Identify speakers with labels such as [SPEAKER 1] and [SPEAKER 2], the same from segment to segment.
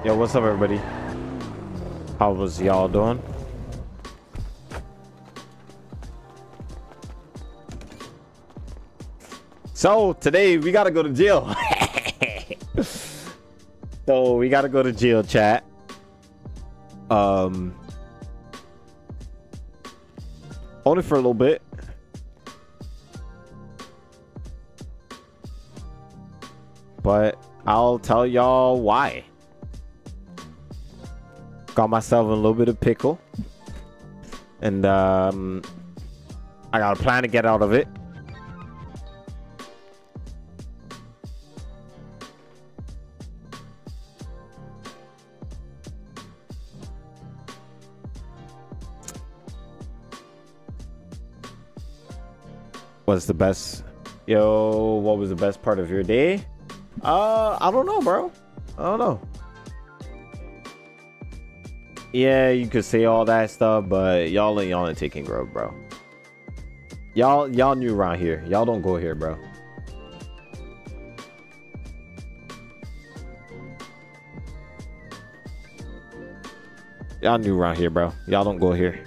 [SPEAKER 1] Yo, what's up, everybody? How was y'all doing? So today we gotta go to jail. So we gotta go to jail, chat. Only for a little bit. But I'll tell y'all why. Got myself in a little bit of pickle. And I got a plan to get out of it. What's the best? Yo, what was the best part of your day? I don't know, bro. I don't know. Yeah, you could say all that stuff, but y'all ain't taking growth, bro. Y'all new around here. Y'all don't go here, bro. Y'all new around here, bro. Y'all don't go here.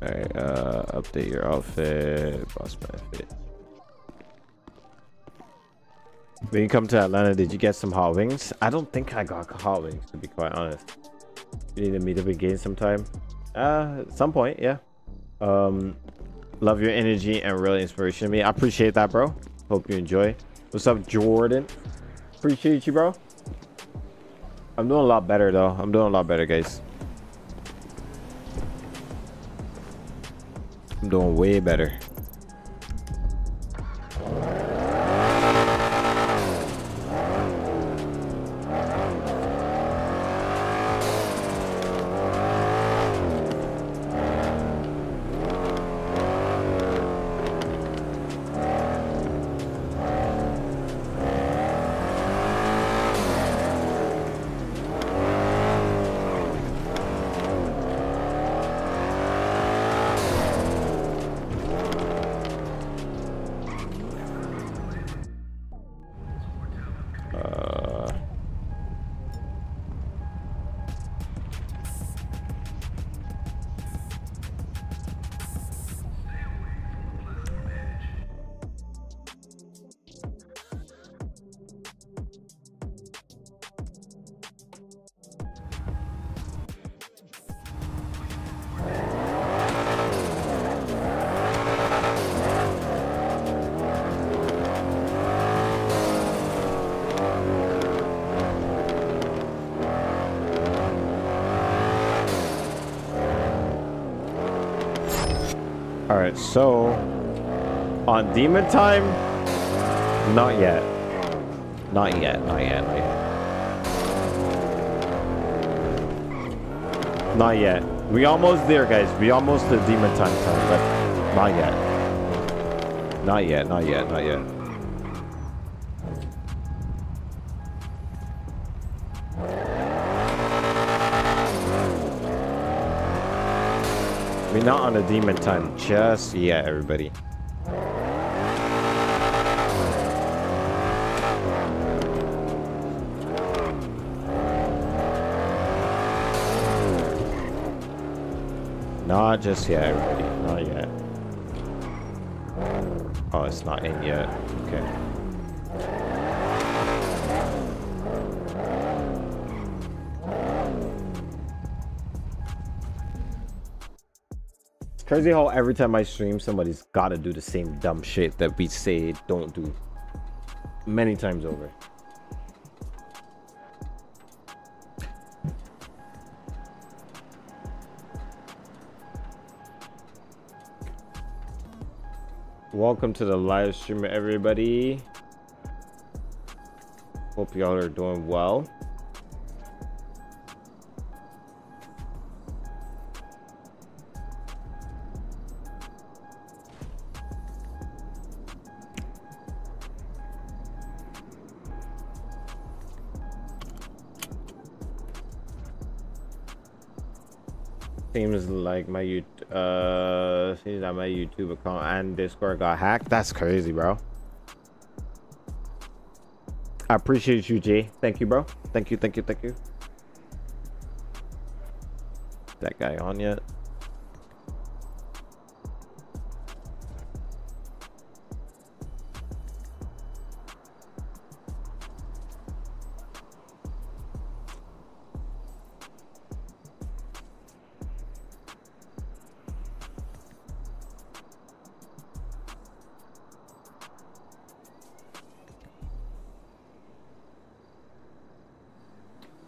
[SPEAKER 1] Alright, update your outfit, boss man fit. When you come to Atlanta, did you get some hot wings? I don't think I got hot wings, to be quite honest. You need to meet up again sometime. At some point, yeah. Love your energy and real inspiration to me. I appreciate that, bro. Hope you enjoy. What's up, Jordan? Appreciate you, bro. I'm doing a lot better, though. I'm doing a lot better, guys. I'm doing way better. Alright, so on demon time, not yet. Not yet, not yet, not yet. Not yet. We almost there, guys. We almost to demon time, but not yet. Not yet, not yet, not yet. We're not on a demon time just yet, everybody. Not just yet, everybody. Not yet. Oh, it's not in yet. Okay. It's crazy how every time I stream, somebody's got to do the same dumb shit that we say don't do many times over. Welcome to the live stream, everybody. Hope y'all are doing well. Seems like my YouTube account and Discord got hacked. That's crazy, bro. I appreciate you, Jay. Thank you, bro. Thank you. That guy on yet?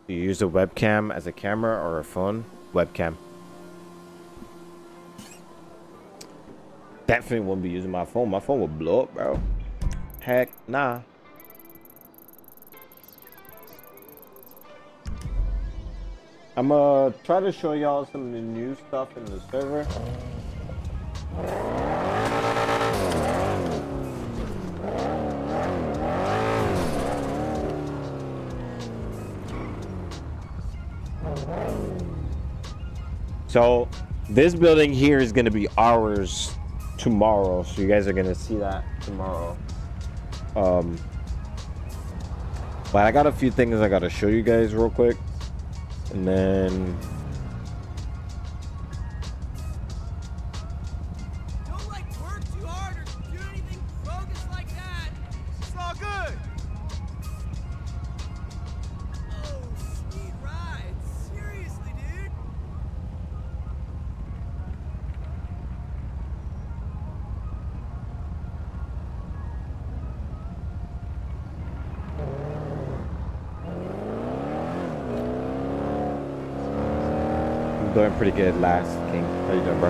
[SPEAKER 1] Do you use a webcam as a camera or a phone? Webcam. Definitely wouldn't be using my phone. My phone would blow up, bro. Heck nah. I'm gonna try to show y'all some of the new stuff in the server. So this building here is going to be ours tomorrow, so you guys are going to see that tomorrow. But I got a few things I got to show you guys real quick, and then
[SPEAKER 2] don't like work too hard or do anything bogus like that. It's all good. Oh, sweet ride. Seriously, dude.
[SPEAKER 1] I'm doing pretty good. Last King, how you doing, bro?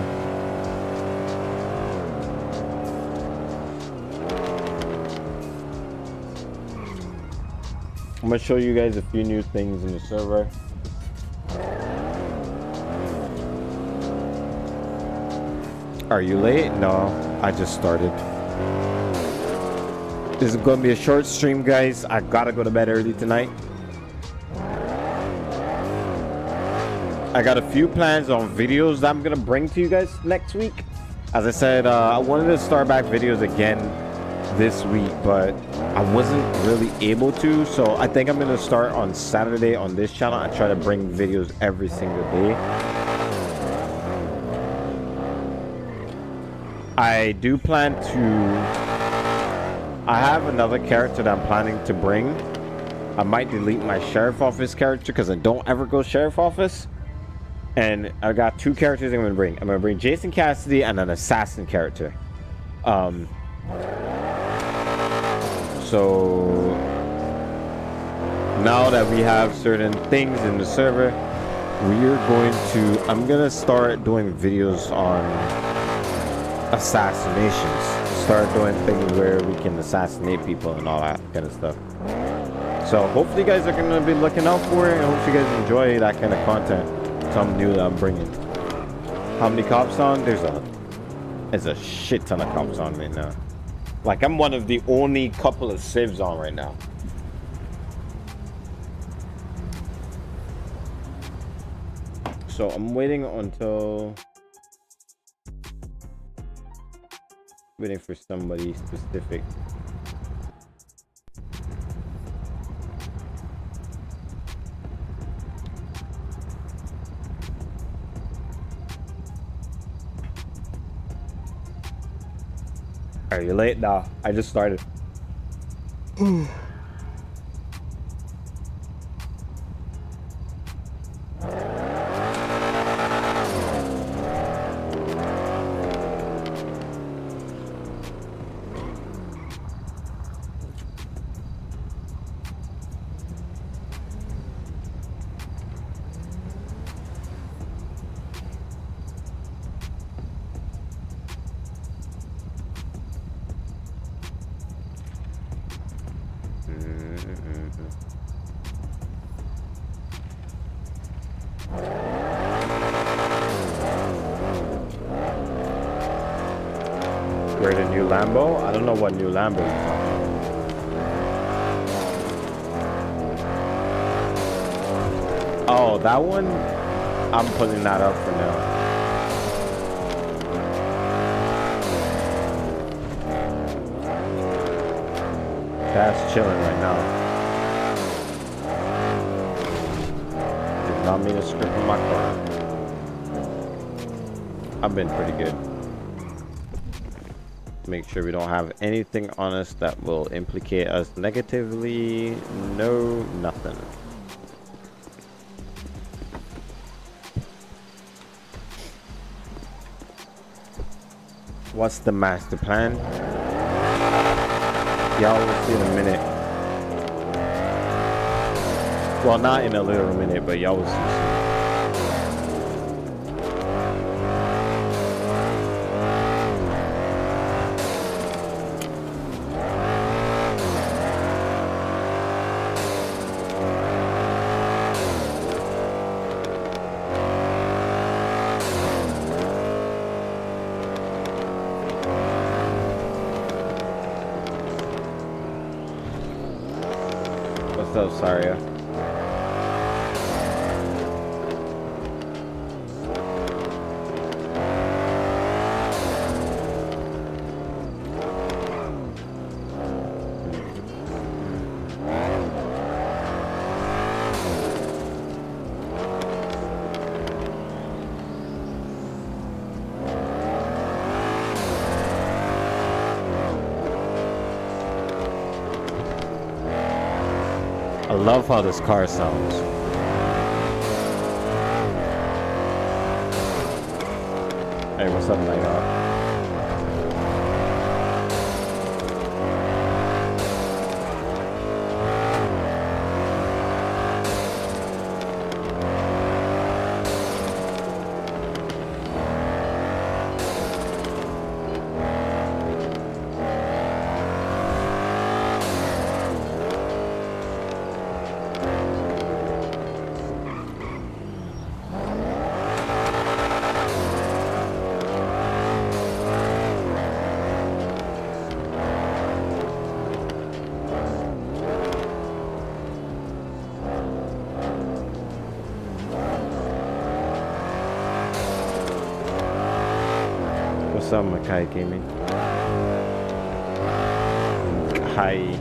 [SPEAKER 1] I'm gonna show you guys a few new things in the server. Are you late? No, I just started. This is gonna be a short stream, guys. I gotta go to bed early tonight. I got a few plans on videos that I'm gonna bring to you guys next week. As I said, I wanted to start back videos again this week, but I wasn't really able to, so I think I'm gonna start on Saturday on this channel. I try to bring videos every single day. I do plan to, I have another character that I'm planning to bring. I might delete my sheriff office character because I don't ever go sheriff office. And I got two characters I'm gonna bring. I'm gonna bring Jason Cassidy and an assassin character. So now that we have certain things in the server, I'm gonna start doing videos on assassinations. Start doing things where we can assassinate people and all that kind of stuff. So hopefully you guys are gonna be looking out for it, and I hope you guys enjoy that kind of content. Something new that I'm bringing. How many cops on? There's a shit ton of cops on right now. Like, I'm one of the only couple of civs on right now. So I'm waiting until Waiting for somebody specific. Are you late? Nah, I just started. Where the new Lambo? I don't know what new Lambo you're talking about. Oh, that one? I'm putting that up for now. That's chilling right now. Did not mean to strip on my car. I've been pretty good. Make sure we don't have anything on us that will implicate us negatively. No, nothing. What's the master plan? Y'all will see in a minute. Well, not in a little minute, but y'all will see soon. What's up, Saria? I love how this car sounds. Hey, what's up, Night Off? What's up, Makai Gaming? Hi.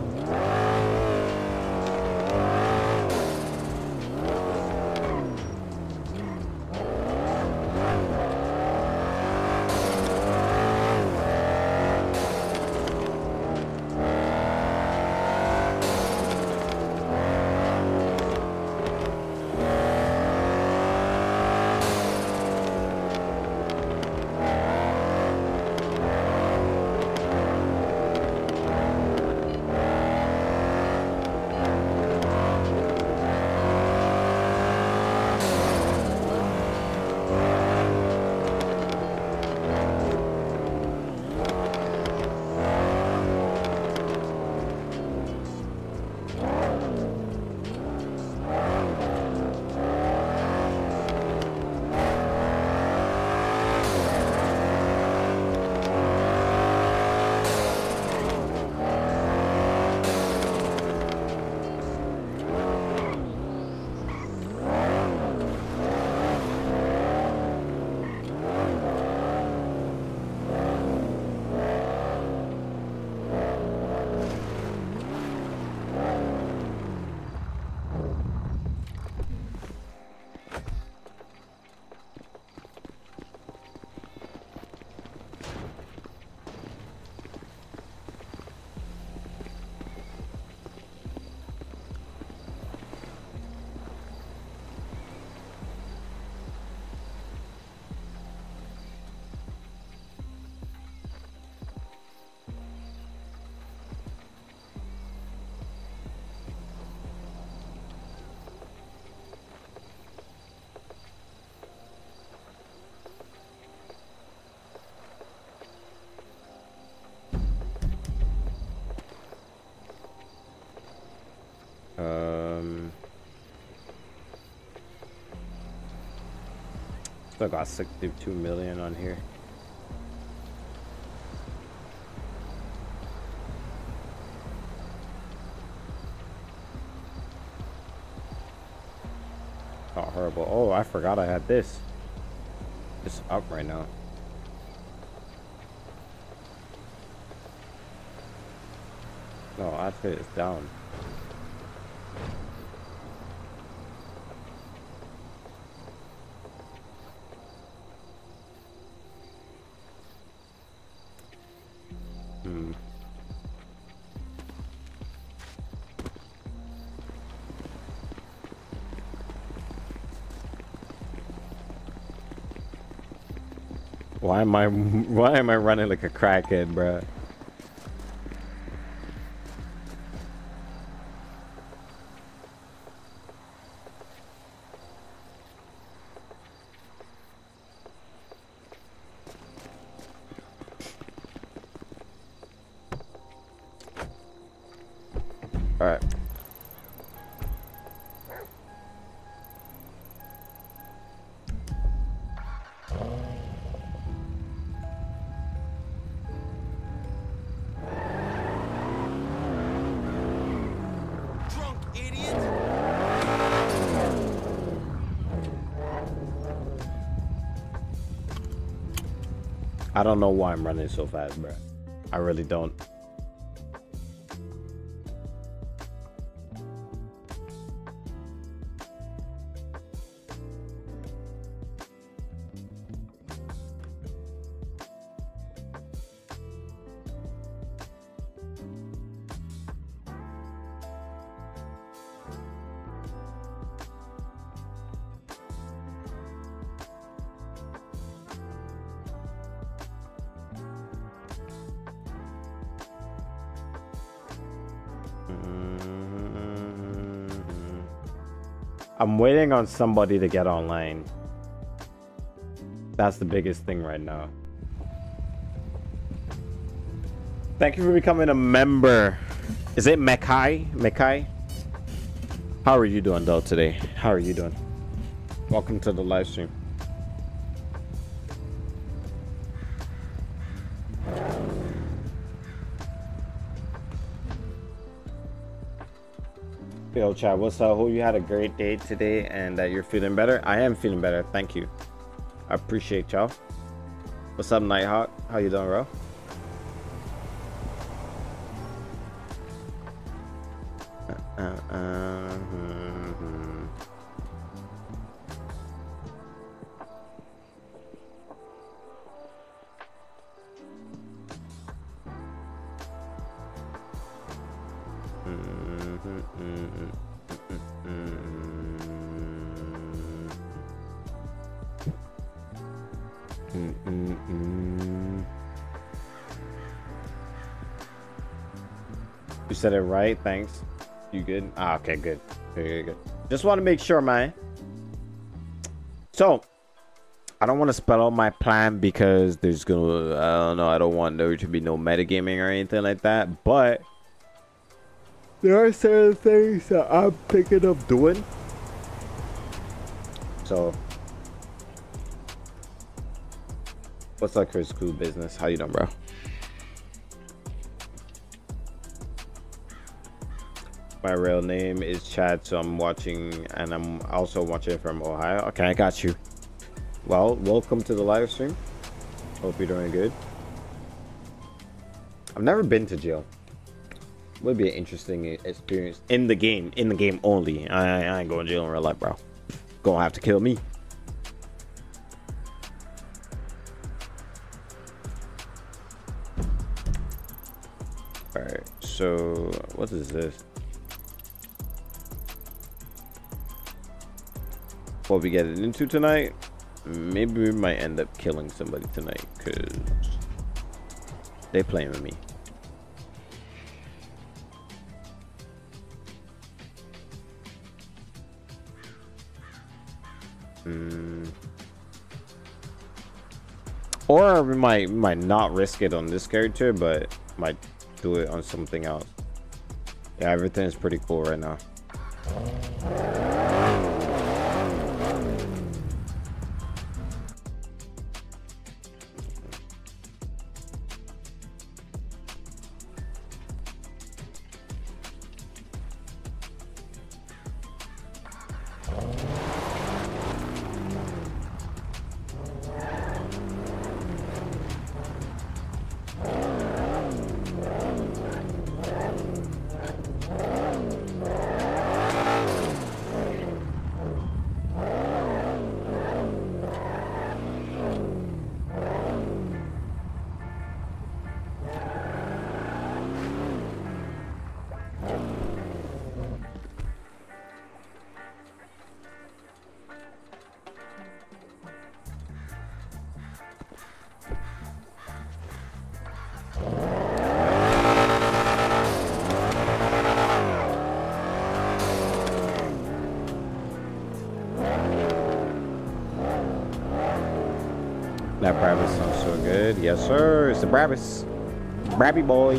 [SPEAKER 1] Still got 62 million on here. Oh, horrible. Oh, I forgot I had this. It's up right now. No, actually it's down. Why am I running like a crackhead, bruh? All right.
[SPEAKER 2] Drunk idiot!
[SPEAKER 1] I don't know why I'm running so fast, bruh. I really don't. I'm waiting on somebody to get online. That's the biggest thing right now. Thank you for becoming a member. Is it Mekai? Mekai? How are you doing though today? How are you doing? Welcome to the live stream. Yo, Chad, what's up? Hope you had a great day today and that you're feeling better. I am feeling better. Thank you. I appreciate y'all. What's up, Nighthawk? How you doing, bro? You said it right. Thanks. You good? Ah, okay, good. Good. Just want to make sure, man. So, I don't want to spell out my plan because there's gonna, I don't know, I don't want there to be no metagaming or anything like that. But there are certain things that I'm picking up doing. So, what's up, Chris? Cool business. How you doing, bro? My real name is Chad, so I'm watching, and I'm also watching from Ohio. Okay, I got you. Well, welcome to the live stream. Hope you're doing good. I've never been to jail. Would be an interesting experience in the game. In the game only. I ain't going to jail in real life, bro. Gonna have to kill me. All right. So what is this? What we getting into tonight? Maybe we might end up killing somebody tonight because they playing with me. Or we might not risk it on this character, but might do it on something else. Yeah, everything's pretty cool right now. That Brabus sounds so good. Yes, sir. It's the Brabus. Brabby boy.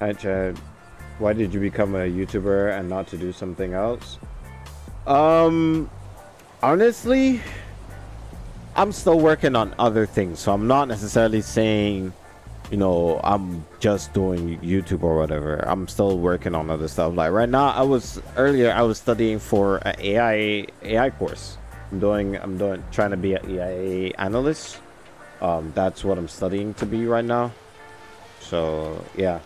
[SPEAKER 1] Hi Chad, why did you become a YouTuber and not to do something else? Honestly, I'm still working on other things, so I'm not necessarily saying, you know, I'm just doing YouTube or whatever. I'm still working on other stuff. Like right now, I was studying for an AI course. Trying to be an AI analyst. That's what I'm studying to be right now. So yeah.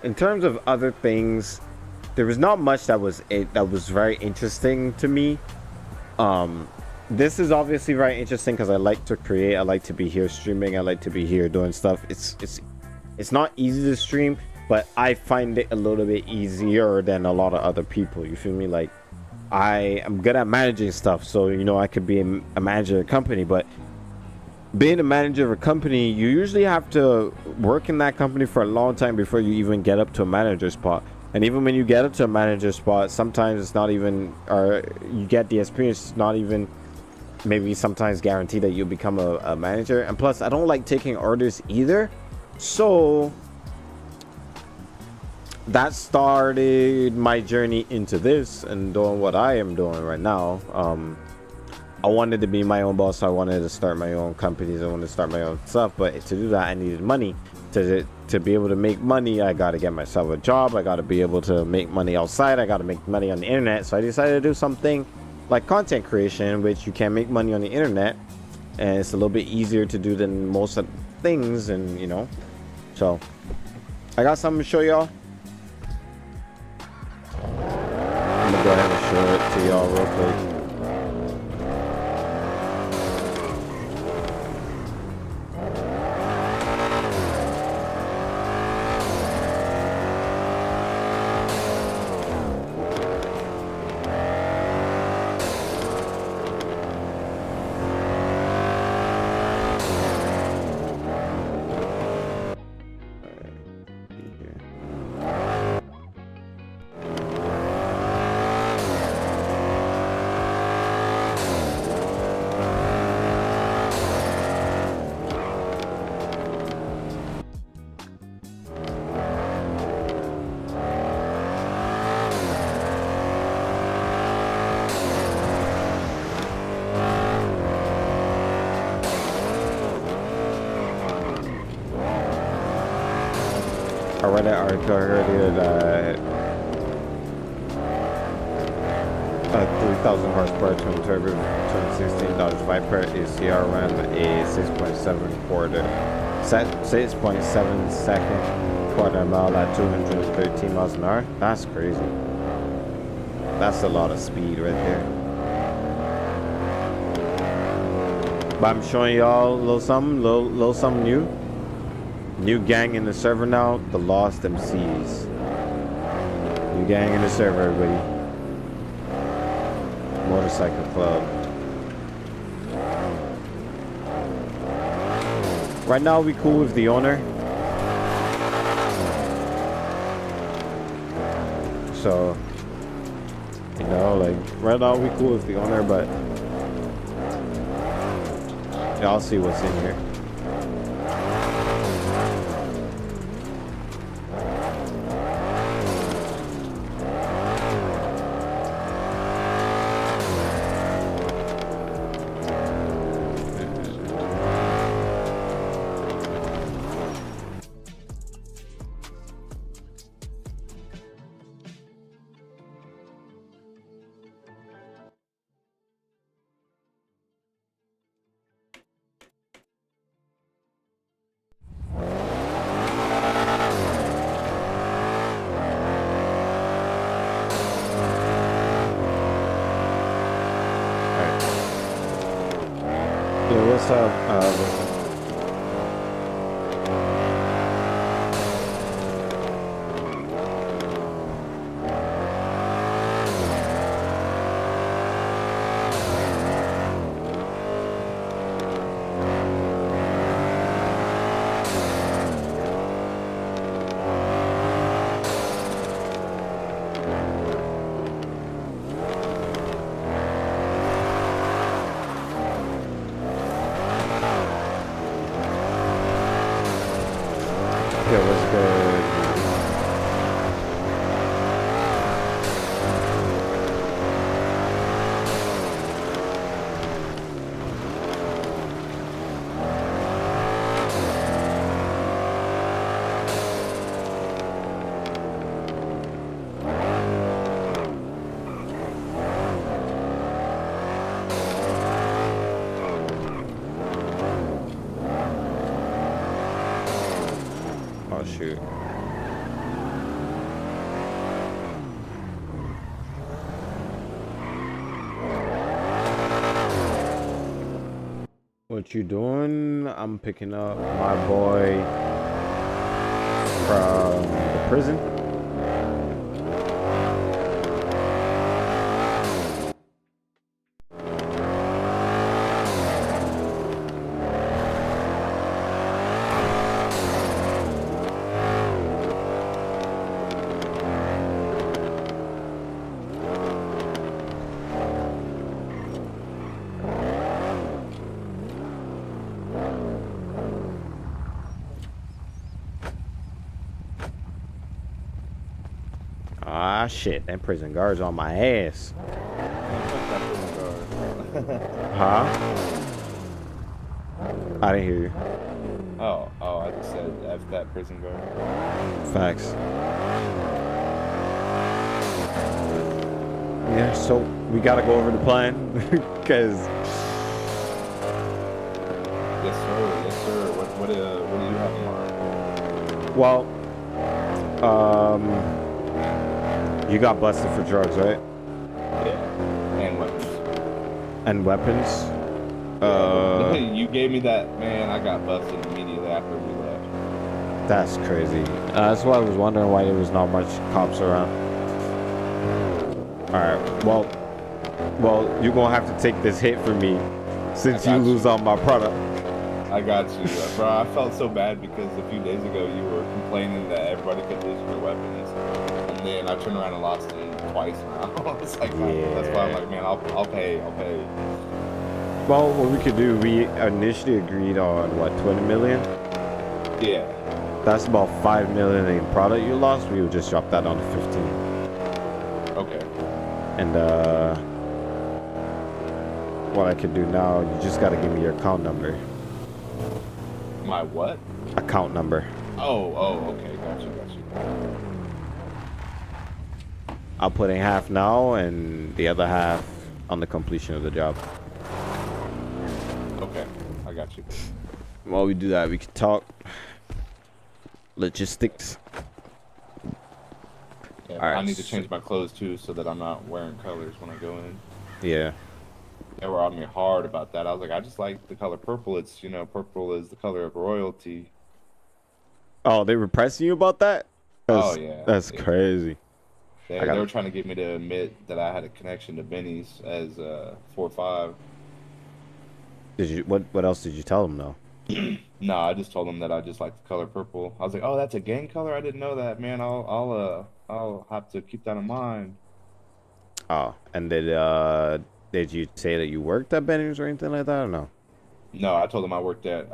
[SPEAKER 1] In terms of other things, there was not much that was very interesting to me. This is obviously very interesting because I like to create. I like to be here streaming. I like to be here doing stuff. It's not easy to stream, but I find it a little bit easier than a lot of other people. You feel me? Like I am good at managing stuff, so you know I could be a manager of a company, but being a manager of a company, you usually have to work in that company for a long time before you even get up to a manager spot. And even when you get up to a manager spot, sometimes it's not even, or you get the experience, it's not even maybe sometimes guaranteed that you'll become a manager. And plus, I don't like taking orders either. So that started my journey into this and doing what I am doing right now. I wanted to be my own boss. I wanted to start my own companies. I wanted to start my own stuff. But to do that, I needed money. To be able to make money, I got to get myself a job. I got to be able to make money outside. I got to make money on the internet. So I decided to do something like content creation, which you can make money on the internet. And it's a little bit easier to do than most of things. And, you know, so I got something to show y'all. I'm going to go ahead and show it to y'all real quick. I read an article earlier that a 3,000 horsepower twin turbo 2016 Dodge Viper is CRM a 6.7 quarter 6.7 second quarter mile at 213 miles an hour. That's crazy. That's a lot of speed right there. But I'm showing y'all a little something new. New gang in the server now, the Lost MCs. New gang in the server, everybody. Motorcycle club. Right now we cool with the owner. So, you know, like right now we cool with the owner, but y'all see what's in here. Yeah, what's up? Yeah, what's good? Oh shoot. What you doing? I'm picking up my boy from the prison. Ah shit, that prison guard's on my ass. Huh? I didn't hear you.
[SPEAKER 3] Oh, I just said F that prison guard.
[SPEAKER 1] Facts. Yeah, so we gotta go over the plan, cause
[SPEAKER 3] Yes, sir. Yes, sir. What do you have in mind?
[SPEAKER 1] well, you got busted for drugs, right?
[SPEAKER 3] Yeah, and weapons.
[SPEAKER 1] And weapons.
[SPEAKER 3] You gave me that, man. I got busted immediately after we left.
[SPEAKER 1] That's crazy. That's why I was wondering why there was not much cops around. All right. Well, you're gonna have to take this hit for me, since you lose all my product.
[SPEAKER 3] I got you, bro. I felt so bad because a few days ago you were complaining that everybody could lose their weapons, and then I turned around and lost them twice now. It's like,
[SPEAKER 1] Yeah.
[SPEAKER 3] That's why I'm like, man, I'll pay.
[SPEAKER 1] Well, what we could do, we initially agreed on what, 20 million?
[SPEAKER 3] Yeah.
[SPEAKER 1] That's about 5 million in product you lost. We would just drop that on to 15.
[SPEAKER 3] Okay.
[SPEAKER 1] And what I can do now, you just gotta give me your account number.
[SPEAKER 3] My what?
[SPEAKER 1] Account number.
[SPEAKER 3] Oh, okay. Got you.
[SPEAKER 1] I'll put in half now and the other half on the completion of the job.
[SPEAKER 3] Okay, I got you.
[SPEAKER 1] While we do that, we can talk logistics.
[SPEAKER 3] Yeah,
[SPEAKER 1] All right,
[SPEAKER 3] I need to change my clothes too so that I'm not wearing colors when I go in.
[SPEAKER 1] Yeah.
[SPEAKER 3] They were on me hard about that. I was like, I just like the color purple. It's, purple is the color of royalty.
[SPEAKER 1] Oh, they were pressing you about that?
[SPEAKER 3] Oh, yeah.
[SPEAKER 1] That's crazy.
[SPEAKER 3] They were trying to get me to admit that I had a connection to Benny's as 4-5.
[SPEAKER 1] Did you? What else did you tell them though?
[SPEAKER 3] No, I just told them that I just like the color purple. I was like, oh, that's a gang color. I didn't know that, man. I'll have to keep that in mind.
[SPEAKER 1] Oh, and did you say that you worked at Benny's or anything like that or no?
[SPEAKER 3] No, I told them I worked at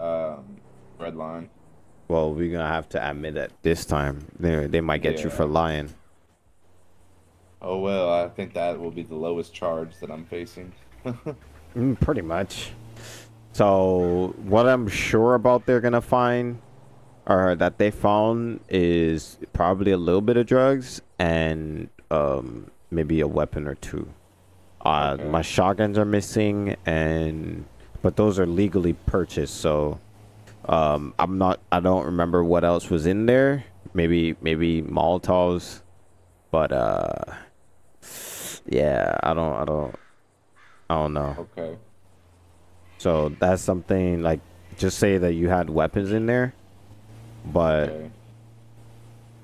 [SPEAKER 3] Redline.
[SPEAKER 1] Well, we're gonna have to admit that this time. They might get you for lying.
[SPEAKER 3] Oh, well, I think that will be the lowest charge that I'm facing.
[SPEAKER 1] Pretty much. So what I'm sure about they're gonna find, or that they found, is probably a little bit of drugs and maybe a weapon or two.
[SPEAKER 3] Okay.
[SPEAKER 1] My shotguns are missing, but those are legally purchased. So I don't remember what else was in there. Maybe Molotovs, but yeah, I don't know.
[SPEAKER 3] Okay.
[SPEAKER 1] So that's something like just say that you had weapons in there, but
[SPEAKER 3] Okay.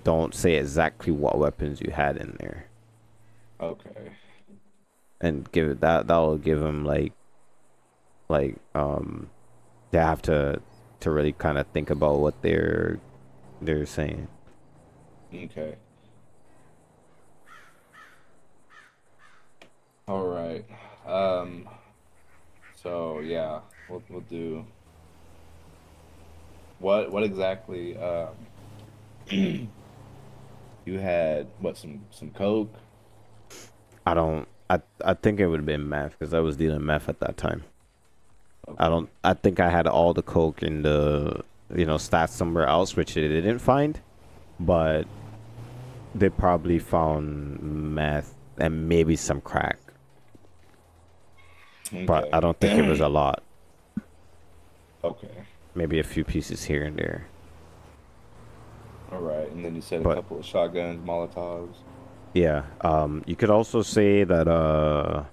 [SPEAKER 1] don't say exactly what weapons you had in there,
[SPEAKER 3] Okay.
[SPEAKER 1] and give it that will give them like they have to really kind of think about what they're saying.
[SPEAKER 3] Okay. All right. Um. So yeah, we'll do what exactly? You had what? Some coke.
[SPEAKER 1] I don't. I think it would have been meth because I was dealing meth at that time. I
[SPEAKER 3] Okay.
[SPEAKER 1] don't. I think I had all the coke in the stats somewhere else, which they didn't find, but they probably found meth and maybe some crack. But I
[SPEAKER 3] Okay.
[SPEAKER 1] don't think it was a lot.
[SPEAKER 3] Okay.
[SPEAKER 1] Maybe a few pieces here and there.
[SPEAKER 3] All right. And then you said a
[SPEAKER 1] But
[SPEAKER 3] couple of shotguns, Molotovs.
[SPEAKER 1] yeah, you could also say that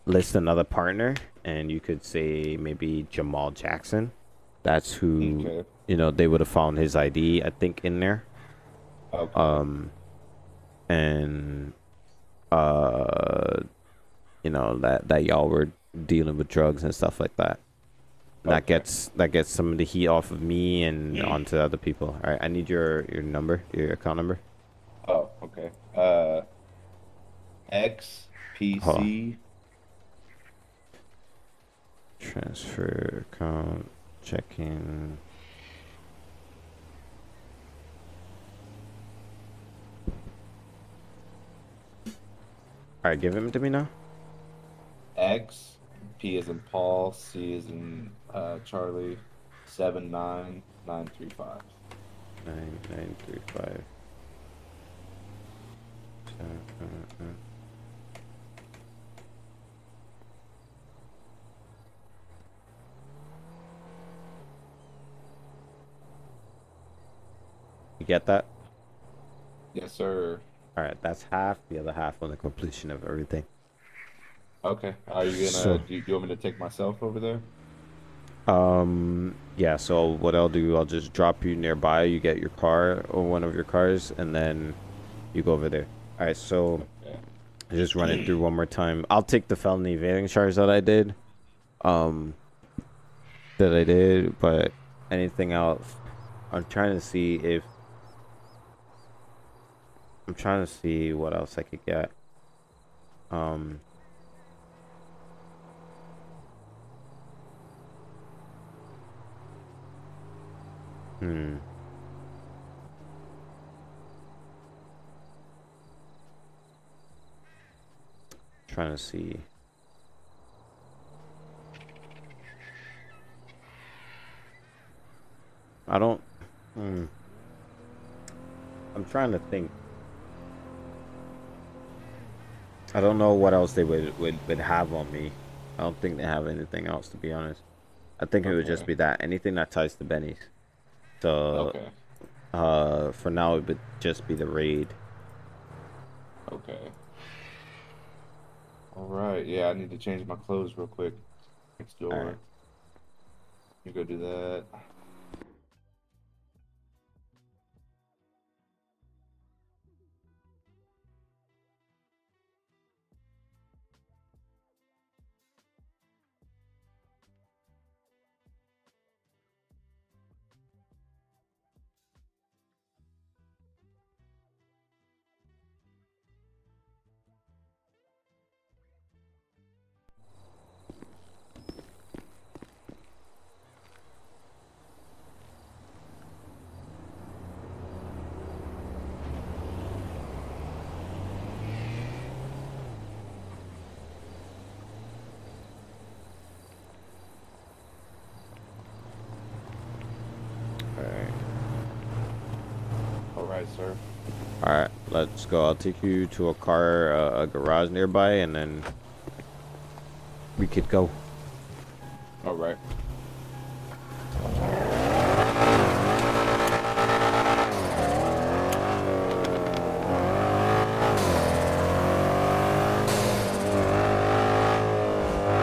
[SPEAKER 1] list another partner, and you could say maybe Jamal Jackson. That's who
[SPEAKER 3] Okay.
[SPEAKER 1] they would have found his ID, I think, in there.
[SPEAKER 3] Okay.
[SPEAKER 1] Um, and uh, that y'all were dealing with drugs and stuff like that. And
[SPEAKER 3] Okay.
[SPEAKER 1] that gets some of the heat off of me and onto other people. All right, I need your number, your account number.
[SPEAKER 3] Oh, okay.
[SPEAKER 1] Hold on.
[SPEAKER 3] XPC.
[SPEAKER 1] Transfer account checking. All right, give him to me now.
[SPEAKER 3] X, P is in Paul, C is in Charlie, 79935.
[SPEAKER 1] 9935. You get that?
[SPEAKER 3] Yes, sir.
[SPEAKER 1] All right, that's half. The other half on the completion of everything.
[SPEAKER 3] Okay. Are you gonna
[SPEAKER 1] So,
[SPEAKER 3] do you want me to take myself over there?
[SPEAKER 1] yeah. So what I'll do, I'll just drop you nearby. You get your car or one of your cars, and then you go over there. All right. So just run it through one more time. I'll take the felony evading charge that I did. Um, but anything else? I'm trying to see if I'm trying to see what else I could get. Um, hmm. Trying to see. I don't. Hmm. I'm trying to think. I don't know what else they would have on me. I don't think they have anything else, to be honest. I think it would just
[SPEAKER 3] Okay.
[SPEAKER 1] be that anything that ties to Benny's. So,
[SPEAKER 3] Okay.
[SPEAKER 1] for now, it would just be the raid.
[SPEAKER 3] Okay. All right. Yeah, I need to change my clothes real quick. Next
[SPEAKER 1] All right.
[SPEAKER 3] door. You go do that.
[SPEAKER 1] All right.
[SPEAKER 3] All right, sir.
[SPEAKER 1] All right. Let's go. I'll take you to a car, a garage nearby, and then we could go.
[SPEAKER 3] All right.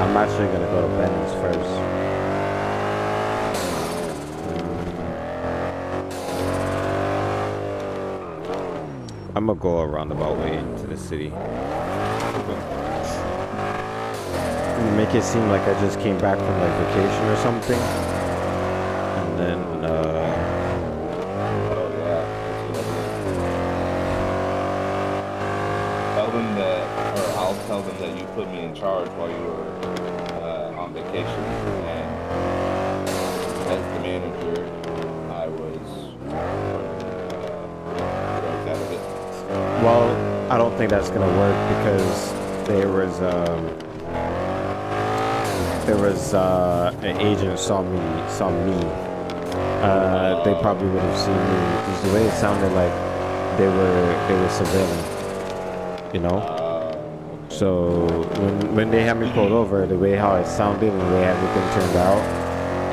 [SPEAKER 1] I'm actually gonna go to Benny's first. I'm gonna go a roundabout way into the city. And make it seem like I just came back from like vacation or something. And then,
[SPEAKER 3] Oh yeah. Tell them that, or I'll tell them that you put me in charge while you were on vacation, and as the manager, I was drugged out of it.
[SPEAKER 1] well, I don't think that's gonna work because there was an agent saw me. They probably would have seen me because the way it sounded like they were surveilling, you know. So when they had me pulled over, the way how it sounded and the way everything turned out,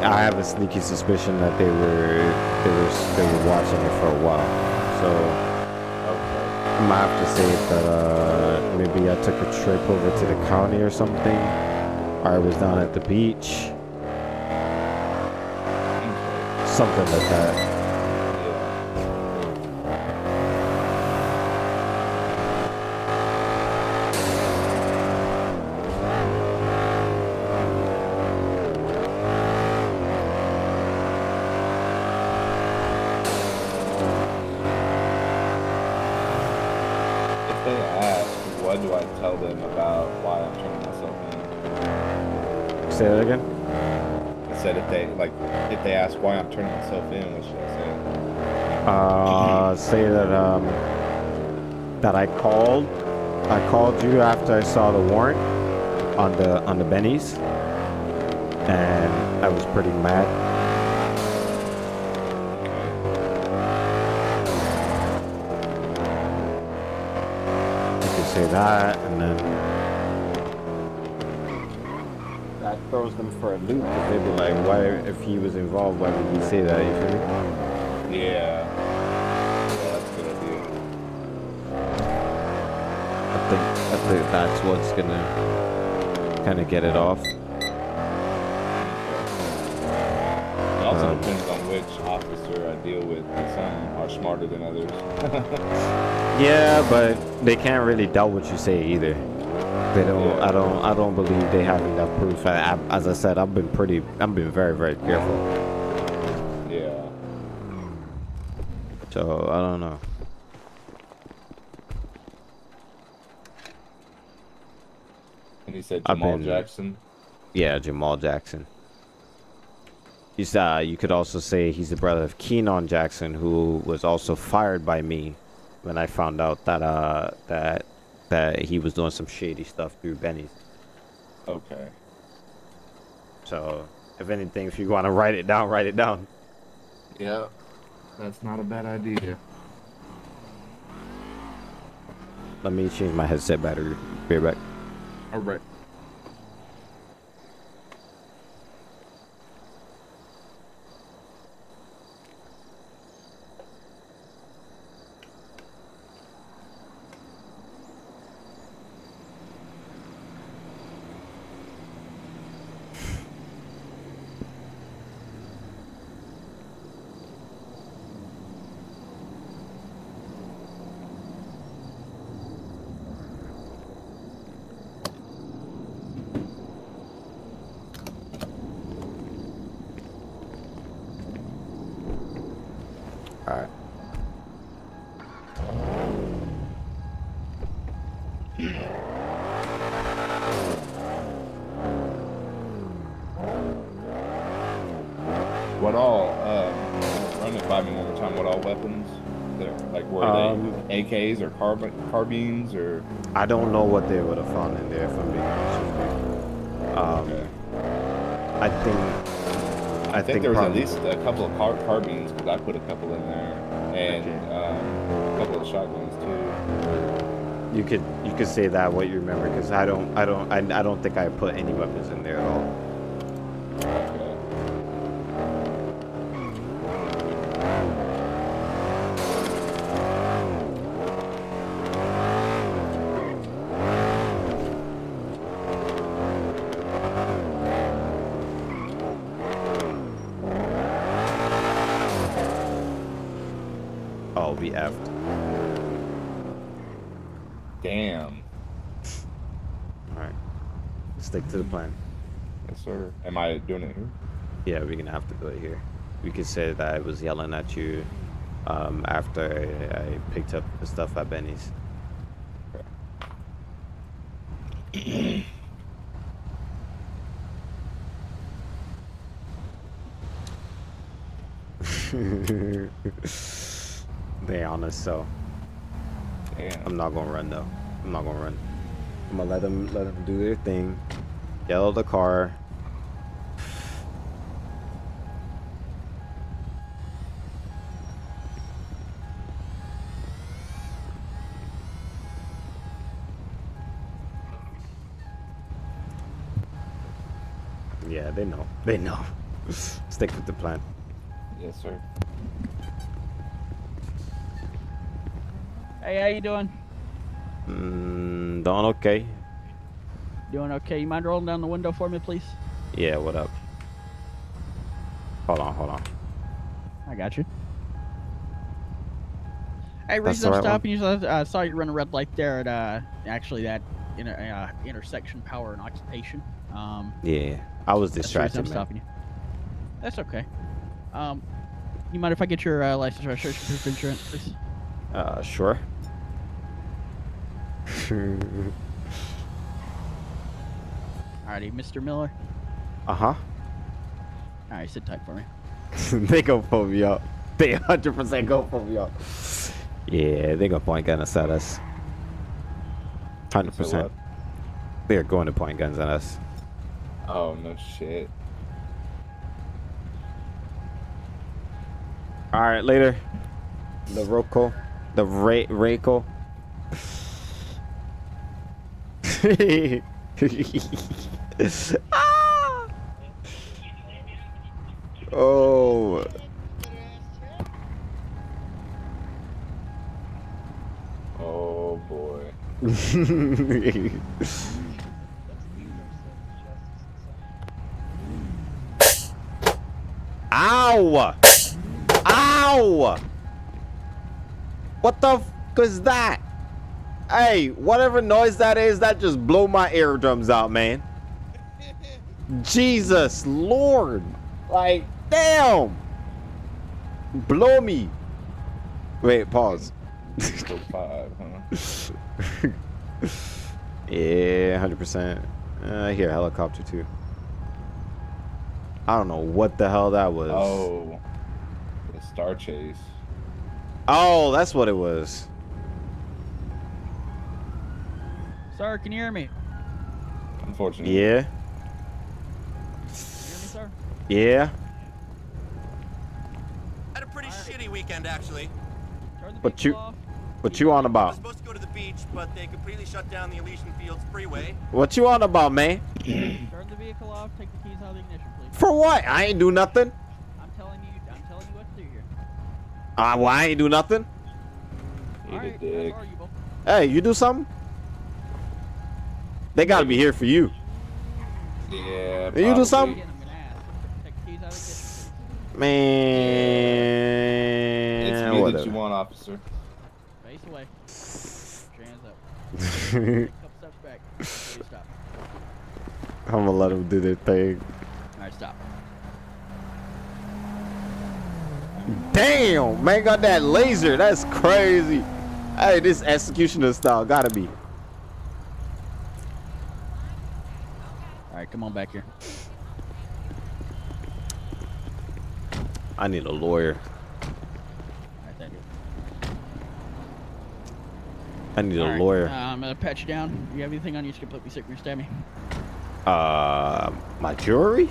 [SPEAKER 1] I have a sneaky suspicion that they were watching it for a while. So I might have to say that maybe I took a trip over to the county or something, or I was down at the beach, something like that.
[SPEAKER 3] If they ask, what do I tell them about why I'm turning myself in?
[SPEAKER 1] Say that again.
[SPEAKER 3] I said if they ask why I'm turning myself in, what should I say?
[SPEAKER 1] Say that that I called you after I saw the warrant on the Bennies, and I was pretty mad. You could say that, and then that throws them for a loop because they'd be like, why, if he was involved, why did he say that? You feel me?
[SPEAKER 3] Yeah, that's a good idea.
[SPEAKER 1] I think that's what's gonna kind of get it off.
[SPEAKER 3] It also depends on which officer I deal with. Some are smarter than others.
[SPEAKER 1] Yeah, but they can't really doubt what you say either. They don't.
[SPEAKER 3] Yeah.
[SPEAKER 1] I don't believe they have enough proof. As I said, I've been very, very careful.
[SPEAKER 3] Yeah.
[SPEAKER 1] So I don't know.
[SPEAKER 3] And he said
[SPEAKER 1] I've
[SPEAKER 3] Jamal
[SPEAKER 1] been-
[SPEAKER 3] Jackson.
[SPEAKER 1] Yeah, Jamal Jackson. You could also say he's the brother of Keenan Jackson, who was also fired by me when I found out that he was doing some shady stuff through Benny's.
[SPEAKER 3] Okay.
[SPEAKER 1] So, if anything, if you want to write it down, write it down.
[SPEAKER 3] Yeah. That's not a bad idea.
[SPEAKER 1] Let me change my headset battery. Be right back.
[SPEAKER 3] All right.
[SPEAKER 1] All right.
[SPEAKER 3] What all? Run it by me one more time. What all weapons? Like were they AKs or carbines or?
[SPEAKER 1] I don't know what they would have found in there, if I'm being honest with you.
[SPEAKER 3] Okay.
[SPEAKER 1] I
[SPEAKER 3] think there was
[SPEAKER 1] probably-
[SPEAKER 3] at least a couple of carbines because I put a couple in there, and a couple of shotguns too.
[SPEAKER 1] You could say that what you remember, because I don't think I put any weapons in there at all.
[SPEAKER 3] Okay.
[SPEAKER 1] Oh, we effed.
[SPEAKER 3] Damn.
[SPEAKER 1] All right. Stick to the plan.
[SPEAKER 3] Yes, sir. Am I doing it here?
[SPEAKER 1] Yeah, we're gonna have to do it here. We could say that I was yelling at you after I picked up the stuff at Benny's. They honest, so
[SPEAKER 3] Damn.
[SPEAKER 1] I'm not gonna run though. I'm not gonna run. I'm gonna let them do their thing. Yellow the car. Yeah, they know. They know. Stick with the plan.
[SPEAKER 3] Yes, sir.
[SPEAKER 4] Hey, how you doing?
[SPEAKER 1] Doing okay.
[SPEAKER 4] Doing okay. You mind rolling down the window for me, please?
[SPEAKER 1] Yeah, what up? Hold on.
[SPEAKER 4] I got you. Hey,
[SPEAKER 1] That's
[SPEAKER 4] reason
[SPEAKER 1] the
[SPEAKER 4] I'm
[SPEAKER 1] right
[SPEAKER 4] stopping you, I saw you run a red light there at actually that intersection, power and occupation.
[SPEAKER 1] Yeah, I was
[SPEAKER 4] That's the reason
[SPEAKER 1] distracted,
[SPEAKER 4] I'm
[SPEAKER 1] man.
[SPEAKER 4] stopping you. That's okay. You mind if I get your license, registration, proof of insurance, please?
[SPEAKER 1] Sure.
[SPEAKER 4] Alrighty, Mr. Miller.
[SPEAKER 1] Uh-huh.
[SPEAKER 4] Alright, sit tight for me.
[SPEAKER 1] They gonna pull me up. They 100% gonna pull me up. Yeah, they gonna point guns at us. 100%.
[SPEAKER 3] what?
[SPEAKER 1] They're going to point guns at us.
[SPEAKER 3] Oh, no shit.
[SPEAKER 1] All right, later. The Roco. The Reiko. Ah! Oh.
[SPEAKER 3] Oh, boy.
[SPEAKER 1] Ow! Ow! What the f is that? Hey, whatever noise that is, that just blow my eardrums out, man. Jesus Lord. Like, damn. Blow me. Wait, pause.
[SPEAKER 3] Still 5, huh?
[SPEAKER 1] Yeah, 100%. I hear a helicopter too. I don't know what the hell that was.
[SPEAKER 3] Oh. The Star Chase.
[SPEAKER 1] Oh, that's what it was.
[SPEAKER 4] Sir, can you hear me?
[SPEAKER 3] Unfortunately.
[SPEAKER 1] Yeah.
[SPEAKER 4] Can you hear me, sir?
[SPEAKER 1] Yeah.
[SPEAKER 2] Had a pretty shitty weekend, actually.
[SPEAKER 4] Turn the
[SPEAKER 1] What
[SPEAKER 4] vehicle
[SPEAKER 1] you-
[SPEAKER 4] off.
[SPEAKER 1] What you on
[SPEAKER 2] I was
[SPEAKER 1] about?
[SPEAKER 2] supposed to go to the beach, but they completely shut down the Elysian Fields freeway.
[SPEAKER 1] What you on about, man?
[SPEAKER 4] Turn the vehicle off. Take the keys out of the ignition, please.
[SPEAKER 1] For what? I ain't do nothing.
[SPEAKER 4] I'm telling you what to do here.
[SPEAKER 1] Well, I ain't do nothing.
[SPEAKER 3] Eat
[SPEAKER 4] All
[SPEAKER 3] a
[SPEAKER 4] right,
[SPEAKER 3] dick.
[SPEAKER 4] that's arguable.
[SPEAKER 1] Hey, you do something? They gotta be here for you.
[SPEAKER 3] Yeah,
[SPEAKER 1] You do
[SPEAKER 3] probably.
[SPEAKER 1] something?
[SPEAKER 4] Again, I'm gonna ask. Take the keys out of the ignition, please.
[SPEAKER 1] Man.
[SPEAKER 3] It's me that
[SPEAKER 1] whatever.
[SPEAKER 3] you want, officer.
[SPEAKER 4] Face away. Put your hands up. Take a couple steps back. Before you stop.
[SPEAKER 1] I'm gonna let them do their thing.
[SPEAKER 4] All right, stop.
[SPEAKER 1] Damn, man got that laser. That's crazy. Hey, this executioner style gotta be.
[SPEAKER 4] All right, come on back here.
[SPEAKER 1] I need a lawyer.
[SPEAKER 4] All right, thank you.
[SPEAKER 1] I need
[SPEAKER 4] All
[SPEAKER 1] a
[SPEAKER 4] right,
[SPEAKER 1] lawyer.
[SPEAKER 4] I'm gonna pat you down. You have anything on you? Just completely sick. You're gonna stab me.
[SPEAKER 1] My jewelry?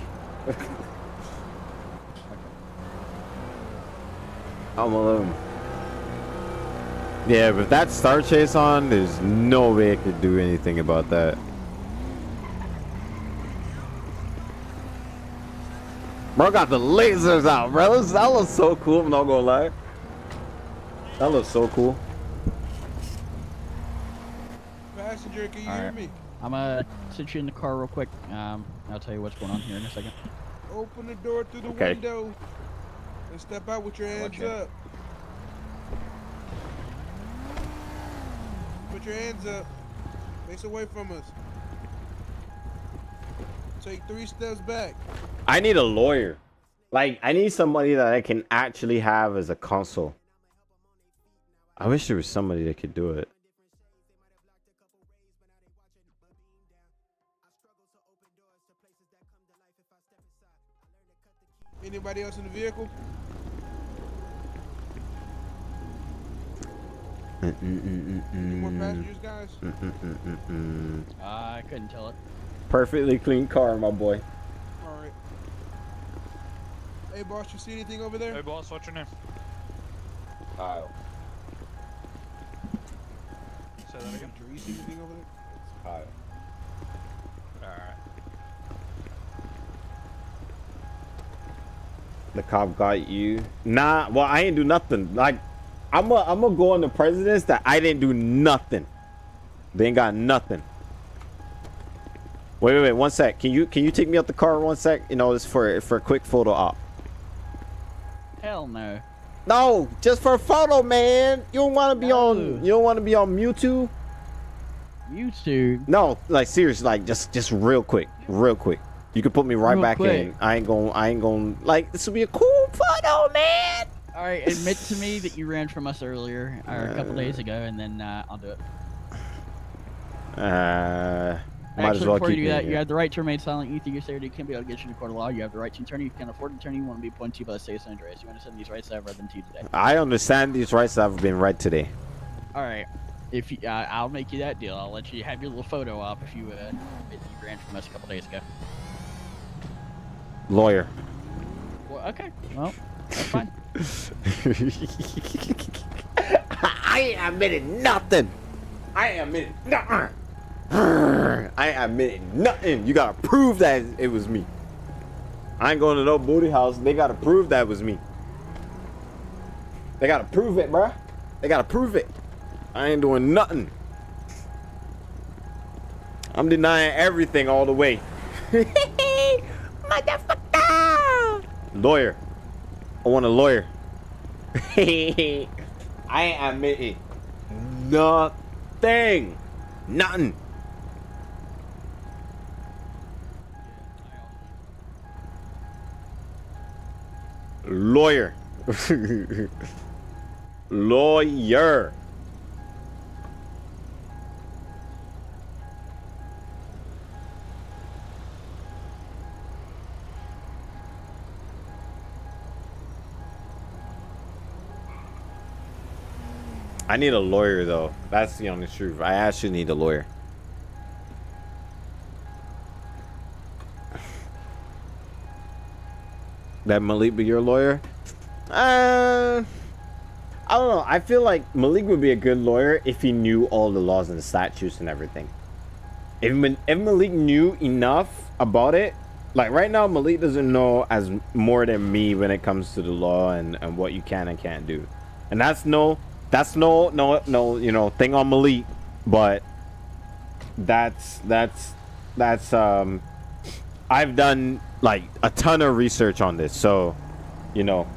[SPEAKER 1] I'm gonna let him. Yeah, but if that Star Chase on, there's no way I could do anything about that. Bro got the lasers out, bro. That looks so cool, I'm not gonna lie. That looks so cool.
[SPEAKER 5] Passenger, can you
[SPEAKER 4] All
[SPEAKER 5] hear
[SPEAKER 4] right.
[SPEAKER 5] me?
[SPEAKER 4] I'm gonna sit you in the car real quick. I'll tell you what's going on here in a second.
[SPEAKER 5] Open the door through the
[SPEAKER 1] Okay.
[SPEAKER 5] window and step out with your hands
[SPEAKER 4] Watch it.
[SPEAKER 5] up. Put your hands up. Face away from us. Take 3 steps back.
[SPEAKER 1] I need a lawyer. Like, I need somebody that I can actually have as a counsel. I wish there was somebody that could do it.
[SPEAKER 5] Anybody else in the vehicle? Any more passengers, guys?
[SPEAKER 4] I couldn't tell it.
[SPEAKER 1] Perfectly clean car, my boy.
[SPEAKER 5] All right. Hey, boss, you see anything over there?
[SPEAKER 6] Hey boss, what's your name?
[SPEAKER 3] Kyle.
[SPEAKER 6] Say that again.
[SPEAKER 5] You see anything over there?
[SPEAKER 3] It's Kyle.
[SPEAKER 6] Alright.
[SPEAKER 1] The cop got you. Nah, well, I ain't do nothing. Like, I'm gonna go on the presidents that I didn't do nothing. They ain't got nothing. Wait, 1 sec. Can you take me out the car 1 sec? You know, it's for a quick photo op.
[SPEAKER 4] Hell no.
[SPEAKER 1] No, just for a photo, man. You don't want to be
[SPEAKER 4] No.
[SPEAKER 1] on. You don't want to be on Mewtwo.
[SPEAKER 4] YouTube.
[SPEAKER 1] No, like seriously, like just real quick. You could put me right
[SPEAKER 4] Real
[SPEAKER 1] back
[SPEAKER 4] quick.
[SPEAKER 1] in. I ain't gonna. Like, this would be a cool photo, man.
[SPEAKER 4] All right, admit to me that you ran from us earlier, or a couple days ago, and then I'll do it.
[SPEAKER 1] Might as
[SPEAKER 4] Actually,
[SPEAKER 1] well
[SPEAKER 4] before
[SPEAKER 1] keep
[SPEAKER 4] you do
[SPEAKER 1] me
[SPEAKER 4] that,
[SPEAKER 1] here.
[SPEAKER 4] you have the right to remain silent. You think you're saying you can't be able to get you to court of law. You have the right to attorney. You can afford an attorney. You want to be appointed to you by the state of San Andreas. You understand these rights that I've read them to you today.
[SPEAKER 1] I understand these rights that have been read today.
[SPEAKER 4] All right. If you, I'll make you that deal. I'll let you have your little photo op if you admit that you ran from us a couple days ago.
[SPEAKER 1] Lawyer.
[SPEAKER 4] Well, okay. Well, that's fine.
[SPEAKER 1] I ain't admitted nothing. I ain't admitted nothing. I ain't admitted nothing. You gotta prove that it was me. I ain't going to no booty house. They gotta prove that it was me. They gotta prove it, bruh. They gotta prove it. I ain't doing nothing. I'm denying everything all the way. Motherfucker. Lawyer. I want a lawyer. I ain't admitted nothing. Nothing. Lawyer. Lawyer. I need a lawyer though. That's the honest truth. I actually need a lawyer. That Malik be your lawyer? I don't know. I feel like Malik would be a good lawyer if he knew all the laws and the statutes and everything. If Malik knew enough about it, like right now Malik doesn't know as more than me when it comes to the law and what you can and can't do. And that's no you know thing on Malik, but that's I've done like a ton of research on this, so you know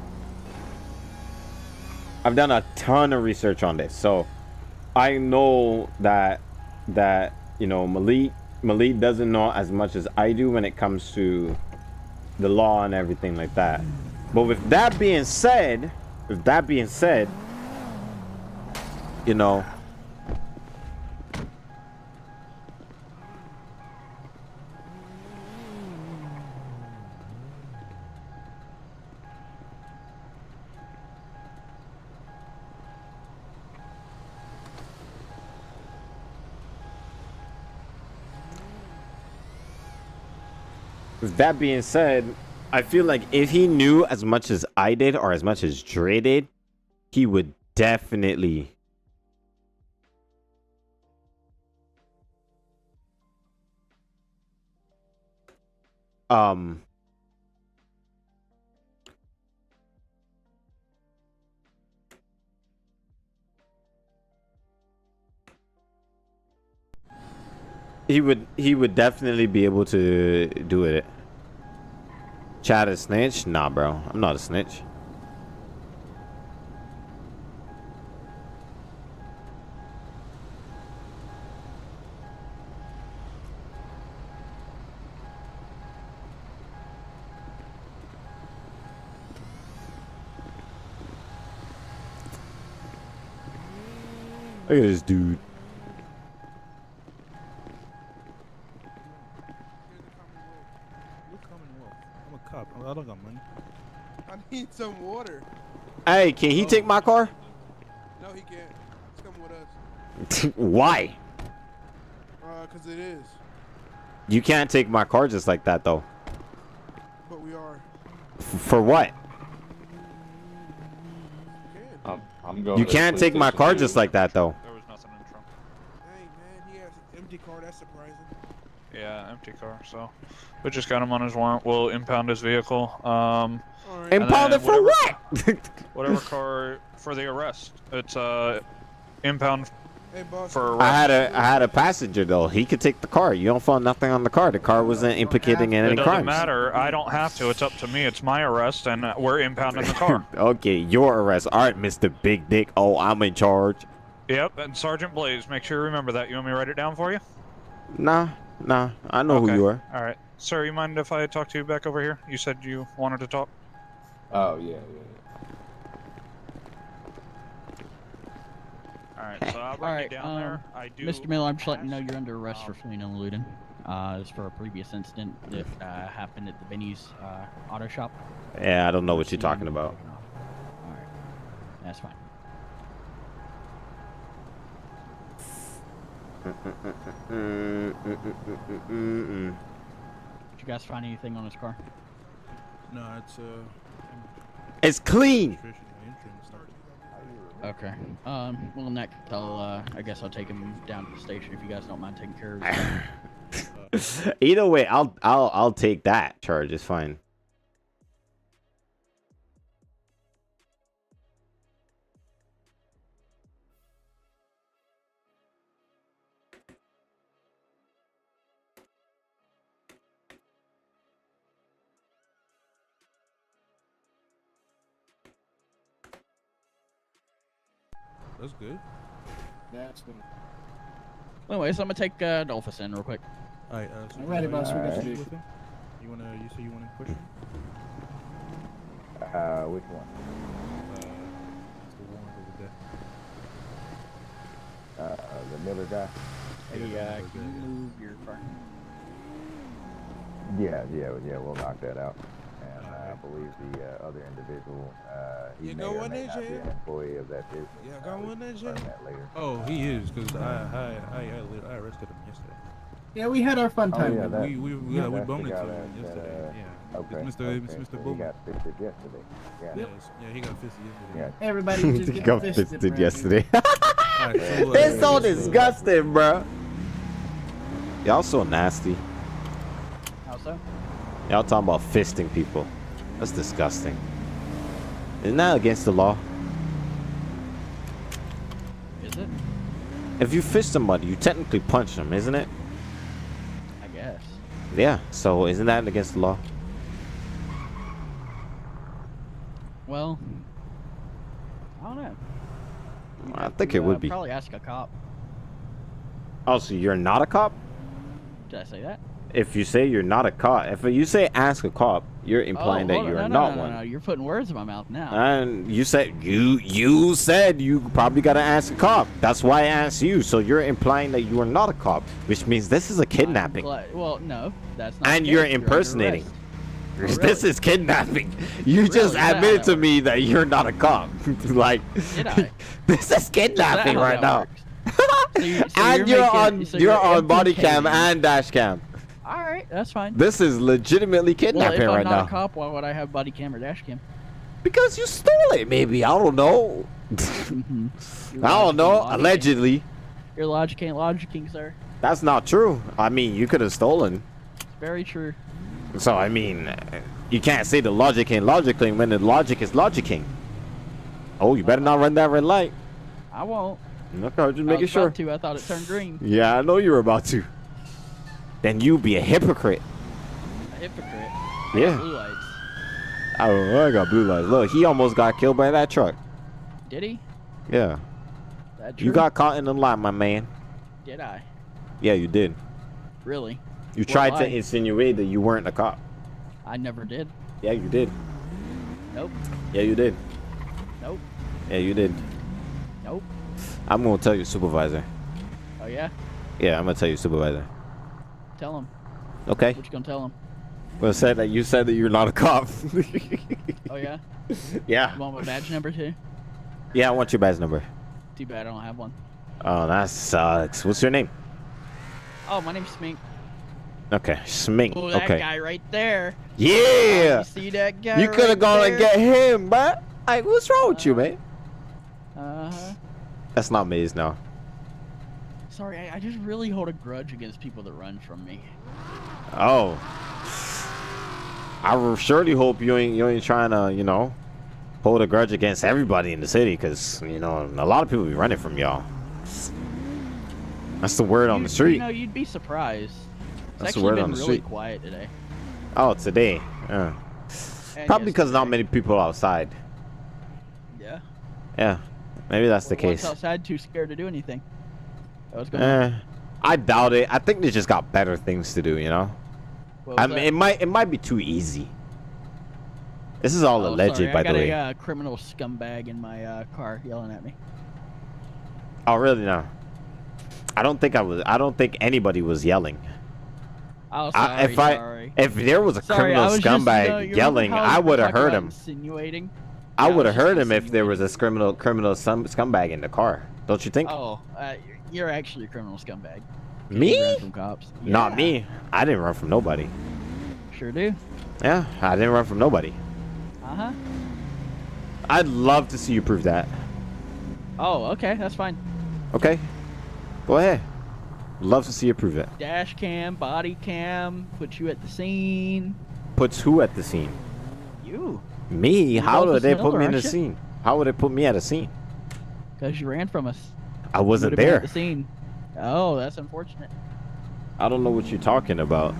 [SPEAKER 1] I've done a ton of research on this, so I know that you know Malik doesn't know as much as I do when it comes to the law and everything like that. But with that being said, you know, with that being said, I feel like if he knew as much as I did or as much as Dre did, he would definitely he would definitely be able to do it. Chad a snitch? Nah, bro. I'm not a snitch. Look at this dude.
[SPEAKER 5] What Commonwealth? I'm a cop. I don't got money. I need some water.
[SPEAKER 1] Hey, can he take my car?
[SPEAKER 5] No, he can't. He's coming with us.
[SPEAKER 1] Why?
[SPEAKER 5] Cause it is.
[SPEAKER 1] You can't take my car just like that, though.
[SPEAKER 5] But we are.
[SPEAKER 1] For what?
[SPEAKER 3] I'm going.
[SPEAKER 1] You
[SPEAKER 3] to
[SPEAKER 1] can't
[SPEAKER 3] the
[SPEAKER 1] take my
[SPEAKER 3] PlayStation
[SPEAKER 1] car
[SPEAKER 3] 2.
[SPEAKER 1] just like that, though.
[SPEAKER 6] There was nothing in the trunk.
[SPEAKER 5] Dang, man, he has an empty car. That's surprising.
[SPEAKER 6] Yeah, empty car. So we just got him on his warrant. We'll impound his vehicle.
[SPEAKER 5] All right.
[SPEAKER 1] Impound it for what?
[SPEAKER 6] Whatever car for the arrest. It's impound
[SPEAKER 5] Hey, boss.
[SPEAKER 6] for arrest.
[SPEAKER 1] I had a passenger though. He could take the car. You don't find nothing on the car. The car wasn't implicating in
[SPEAKER 6] It
[SPEAKER 1] any
[SPEAKER 6] doesn't
[SPEAKER 1] crimes.
[SPEAKER 6] matter. I don't have to. It's up to me. It's my arrest, and we're impounding the car.
[SPEAKER 1] Okay, your arrest. All right, Mr. Big Dick. Oh, I'm in charge.
[SPEAKER 6] Yep, and Sergeant Blaze. Make sure you remember that. You want me to write it down for you?
[SPEAKER 1] Nah. I know who you are.
[SPEAKER 6] All right. Sir, you mind if I talk to you back over here? You said you wanted to talk.
[SPEAKER 3] Oh yeah.
[SPEAKER 6] All right, so I'll bring
[SPEAKER 4] Alright,
[SPEAKER 6] you down there. I do.
[SPEAKER 4] Mr. Miller, I'm just letting you know you're under arrest for fleeing and eluding. It's for a previous incident that happened at the Benny's auto shop.
[SPEAKER 1] Yeah, I don't know what you're talking about.
[SPEAKER 4] Alright, that's fine. Did you guys find anything on his car?
[SPEAKER 5] No, it's
[SPEAKER 1] It's clean.
[SPEAKER 4] Okay. Well, in that case, I guess I'll take him down to the station if you guys don't mind taking care of his
[SPEAKER 1] Either way, I'll take that charge. It's fine.
[SPEAKER 5] That's good.
[SPEAKER 3] That's good.
[SPEAKER 4] Anyways, I'm gonna take Dolphus in real quick.
[SPEAKER 5] All right. So
[SPEAKER 7] Alrighty, boss, we got you.
[SPEAKER 5] with him? You say you wanna push him?
[SPEAKER 3] Which one?
[SPEAKER 5] It's the one over there.
[SPEAKER 3] The Miller guy.
[SPEAKER 4] Hey, can you move your car?
[SPEAKER 3] Yeah, we'll knock that out. And I believe the other individual, he
[SPEAKER 5] You
[SPEAKER 3] may
[SPEAKER 5] go
[SPEAKER 3] or
[SPEAKER 5] in
[SPEAKER 3] may
[SPEAKER 5] there,
[SPEAKER 3] not be
[SPEAKER 5] Jay?
[SPEAKER 3] an employee of that business.
[SPEAKER 5] Yeah, go in there,
[SPEAKER 3] Confirm
[SPEAKER 5] Jay?
[SPEAKER 3] that later.
[SPEAKER 5] Oh, he is, cause I arrested him yesterday.
[SPEAKER 7] Yeah, we had our fun time.
[SPEAKER 3] yeah, that-
[SPEAKER 5] we
[SPEAKER 3] that's
[SPEAKER 5] bumped
[SPEAKER 3] the guy
[SPEAKER 5] into him
[SPEAKER 3] that,
[SPEAKER 5] yesterday. Yeah.
[SPEAKER 3] Okay.
[SPEAKER 5] It's Mr.
[SPEAKER 3] okay,
[SPEAKER 5] Mr.
[SPEAKER 3] so he
[SPEAKER 5] Bowman.
[SPEAKER 3] got fisted yesterday. Yeah.
[SPEAKER 5] Yeah, he got fisted yesterday.
[SPEAKER 3] Yeah.
[SPEAKER 7] Hey, everybody just
[SPEAKER 1] He
[SPEAKER 7] get
[SPEAKER 1] got
[SPEAKER 7] fisted
[SPEAKER 1] fisted
[SPEAKER 7] around here.
[SPEAKER 1] yesterday.
[SPEAKER 5] Alright, so,
[SPEAKER 1] It's so disgusting, bro. Y'all so nasty.
[SPEAKER 4] How so?
[SPEAKER 1] Y'all talking about fisting people. That's disgusting. Isn't that against the law?
[SPEAKER 4] Is it?
[SPEAKER 1] If you fist somebody, you technically punch them, isn't it?
[SPEAKER 4] I guess.
[SPEAKER 1] Yeah. So isn't that against the law?
[SPEAKER 4] Well, I don't know. You'd
[SPEAKER 1] I
[SPEAKER 4] have
[SPEAKER 1] think
[SPEAKER 4] to,
[SPEAKER 1] it would be.
[SPEAKER 4] Probably ask a cop.
[SPEAKER 1] Oh, so you're not a cop?
[SPEAKER 4] Did I say that?
[SPEAKER 1] If you say you're not a cop, if you say ask a cop, you're implying that
[SPEAKER 4] hold on.
[SPEAKER 1] you're
[SPEAKER 4] No,
[SPEAKER 1] not
[SPEAKER 4] no,
[SPEAKER 1] one.
[SPEAKER 4] No, you're putting words in my mouth now.
[SPEAKER 1] And you said you said you probably gotta ask a cop. That's why I asked you. So you're implying that you are not a cop, which means this is a kidnapping,
[SPEAKER 4] Well, no, that's not.
[SPEAKER 1] and
[SPEAKER 4] the
[SPEAKER 1] you're
[SPEAKER 4] case. under
[SPEAKER 1] impersonating.
[SPEAKER 4] arrest.
[SPEAKER 1] This is kidnapping. You just
[SPEAKER 4] Really? Is that
[SPEAKER 1] admitted
[SPEAKER 4] how
[SPEAKER 1] to
[SPEAKER 4] that
[SPEAKER 1] me that you're not a cop. Like,
[SPEAKER 4] Did I?
[SPEAKER 1] this is
[SPEAKER 4] Is that
[SPEAKER 1] kidnapping
[SPEAKER 4] how
[SPEAKER 1] right
[SPEAKER 4] that
[SPEAKER 1] now.
[SPEAKER 4] works? So
[SPEAKER 1] And you're
[SPEAKER 4] you're
[SPEAKER 1] on body cam
[SPEAKER 4] implicating-
[SPEAKER 1] and dash cam.
[SPEAKER 4] All right, that's fine.
[SPEAKER 1] This is legitimately
[SPEAKER 4] Well, if
[SPEAKER 1] kidnapping
[SPEAKER 4] I'm
[SPEAKER 1] right
[SPEAKER 4] not
[SPEAKER 1] now.
[SPEAKER 4] a cop, why would I have body cam or dash cam?
[SPEAKER 1] Because you stole it, maybe. I don't know.
[SPEAKER 4] Mm-hmm.
[SPEAKER 1] I don't know. Allegedly.
[SPEAKER 4] Your logic ain't logicking, sir.
[SPEAKER 1] That's not true. I mean, you could have stolen.
[SPEAKER 4] It's very true.
[SPEAKER 1] So, I mean, you can't say the logic ain't logicking when the logic is logicking. Oh, you better not run that red light.
[SPEAKER 4] I won't.
[SPEAKER 1] Okay, just
[SPEAKER 4] I
[SPEAKER 1] making
[SPEAKER 4] was
[SPEAKER 1] sure.
[SPEAKER 4] about to. I thought it turned green.
[SPEAKER 1] Yeah, I know you were about to. Then you be a hypocrite.
[SPEAKER 4] A hypocrite.
[SPEAKER 1] Yeah.
[SPEAKER 4] Blue lights.
[SPEAKER 1] Oh, I got blue lights. Look, he almost got killed by that truck.
[SPEAKER 4] Did he?
[SPEAKER 1] Yeah.
[SPEAKER 4] That true?
[SPEAKER 1] You got caught in the lie, my man.
[SPEAKER 4] Did I?
[SPEAKER 1] Yeah, you did.
[SPEAKER 4] Really?
[SPEAKER 1] You
[SPEAKER 4] What
[SPEAKER 1] tried to
[SPEAKER 4] lie?
[SPEAKER 1] insinuate that you weren't a cop.
[SPEAKER 4] I never did.
[SPEAKER 1] Yeah, you did.
[SPEAKER 4] Nope.
[SPEAKER 1] Yeah, you did.
[SPEAKER 4] Nope.
[SPEAKER 1] Yeah, you did.
[SPEAKER 4] Nope.
[SPEAKER 1] I'm gonna tell you, supervisor.
[SPEAKER 4] Oh yeah?
[SPEAKER 1] Yeah, I'm gonna tell you, supervisor.
[SPEAKER 4] Tell him.
[SPEAKER 1] Okay.
[SPEAKER 4] What you gonna tell him?
[SPEAKER 1] Well, said that you said that you're not a cop.
[SPEAKER 4] Oh yeah?
[SPEAKER 1] Yeah.
[SPEAKER 4] You want my badge number too?
[SPEAKER 1] Yeah, I want your badge number.
[SPEAKER 4] Too bad I don't have one.
[SPEAKER 1] Oh, that sucks. What's your name?
[SPEAKER 4] Oh, my name's Smink.
[SPEAKER 1] Okay, Smink.
[SPEAKER 4] Oh, that
[SPEAKER 1] Okay.
[SPEAKER 4] guy right there.
[SPEAKER 1] Yeah.
[SPEAKER 4] You see that guy?
[SPEAKER 1] You could have
[SPEAKER 4] right
[SPEAKER 1] gone
[SPEAKER 4] there?
[SPEAKER 1] and get him, but like, what's wrong with you, man?
[SPEAKER 4] Uh-huh.
[SPEAKER 1] That's not Maze now.
[SPEAKER 4] Sorry, I just really hold a grudge against people that run from me.
[SPEAKER 1] Oh. I surely hope you ain't trying to, you know, hold a grudge against everybody in the city, because, you know, a lot of people be running from y'all. That's the word on the street.
[SPEAKER 4] You know, you'd be surprised. It's
[SPEAKER 1] That's the
[SPEAKER 4] actually
[SPEAKER 1] word
[SPEAKER 4] been
[SPEAKER 1] on the
[SPEAKER 4] really
[SPEAKER 1] street.
[SPEAKER 4] quiet today.
[SPEAKER 1] Oh, today. Yeah.
[SPEAKER 4] And
[SPEAKER 1] Probably because not
[SPEAKER 4] yesterday.
[SPEAKER 1] many people outside.
[SPEAKER 4] Yeah.
[SPEAKER 1] Yeah. Maybe that's the
[SPEAKER 4] One's
[SPEAKER 1] case.
[SPEAKER 4] outside, too scared to do anything. What's going on?
[SPEAKER 1] I doubt it. I think they just got better things to do, you know?
[SPEAKER 4] What
[SPEAKER 1] I
[SPEAKER 4] was
[SPEAKER 1] mean,
[SPEAKER 4] that?
[SPEAKER 1] it might be too easy. This is all
[SPEAKER 4] Oh,
[SPEAKER 1] alleged,
[SPEAKER 4] sorry,
[SPEAKER 1] by the way.
[SPEAKER 4] I got a criminal scumbag in my car yelling at me.
[SPEAKER 1] Oh, really? No. I don't think anybody was yelling.
[SPEAKER 4] Oh, sorry, sorry.
[SPEAKER 1] If there was a
[SPEAKER 4] Sorry,
[SPEAKER 1] criminal
[SPEAKER 4] I was just,
[SPEAKER 1] scumbag
[SPEAKER 4] you remember
[SPEAKER 1] yelling,
[SPEAKER 4] how
[SPEAKER 1] I
[SPEAKER 4] we were
[SPEAKER 1] would have
[SPEAKER 4] talking
[SPEAKER 1] heard
[SPEAKER 4] about
[SPEAKER 1] him.
[SPEAKER 4] Insinuating?
[SPEAKER 1] I
[SPEAKER 4] Yeah,
[SPEAKER 1] would have
[SPEAKER 4] was just
[SPEAKER 1] heard him if there was a
[SPEAKER 4] insinuating.
[SPEAKER 1] criminal scumbag in the car. Don't you think?
[SPEAKER 4] Oh, you're actually a criminal scumbag.
[SPEAKER 1] Me?
[SPEAKER 4] You run from cops.
[SPEAKER 1] Not
[SPEAKER 4] Yeah,
[SPEAKER 1] me. I didn't run from nobody.
[SPEAKER 4] Sure do.
[SPEAKER 1] Yeah, I didn't run from nobody.
[SPEAKER 4] Uh-huh.
[SPEAKER 1] I'd love to see you prove that.
[SPEAKER 4] Oh, okay, that's fine.
[SPEAKER 1] Okay? Go ahead. Love to see you prove it.
[SPEAKER 4] Dash cam, body cam, put you at the scene.
[SPEAKER 1] Puts who at the scene?
[SPEAKER 4] You.
[SPEAKER 1] Me?
[SPEAKER 4] You're
[SPEAKER 1] How
[SPEAKER 4] Dolphin
[SPEAKER 1] would they
[SPEAKER 4] Miller,
[SPEAKER 1] put me in the
[SPEAKER 4] aren't you?
[SPEAKER 1] scene? How would they put me at a scene?
[SPEAKER 4] Because you ran from us.
[SPEAKER 1] I
[SPEAKER 4] You
[SPEAKER 1] wasn't
[SPEAKER 4] would've been
[SPEAKER 1] there.
[SPEAKER 4] At the scene. Oh, that's unfortunate.
[SPEAKER 1] I don't know what you're talking about.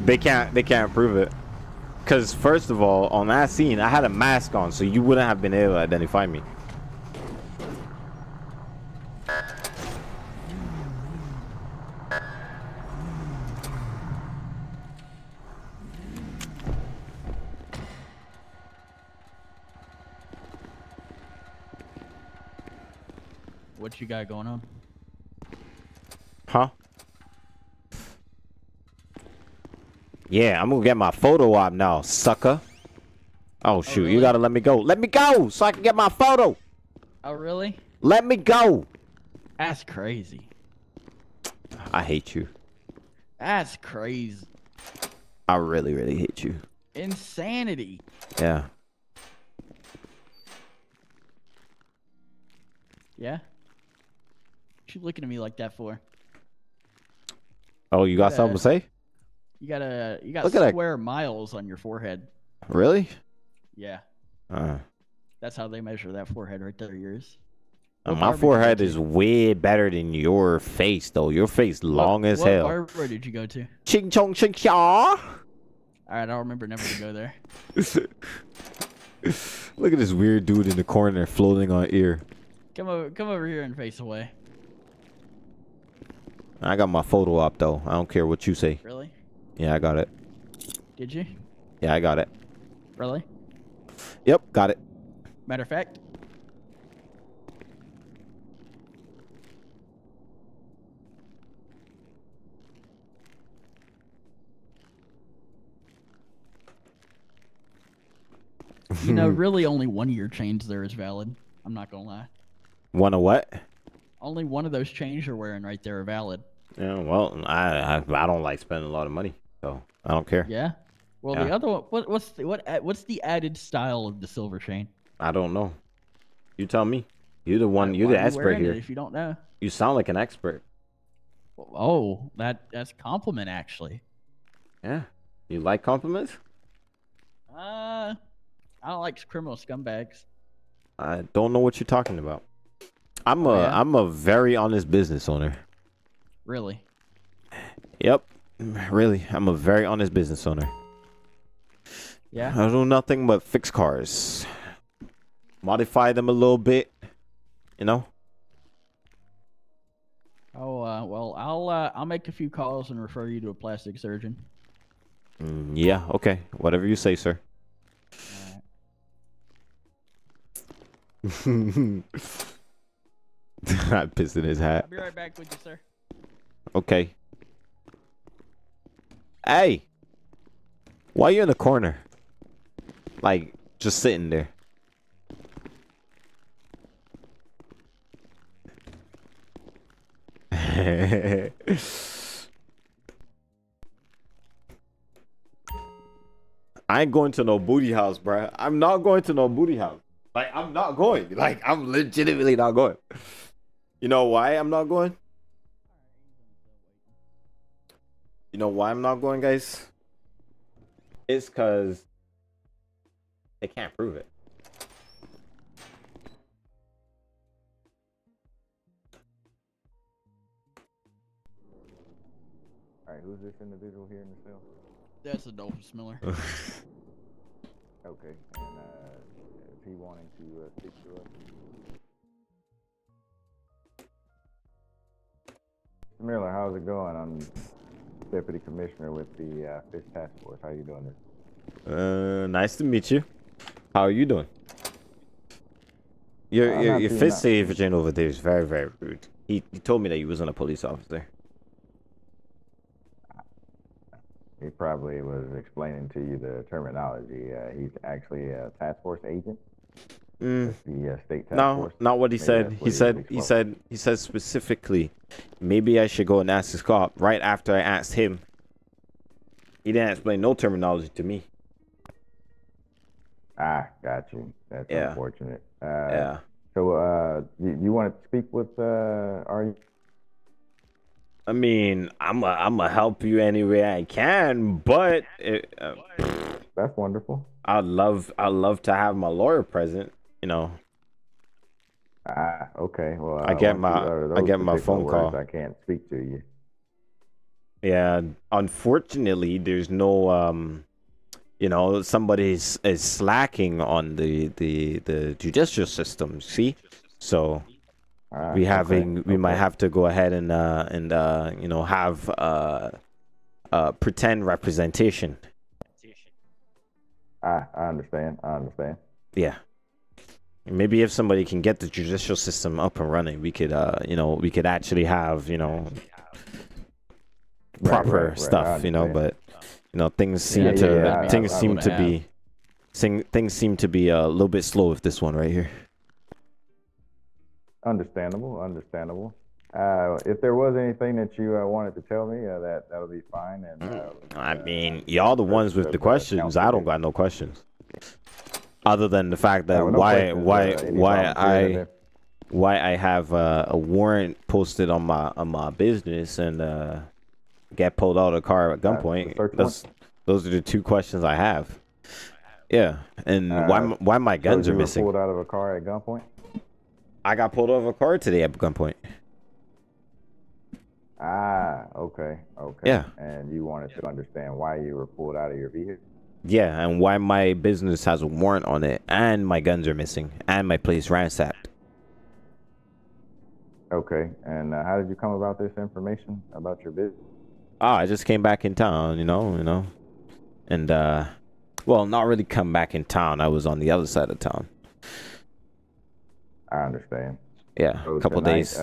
[SPEAKER 1] They can't prove it. Cause first of all, on that scene, I had a mask on, so you wouldn't have been able to identify me.
[SPEAKER 4] What you got going on?
[SPEAKER 1] Huh? Yeah, I'm gonna get my photo op now, sucker. Oh shoot,
[SPEAKER 4] really?
[SPEAKER 1] you gotta let me go. Let me go so I can get my photo.
[SPEAKER 4] Oh, really?
[SPEAKER 1] Let me go.
[SPEAKER 4] That's crazy.
[SPEAKER 1] I hate you.
[SPEAKER 4] That's crazy.
[SPEAKER 1] I really, really hate you.
[SPEAKER 4] Insanity.
[SPEAKER 1] Yeah.
[SPEAKER 4] Yeah? What you looking at me like that for?
[SPEAKER 1] Oh, you got
[SPEAKER 4] Yeah.
[SPEAKER 1] something to say?
[SPEAKER 4] You got
[SPEAKER 1] Look at that.
[SPEAKER 4] square miles on your forehead.
[SPEAKER 1] Really?
[SPEAKER 4] Yeah.
[SPEAKER 1] Uh,
[SPEAKER 4] That's how they measure that forehead right there, yours.
[SPEAKER 1] my
[SPEAKER 4] barber did you
[SPEAKER 1] forehead
[SPEAKER 4] go
[SPEAKER 1] is
[SPEAKER 4] to?
[SPEAKER 1] way better than your face, though. Your face long as
[SPEAKER 4] what
[SPEAKER 1] hell.
[SPEAKER 4] barber did you go to?
[SPEAKER 1] Ching chong ching cha.
[SPEAKER 4] Alright, I'll remember never to go there.
[SPEAKER 1] Look at this weird dude in the corner floating on ear.
[SPEAKER 4] Come over here and face away.
[SPEAKER 1] I got my photo op though. I don't care what you say.
[SPEAKER 4] Really?
[SPEAKER 1] Yeah, I got it.
[SPEAKER 4] Did you?
[SPEAKER 1] Yeah, I got it.
[SPEAKER 4] Really?
[SPEAKER 1] Yep, got it.
[SPEAKER 4] Matter of fact. You know, really only one of your chains there is valid. I'm not gonna lie.
[SPEAKER 1] Want a what?
[SPEAKER 4] Only one of those chains you're wearing right there are valid.
[SPEAKER 1] Yeah, well, I don't like spending a lot of money, so I don't care.
[SPEAKER 4] Yeah? Well,
[SPEAKER 1] Yeah.
[SPEAKER 4] the other one, what's the added style of the silver chain?
[SPEAKER 1] I don't know. You tell me. You're the one.
[SPEAKER 4] Why
[SPEAKER 1] You're
[SPEAKER 4] are
[SPEAKER 1] the
[SPEAKER 4] you
[SPEAKER 1] expert
[SPEAKER 4] wearing it
[SPEAKER 1] here.
[SPEAKER 4] if you don't know.
[SPEAKER 1] You sound like an expert.
[SPEAKER 4] Oh, that's a compliment actually.
[SPEAKER 1] Yeah. You like compliments?
[SPEAKER 4] I don't like criminal scumbags.
[SPEAKER 1] I don't know what you're talking about. I'm
[SPEAKER 4] yeah?
[SPEAKER 1] I'm a very honest business owner.
[SPEAKER 4] Really?
[SPEAKER 1] Yep. Really, I'm a very honest business owner.
[SPEAKER 4] Yeah.
[SPEAKER 1] I do nothing but fix cars. Modify them a little bit. You know?
[SPEAKER 4] Oh, well, I'll make a few calls and refer you to a plastic surgeon.
[SPEAKER 1] Yeah, okay. Whatever you say, sir.
[SPEAKER 4] All
[SPEAKER 1] Not pissing his hat.
[SPEAKER 4] I'll be right back with you, sir.
[SPEAKER 1] Okay. Hey! Why are you in the corner? Like, just sitting there. I ain't going to no booty house, bruh. I'm not going to no booty house. Like, I'm not going. Like, I'm legitimately not going. You know why I'm not going? You know why I'm not going, guys? It's because they can't prove it.
[SPEAKER 8] Alright, who's this individual here in the cell?
[SPEAKER 4] That's Adolphus Miller.
[SPEAKER 8] Okay, and is he wanting to speak to us? Mr. Miller, how's it going? I'm Deputy Commissioner with the Fish Task Force. How you doing this?
[SPEAKER 1] Nice to meet you. How are you doing? Your Fish agent over there is very, very rude. He told me that he wasn't a police officer.
[SPEAKER 8] He probably was explaining to you the terminology. He's actually a task force agent. The state task force.
[SPEAKER 1] No, not what he
[SPEAKER 8] Maybe
[SPEAKER 1] said.
[SPEAKER 8] that's what
[SPEAKER 1] He said specifically, maybe I should go and ask his cop. Right after I asked him, he didn't explain no terminology to me.
[SPEAKER 8] Ah, got you. That's unfortunate.
[SPEAKER 1] Yeah.
[SPEAKER 8] So, you want to speak with Artie?
[SPEAKER 1] I mean, I'm a help you any way I can, but
[SPEAKER 8] That's wonderful.
[SPEAKER 1] I'd love to have my lawyer present. You know.
[SPEAKER 8] Ah, okay. Well,
[SPEAKER 1] I get my phone call.
[SPEAKER 8] I can't speak to you.
[SPEAKER 1] Yeah, unfortunately, there's no you know, somebody is slacking on the judicial system. See, so. We might have to go ahead and you know, have pretend representation.
[SPEAKER 8] I understand.
[SPEAKER 1] Yeah. Maybe if somebody can get the judicial system up and running, we could you know, we could actually have, you know, proper stuff, you know, but you know, things seem to be a little bit slow with this one right here.
[SPEAKER 8] Understandable. If there was anything that you wanted to tell me, that'll be fine. And
[SPEAKER 1] I mean, y'all the ones with the questions. I don't got no questions, other than the fact that why I have a warrant posted on my business and get pulled out of the car at gunpoint. Those are the two questions I have. Yeah, and why my guns are missing?
[SPEAKER 8] Pulled out of a car at gunpoint.
[SPEAKER 1] I got pulled over a car today at gunpoint.
[SPEAKER 8] Ah, okay.
[SPEAKER 1] Yeah.
[SPEAKER 8] And you wanted to understand why you were pulled out of your vehicle?
[SPEAKER 1] Yeah, and why my business has a warrant on it, and my guns are missing, and my place ransacked.
[SPEAKER 8] Okay, and how did you come about this information about your business?
[SPEAKER 1] I just came back in town, you know, and well, not really come back in town. I was on the other side of town.
[SPEAKER 8] I understand.
[SPEAKER 1] Yeah,
[SPEAKER 8] so
[SPEAKER 1] a couple
[SPEAKER 8] tonight,
[SPEAKER 1] days.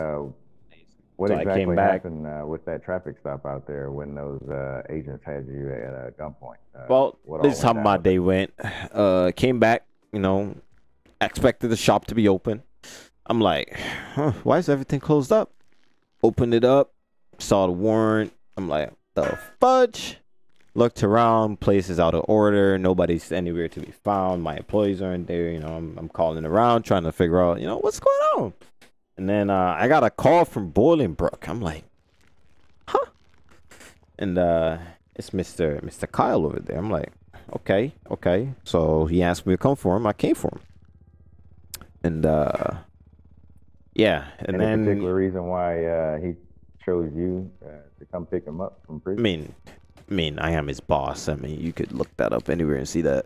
[SPEAKER 8] What
[SPEAKER 1] So
[SPEAKER 8] exactly happened with that traffic stop out there when those agents had you at gunpoint?
[SPEAKER 1] Well, this is how my day went. Came back, you know, expected the shop to be open. I'm like, why is everything closed up? Opened it up, saw the warrant. I'm like, the fudge? Looked around, place is out of order. Nobody's anywhere to be found. My employees aren't there. You know, I'm calling around trying to figure out, you know, what's going on. And then I got a call from Bolingbrook. I'm like, huh? And it's Mr. Kyle over there. I'm like, okay. So he asked me to come for him. I came for him. And yeah. And
[SPEAKER 8] any
[SPEAKER 1] then
[SPEAKER 8] particular reason why he chose you to come pick him up from prison?
[SPEAKER 1] I mean, I am his boss. I mean, you could look that up anywhere and see that.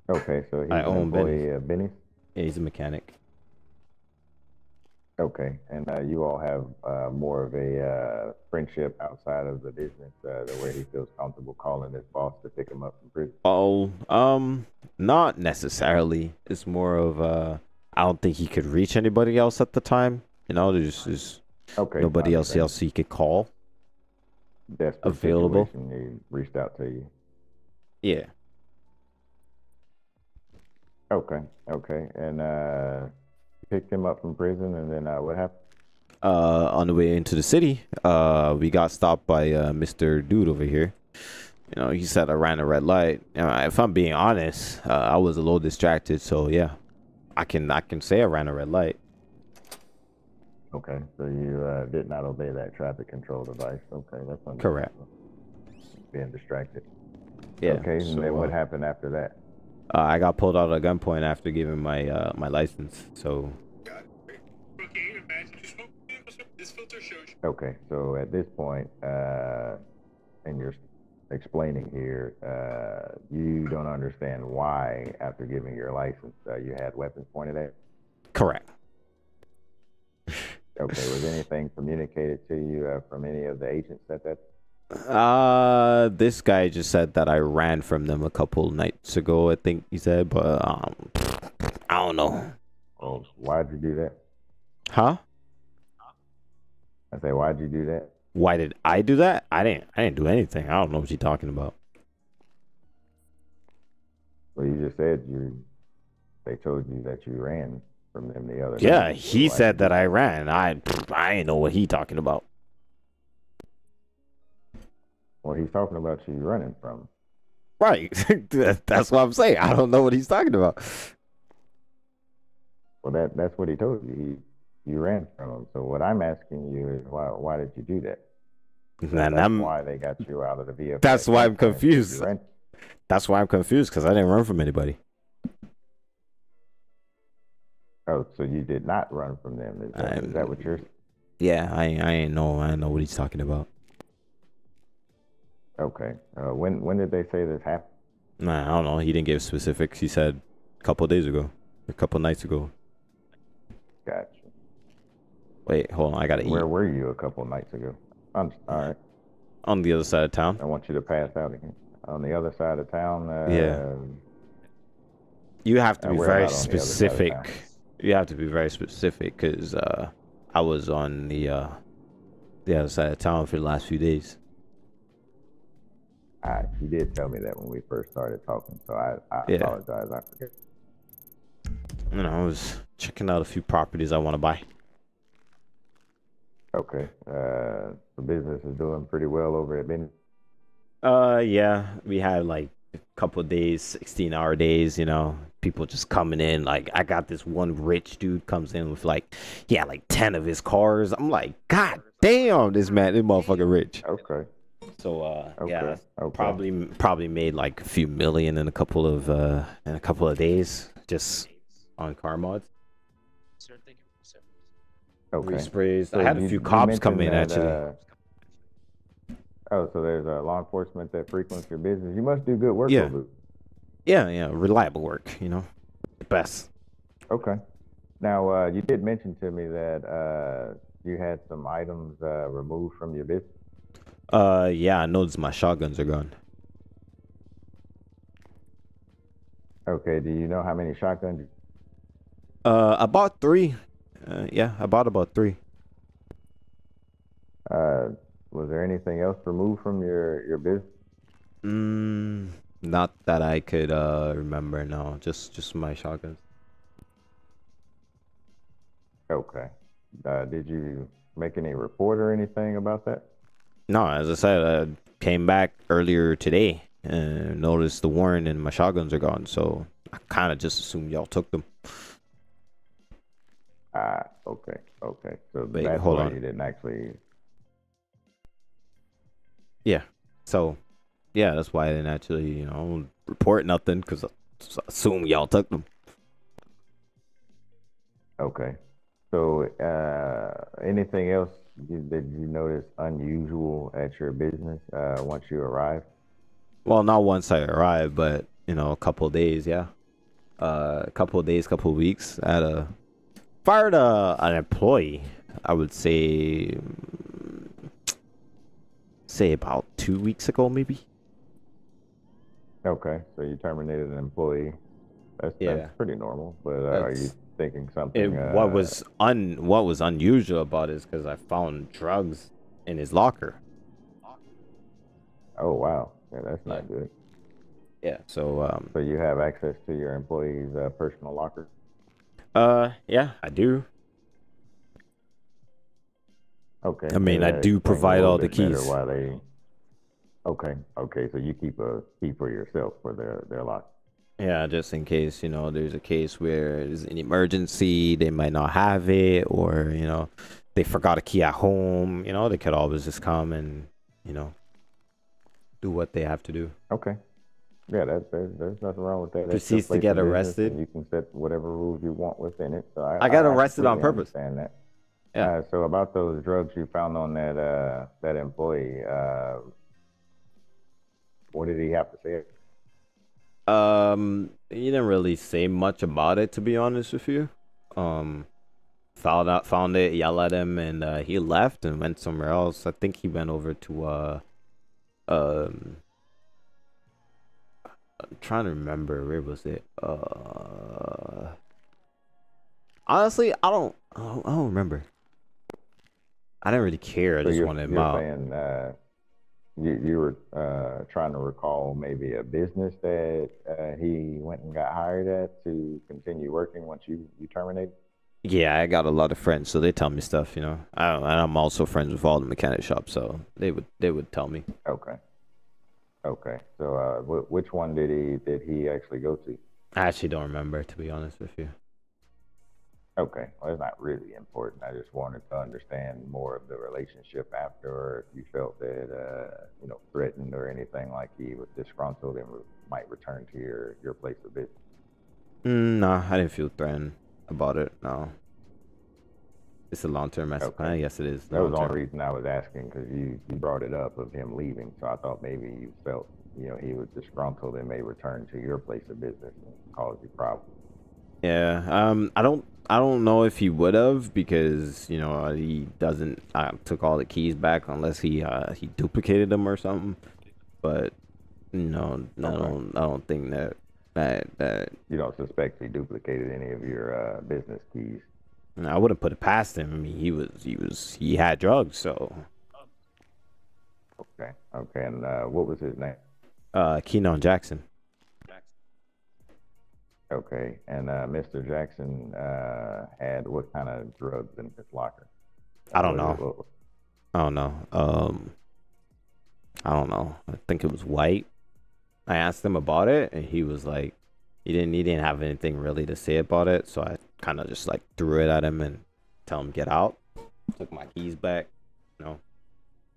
[SPEAKER 8] Okay, so he's
[SPEAKER 1] I
[SPEAKER 8] an
[SPEAKER 1] own
[SPEAKER 8] employee of Benny's?
[SPEAKER 1] Yeah, he's a mechanic.
[SPEAKER 8] Okay, and you all have more of a friendship outside of the business, where he feels comfortable calling his boss to pick him up from prison.
[SPEAKER 1] Oh, not necessarily. It's more of I don't think he could reach anybody else at the time. You know, there's
[SPEAKER 8] Okay,
[SPEAKER 1] nobody else he could call
[SPEAKER 8] desperate
[SPEAKER 1] available.
[SPEAKER 8] situation, he reached out to you.
[SPEAKER 1] Yeah.
[SPEAKER 8] Okay, okay, and picked him up from prison, and then what happened?
[SPEAKER 1] On the way into the city, we got stopped by Mr. Dude over here. You know, he said I ran a red light. If I'm being honest, I was a little distracted, so yeah, I can say I ran a red light.
[SPEAKER 8] Okay, so you did not obey that traffic control device. Okay, that's understandable.
[SPEAKER 1] Correct.
[SPEAKER 8] Being distracted.
[SPEAKER 1] Yeah.
[SPEAKER 8] Okay,
[SPEAKER 1] So,
[SPEAKER 8] and then what happened after that?
[SPEAKER 1] I got pulled out at gunpoint after giving my my license. So.
[SPEAKER 8] Okay, so at this point, and you're explaining here, you don't understand why, after giving your license, you had weapons pointed at.
[SPEAKER 1] Correct.
[SPEAKER 8] Okay, was anything communicated to you from any of the agents at that?
[SPEAKER 1] This guy just said that I ran from them a couple nights ago, I think he said, but I don't know.
[SPEAKER 8] Well, why'd you do that?
[SPEAKER 1] Huh?
[SPEAKER 8] I say, why'd you do that?
[SPEAKER 1] Why did I do that? I didn't do anything. I don't know what you're talking about.
[SPEAKER 8] Well, you just said they told you that you ran from them the other
[SPEAKER 1] Yeah,
[SPEAKER 8] night.
[SPEAKER 1] he
[SPEAKER 8] So
[SPEAKER 1] said that I ran. I ain't know what he talking about.
[SPEAKER 8] Well, he's talking about you running from.
[SPEAKER 1] Right. That's what I'm saying. I don't know what he's talking about.
[SPEAKER 8] Well, that's what he told you. You ran from him. So what I'm asking you is why did you do that?
[SPEAKER 1] And
[SPEAKER 8] That's why they got you out of the vehicle.
[SPEAKER 1] That's why I'm
[SPEAKER 8] You
[SPEAKER 1] confused.
[SPEAKER 8] ran.
[SPEAKER 1] That's why I'm confused, because I didn't run from anybody.
[SPEAKER 8] Oh, so you did not run from them? Is that what you're?
[SPEAKER 1] Yeah, I ain't know what he's talking about.
[SPEAKER 8] Okay. When did they say this happened?
[SPEAKER 1] Nah, I don't know. He didn't give specifics. He said a couple days ago, a couple nights ago.
[SPEAKER 8] Gotcha.
[SPEAKER 1] Wait, hold on. I gotta eat.
[SPEAKER 8] Where were you a couple nights ago? All right.
[SPEAKER 1] On the other side of town.
[SPEAKER 8] I want you to pass out again. On the other side of town.
[SPEAKER 1] Yeah. You have to be
[SPEAKER 8] we're
[SPEAKER 1] very
[SPEAKER 8] not on the other side of
[SPEAKER 1] specific.
[SPEAKER 8] town.
[SPEAKER 1] You have to be very specific, because I was on the other side of town for the last few days.
[SPEAKER 8] You did tell me that when we first started talking, so I
[SPEAKER 1] Yeah.
[SPEAKER 8] apologize. I forget.
[SPEAKER 1] You know, I was checking out a few properties I want to buy.
[SPEAKER 8] Okay. The business is doing pretty well over at Benny.
[SPEAKER 1] Yeah, we had like a couple of days, 16-hour days, you know, people just coming in. Like, I got this one rich dude comes in with like, he had like 10 of his cars. I'm like, God damn, this motherfucker rich.
[SPEAKER 8] Okay.
[SPEAKER 1] So,
[SPEAKER 8] Okay.
[SPEAKER 1] yeah,
[SPEAKER 8] Okay.
[SPEAKER 1] probably made like a few million in a couple of days just on car mods.
[SPEAKER 8] Okay.
[SPEAKER 1] Resprays.
[SPEAKER 8] So
[SPEAKER 1] I had a
[SPEAKER 8] you-
[SPEAKER 1] few
[SPEAKER 8] you
[SPEAKER 1] cops come in
[SPEAKER 8] mentioned that,
[SPEAKER 1] actually.
[SPEAKER 8] So there's law enforcement that frequents your business. You must do good work.
[SPEAKER 1] Yeah.
[SPEAKER 8] Over.
[SPEAKER 1] Yeah, reliable work, you know, the best.
[SPEAKER 8] Okay. Now, you did mention to me that you had some items removed from your business.
[SPEAKER 1] Yeah, I noticed my shotguns are gone.
[SPEAKER 8] Okay. Do you know how many shotguns?
[SPEAKER 1] I bought 3. Yeah, I bought about 3.
[SPEAKER 8] Was there anything else removed from your business?
[SPEAKER 1] Not that I could remember. No, just my shotguns.
[SPEAKER 8] Okay. Did you make any report or anything about that?
[SPEAKER 1] No, as I said, I came back earlier today and noticed the warrant and my shotguns are gone. So I kind of just assumed y'all took them.
[SPEAKER 8] Okay. Okay. So
[SPEAKER 1] Wait,
[SPEAKER 8] that's
[SPEAKER 1] hold
[SPEAKER 8] why
[SPEAKER 1] on.
[SPEAKER 8] you didn't actually.
[SPEAKER 1] Yeah. So, yeah, that's why I didn't actually, you know, report nothing, because I assume y'all took them.
[SPEAKER 8] Okay. So, anything else that you noticed unusual at your business once you arrived?
[SPEAKER 1] Well, not once I arrived, but, you know, a couple of days, yeah. A couple of days, couple of weeks. I fired an employee. I would say about 2 weeks ago, maybe.
[SPEAKER 8] Okay, so you terminated an employee. That's pretty normal. But are you thinking something?
[SPEAKER 1] What was unusual about it is because I found drugs in his locker.
[SPEAKER 8] Oh wow, yeah, that's not good.
[SPEAKER 1] Yeah. So
[SPEAKER 8] So you have access to your employee's personal locker?
[SPEAKER 1] yeah, I do.
[SPEAKER 8] Okay.
[SPEAKER 1] I mean, I
[SPEAKER 8] maybe
[SPEAKER 1] do
[SPEAKER 8] explain a
[SPEAKER 1] provide
[SPEAKER 8] little
[SPEAKER 1] all the
[SPEAKER 8] bit better
[SPEAKER 1] keys.
[SPEAKER 8] Why they? Okay. So you keep a key for yourself for their locker.
[SPEAKER 1] Yeah, just in case, there's a case where there's an emergency, they might not have it, or, they forgot a key at home, they could always just come and, do what they have to do.
[SPEAKER 8] Okay. Yeah, there's nothing wrong with that. That's your
[SPEAKER 1] Proceeds to
[SPEAKER 8] place
[SPEAKER 1] get
[SPEAKER 8] of business,
[SPEAKER 1] arrested.
[SPEAKER 8] and you can set whatever rules you want within it. So
[SPEAKER 1] I got arrested on
[SPEAKER 8] completely
[SPEAKER 1] purpose.
[SPEAKER 8] Understand that.
[SPEAKER 1] Yeah.
[SPEAKER 8] So about those drugs you found on that employee, what did he have to say?
[SPEAKER 1] He didn't really say much about it, to be honest with you. Found it, yelled at him, and he left and went somewhere else. I think he went over to I'm trying to remember, where was it? Honestly, I don't remember. I didn't really care. I just wanted him out.
[SPEAKER 8] Saying you were trying to recall maybe a business that he went and got hired at to continue working once you terminated?
[SPEAKER 1] Yeah, I got a lot of friends, so they tell me stuff, and I'm also friends with all the mechanic shops, so they would tell me.
[SPEAKER 8] Okay. So which one did he actually go to?
[SPEAKER 1] I actually don't remember, to be honest with you.
[SPEAKER 8] Okay, well, it's not really important. I just wanted to understand more of the relationship after, or if you felt that, threatened or anything, like he was disgruntled and might return to your place of business.
[SPEAKER 1] No, I didn't feel threatened about it, no. It's a long-term master plan. Yes, it is.
[SPEAKER 8] That was the only reason I was asking, because you brought it up of him leaving, so I thought maybe you felt, he was disgruntled and may return to your place of business and cause you problems.
[SPEAKER 1] Yeah, I don't know if he would have, because he doesn't. I took all the keys back unless he duplicated them or something. But no, I don't think that
[SPEAKER 8] you don't suspect he duplicated any of your business keys.
[SPEAKER 1] I wouldn't put it past him. I mean, he had drugs, so.
[SPEAKER 8] Okay, and what was his name?
[SPEAKER 1] Keenan Jackson.
[SPEAKER 8] Okay, and Mr. Jackson had what kind of drugs in his locker?
[SPEAKER 1] I don't know. I don't know. I think it was white. I asked him about it, and he was like, he didn't have anything really to say about it. So I kind of just like threw it at him and tell him get out. Took my keys back,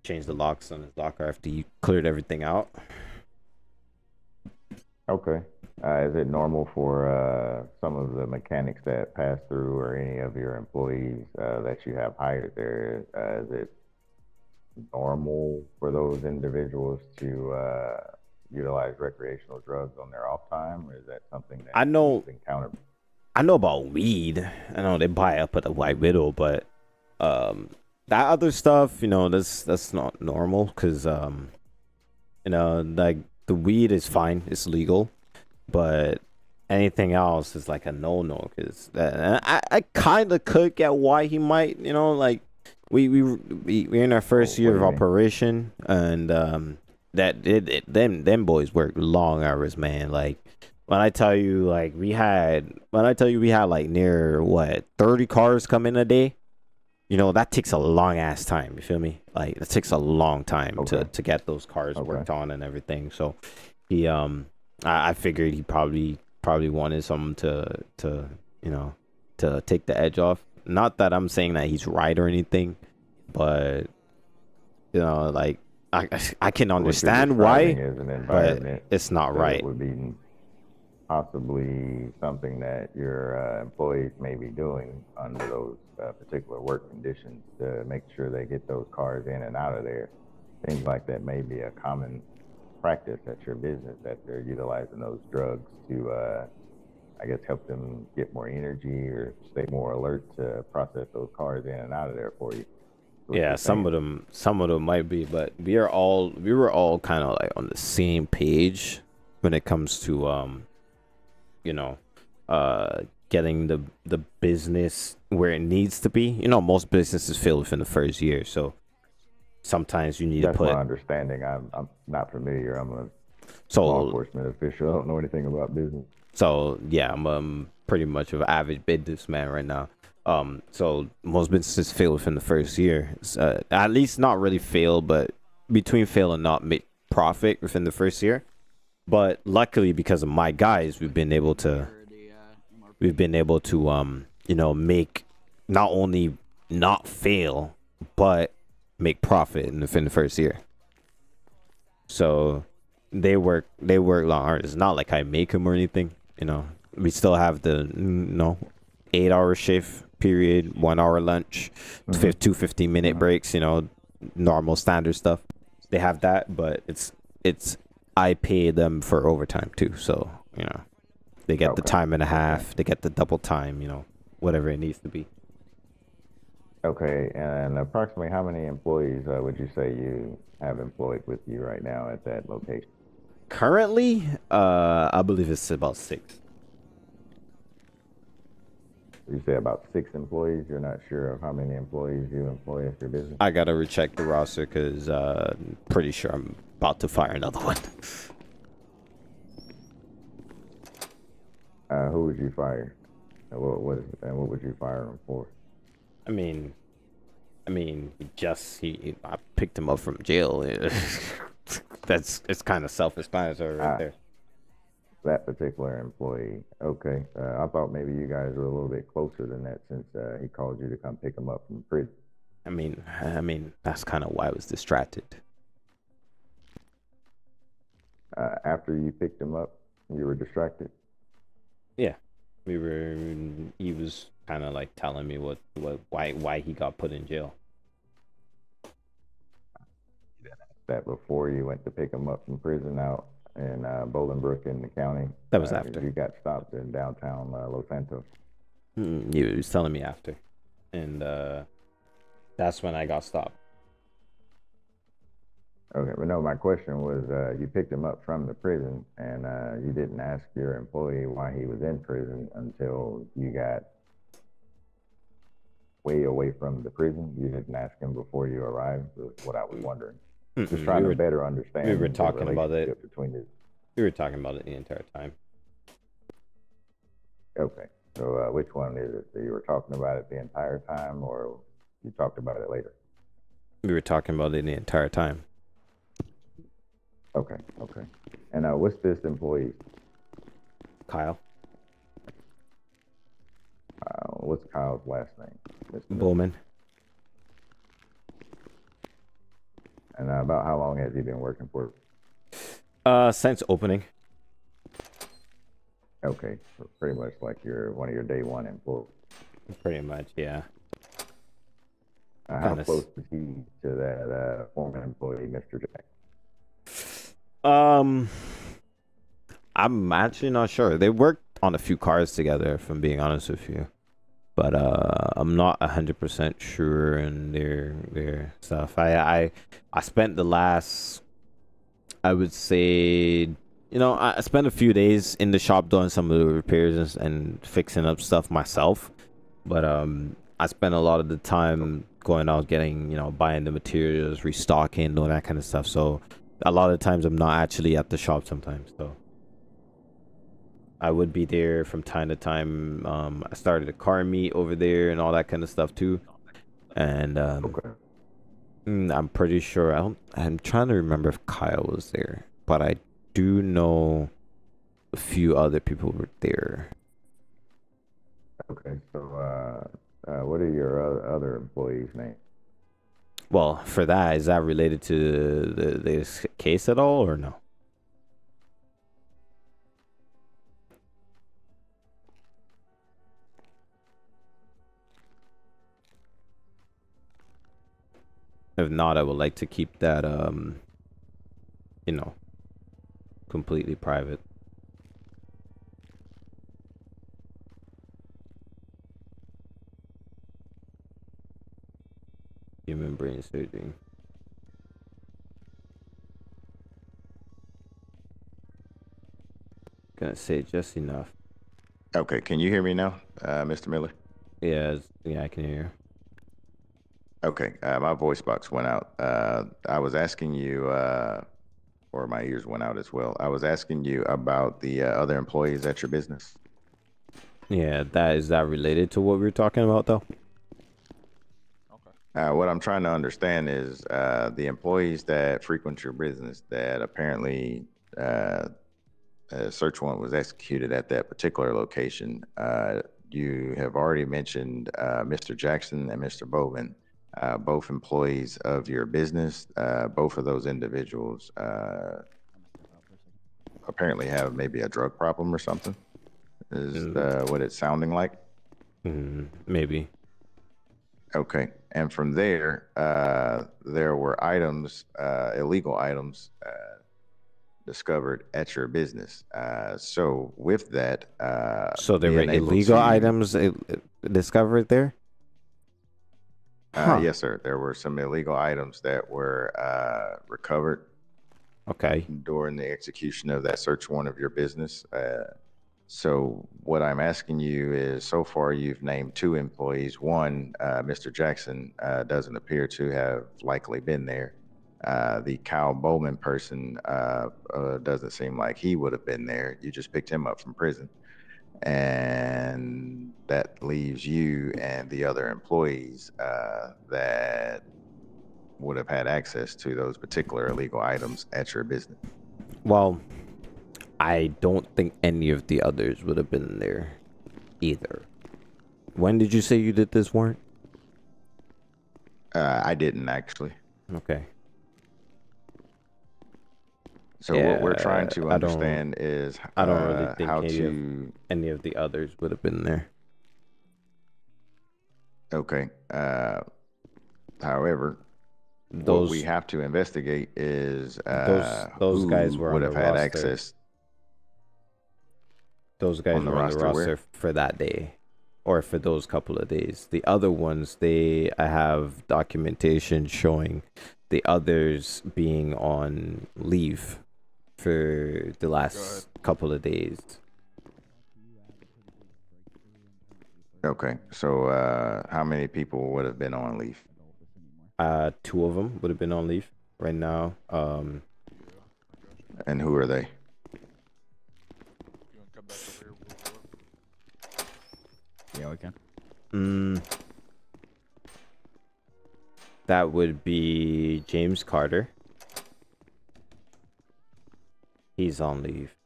[SPEAKER 1] changed the locks on his locker after he cleared everything out.
[SPEAKER 8] Okay. Is it normal for some of the mechanics that pass through, or any of your employees that you have hired there, is it normal for those individuals to utilize recreational drugs on their off time, or is that something that you've encountered?
[SPEAKER 1] I know about weed. I know they buy up at the White Widow, but that other stuff, that's not normal, because like the weed is fine, it's legal. But anything else is like a no-no, because I kind of could get why he might, like we're in our first year of operation, and them boys work long hours, man. Like when I tell you we had like near 30 cars come in a day, that takes a long ass time. You feel me? Like it takes a long time to get those cars worked on and everything. So he I figured he probably wanted something to take the edge off. Not that I'm saying that he's right or anything, but like I can understand why, but it's not right.
[SPEAKER 8] It would be possibly something that your employees may be doing under those particular work conditions to make sure they get those cars in and out of there. Things like that may be a common practice at your business, that they're utilizing those drugs to I guess, help them get more energy or stay more alert to process those cars in and out of there for you.
[SPEAKER 1] Yeah, some of them might be, but we were all kind of like on the same page when it comes to you know, getting the business where it needs to be. You know, most businesses fail within the first year, so sometimes you need
[SPEAKER 8] That's
[SPEAKER 1] to put.
[SPEAKER 8] my understanding. I'm not familiar. I'm a
[SPEAKER 1] So
[SPEAKER 8] law enforcement official. I don't know anything about business.
[SPEAKER 1] So yeah, I'm pretty much of an average businessman right now. So most businesses fail within the first year. At least not really fail, but between fail and not make profit within the first year. But luckily, because of my guys, we've been able to you know, make not only not fail, but make profit within the first year. So they work a lot hard. It's not like I make them or anything. You know, we still have the 8-hour shift period, 1 hour lunch, 2 15-minute breaks. You know, normal standard stuff. They have that, but it's I pay them for overtime too. So you know, they get the time and a half. They get the double time. You know, whatever it needs to be.
[SPEAKER 8] Okay, and approximately how many employees would you say you have employed with you right now at that location?
[SPEAKER 1] Currently, I believe it's about 6.
[SPEAKER 8] You say about 6 employees. You're not sure of how many employees you employ at your business?
[SPEAKER 1] I gotta recheck the roster because pretty sure I'm about to fire another one.
[SPEAKER 8] Who would you fire? And what would you fire him for?
[SPEAKER 1] I mean, I picked him up from jail. It's kind of self-explanatory right there.
[SPEAKER 8] That particular employee. Okay. I thought maybe you guys were a little bit closer than that since he called you to come pick him up from prison.
[SPEAKER 1] I mean, that's kind of why I was distracted.
[SPEAKER 8] After you picked him up, you were distracted?
[SPEAKER 1] Yeah. He was kind of like telling me why he got put in jail.
[SPEAKER 8] That before you went to pick him up from prison out in Bolingbrook in the county.
[SPEAKER 1] That was after.
[SPEAKER 8] You got stopped in downtown Los Santos.
[SPEAKER 1] He was telling me after, and that's when I got stopped.
[SPEAKER 8] Okay, but no, my question was, you picked him up from the prison, and you didn't ask your employee why he was in prison until you got way away from the prison. You didn't ask him before you arrived. That's what I was wondering. Just trying to better understand.
[SPEAKER 1] We were talking about it.
[SPEAKER 8] Between the...
[SPEAKER 1] We were talking about it the entire time.
[SPEAKER 8] Okay, so which one is it? So you were talking about it the entire time, or you talked about it later?
[SPEAKER 1] We were talking about it the entire time.
[SPEAKER 8] Okay. And what's this employee?
[SPEAKER 1] Kyle.
[SPEAKER 8] What's Kyle's last name?
[SPEAKER 1] Bowman.
[SPEAKER 8] And about how long has he been working for?
[SPEAKER 1] Since opening.
[SPEAKER 8] Okay, so pretty much like one of your day one employees.
[SPEAKER 1] Pretty much, yeah.
[SPEAKER 8] How close is he to that former employee, Mr. Jack?
[SPEAKER 1] I'm actually not sure. They worked on a few cars together, if I'm being honest with you. But I'm not 100% sure in their stuff. I spent the last, I would say, I spent a few days in the shop doing some of the repairs and fixing up stuff myself. But I spent a lot of the time going out getting, buying the materials, restocking, all that kind of stuff. So a lot of times I'm not actually at the shop sometimes. So I would be there from time to time. I started a car meet over there and all that kind of stuff too. And I'm pretty sure I'm trying to remember if Kyle was there, but I do know a few other people were there.
[SPEAKER 8] Okay, so what are your other employees' names?
[SPEAKER 1] Well, for that, is that related to this case at all or no? If not, I would like to keep that, completely private. Human brain surgery. Gonna say just enough.
[SPEAKER 8] Okay, can you hear me now, Mr. Miller?
[SPEAKER 1] Yeah, yeah, I can hear.
[SPEAKER 8] Okay, my voice box went out. I was asking you, or my ears went out as well. I was asking you about the other employees at your business.
[SPEAKER 1] Yeah, is that related to what we were talking about though?
[SPEAKER 8] What I'm trying to understand is the employees that frequent your business that apparently a search warrant was executed at that particular location. You have already mentioned Mr. Jackson and Mr. Bowman, both employees of your business. Both of those individuals apparently have maybe a drug problem or something. Is what it's sounding like?
[SPEAKER 1] Maybe.
[SPEAKER 8] Okay, and from there, there were items, illegal items, discovered at your business. So with that,
[SPEAKER 1] So there were
[SPEAKER 8] being able
[SPEAKER 1] illegal
[SPEAKER 8] to-
[SPEAKER 1] items discovered there? Huh.
[SPEAKER 8] Yes, sir. There were some illegal items that were recovered
[SPEAKER 1] Okay.
[SPEAKER 8] during the execution of that search warrant of your business. So what I'm asking you is, so far you've named 2 employees. One, Mr. Jackson, doesn't appear to have likely been there. The Kyle Bowman person doesn't seem like he would have been there. You just picked him up from prison. And that leaves you and the other employees that would have had access to those particular illegal items at your business.
[SPEAKER 1] Well, I don't think any of the others would have been there either. When did you say you did this warrant?
[SPEAKER 8] I didn't actually.
[SPEAKER 1] Okay.
[SPEAKER 8] So what we're trying to
[SPEAKER 1] I don't-
[SPEAKER 8] understand is
[SPEAKER 1] I don't really think
[SPEAKER 8] how to.
[SPEAKER 1] any of the others would have been there.
[SPEAKER 8] Okay. However,
[SPEAKER 1] Those
[SPEAKER 8] what we have to investigate is
[SPEAKER 1] those
[SPEAKER 8] who
[SPEAKER 1] guys were
[SPEAKER 8] would
[SPEAKER 1] on
[SPEAKER 8] have
[SPEAKER 1] the
[SPEAKER 8] had
[SPEAKER 1] roster.
[SPEAKER 8] access.
[SPEAKER 1] Those guys
[SPEAKER 8] on the
[SPEAKER 1] were on the
[SPEAKER 8] roster
[SPEAKER 1] roster for that day, or for those couple of days. The other ones, I have documentation showing the others being on leave for the last couple of days.
[SPEAKER 8] Okay. So how many people would have been on leave?
[SPEAKER 1] 2 of them would have been on leave right now.
[SPEAKER 8] And who are they?
[SPEAKER 4] Yeah, we can.
[SPEAKER 1] That would be James Carter. He's on leave.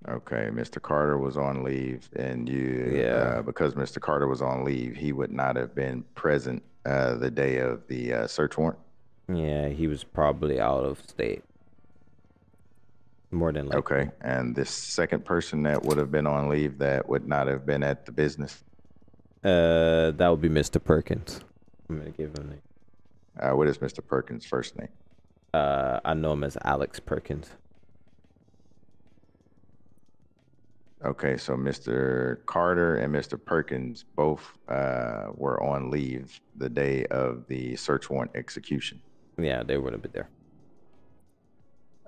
[SPEAKER 8] Okay, Mr. Carter was on leave, and
[SPEAKER 1] Yeah.
[SPEAKER 8] because Mr. Carter was on leave, he would not have been present the day of the search warrant.
[SPEAKER 1] Yeah, he was probably out of state. More than likely.
[SPEAKER 8] Okay, and this second person that would have been on leave that would not have been at the business.
[SPEAKER 1] That would be Mr. Perkins. I'm gonna give him a name.
[SPEAKER 8] What is Mr. Perkins' first name?
[SPEAKER 1] I know him as Alex Perkins.
[SPEAKER 8] Okay, so Mr. Carter and Mr. Perkins both were on leave the day of the search warrant execution.
[SPEAKER 1] Yeah, they would have been there.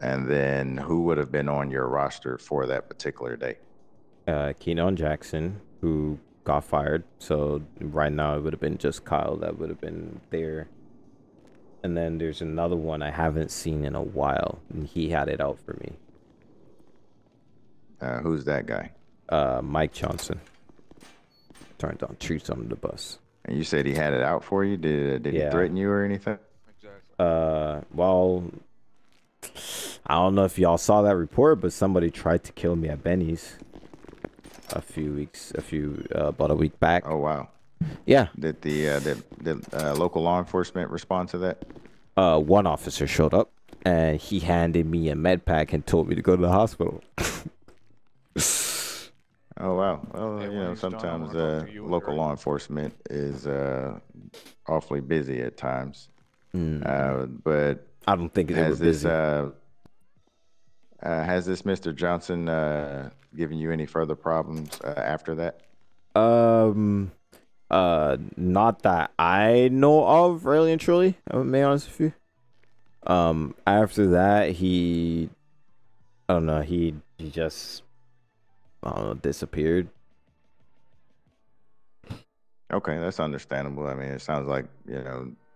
[SPEAKER 8] And then who would have been on your roster for that particular day?
[SPEAKER 1] Keenan Jackson, who got fired. So right now it would have been just Kyle that would have been there. And then there's another one I haven't seen in a while, and he had it out for me.
[SPEAKER 8] Who's that guy?
[SPEAKER 1] Mike Johnson. Trying to treat him on the bus.
[SPEAKER 8] And you said he had it out for you? Did he
[SPEAKER 1] Yeah.
[SPEAKER 8] threaten you or anything?
[SPEAKER 1] Well, I don't know if y'all saw that report, but somebody tried to kill me at Benny's about a week back.
[SPEAKER 8] Oh wow.
[SPEAKER 1] Yeah.
[SPEAKER 8] Did the local law enforcement respond to that?
[SPEAKER 1] One officer showed up and he handed me a med pack and told me to go to the hospital.
[SPEAKER 8] Oh wow. Well,
[SPEAKER 6] Hey,
[SPEAKER 8] you
[SPEAKER 6] when
[SPEAKER 8] know,
[SPEAKER 6] he's done, I
[SPEAKER 8] sometimes
[SPEAKER 6] wanna talk to you when
[SPEAKER 8] local
[SPEAKER 6] you're
[SPEAKER 8] law enforcement is awfully busy at times. But
[SPEAKER 1] I don't think they were
[SPEAKER 8] has this
[SPEAKER 1] busy.
[SPEAKER 8] Mr. Johnson given you any further problems after that?
[SPEAKER 1] Not that I know of, really and truly. I'm gonna be honest with you. After that, I don't know, he just, I don't know, disappeared.
[SPEAKER 8] Okay, that's understandable. I mean, it sounds like,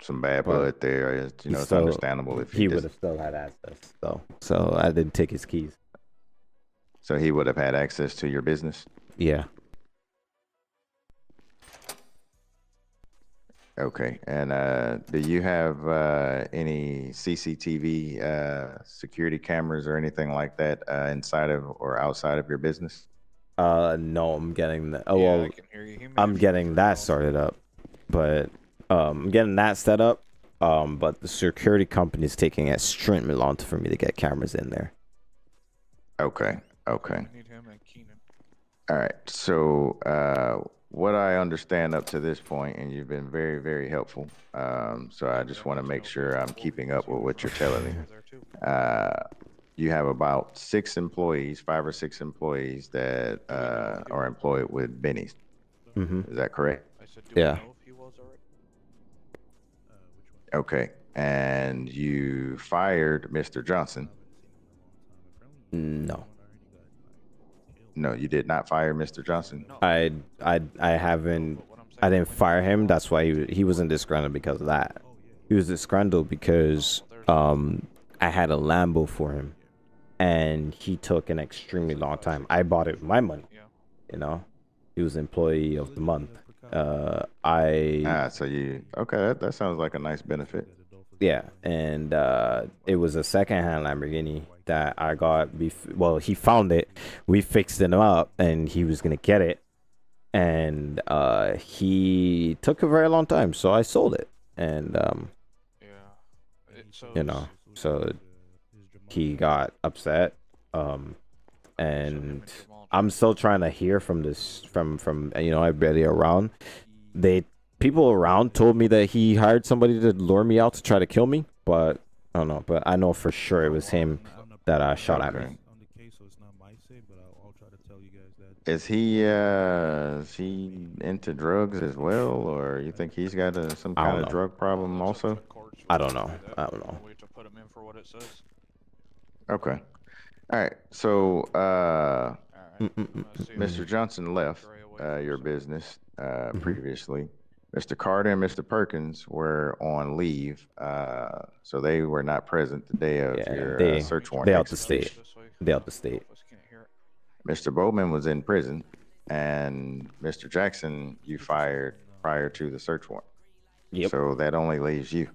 [SPEAKER 8] some bad
[SPEAKER 1] But
[SPEAKER 8] blood there.
[SPEAKER 1] he
[SPEAKER 8] It's
[SPEAKER 1] still,
[SPEAKER 8] understandable if
[SPEAKER 1] he would have still had access, though. So I didn't take his keys.
[SPEAKER 8] so he would have had access to your business.
[SPEAKER 1] Yeah.
[SPEAKER 8] Okay, and do you have any CCTV security cameras or anything like that inside of or outside of your business?
[SPEAKER 1] No, I'm getting the. Oh
[SPEAKER 6] Yeah, I
[SPEAKER 1] well,
[SPEAKER 6] can hear you. He may
[SPEAKER 1] I'm
[SPEAKER 6] have
[SPEAKER 1] getting
[SPEAKER 6] turned
[SPEAKER 1] that
[SPEAKER 6] off.
[SPEAKER 1] started up, but I'm getting that set up. But the security company is taking extremely long for me to get cameras in there.
[SPEAKER 8] Okay, okay.
[SPEAKER 6] We need him and Keenan.
[SPEAKER 8] All right. So, what I understand up to this point, and you've been very, very helpful. So I just want to make sure I'm keeping up with what you're telling me. You have about 6 employees, 5 or 6 employees that are employed with Benny's.
[SPEAKER 1] Mm-hmm.
[SPEAKER 8] Is that correct?
[SPEAKER 6] I said, do
[SPEAKER 1] Yeah.
[SPEAKER 6] we know if he was already?
[SPEAKER 8] Okay. And you fired Mr. Johnson.
[SPEAKER 1] No,
[SPEAKER 8] No, you did not fire Mr. Johnson.
[SPEAKER 6] No.
[SPEAKER 1] I haven't. I didn't fire him. That's why he wasn't disgruntled because of that. He was disgruntled because I had a Lambo for him, and he took an extremely long time. I bought it with my money.
[SPEAKER 6] Yeah.
[SPEAKER 1] You know, he was employee of the month.
[SPEAKER 8] So that sounds like a nice benefit.
[SPEAKER 1] Yeah, and it was a secondhand Lamborghini that I got. Well, he found it. We fixed it up, and he was gonna get it, and he took a very long time, so I sold it, and
[SPEAKER 6] Yeah.
[SPEAKER 1] so he got upset, and I'm still trying to hear from everybody around. People around told me that he hired somebody to lure me out to try to kill me, but I don't know. But I know for sure it was him that shot at me.
[SPEAKER 8] Is he into drugs as well, or you think he's got some
[SPEAKER 1] I don't
[SPEAKER 8] kind of
[SPEAKER 1] know.
[SPEAKER 8] drug problem also?
[SPEAKER 1] I don't know. I don't know.
[SPEAKER 6] We have to put him in for what it says.
[SPEAKER 8] Okay. All right. So,
[SPEAKER 6] All right.
[SPEAKER 8] Mr. Johnson left your business previously. Mr. Carter and Mr. Perkins were on leave, so they were not present the day of your search warrant
[SPEAKER 1] They out the
[SPEAKER 8] execution.
[SPEAKER 1] state. They out the state.
[SPEAKER 8] Mr. Bowman was in prison, and Mr. Jackson you fired prior to the search warrant.
[SPEAKER 1] Yep.
[SPEAKER 8] So that only leaves you.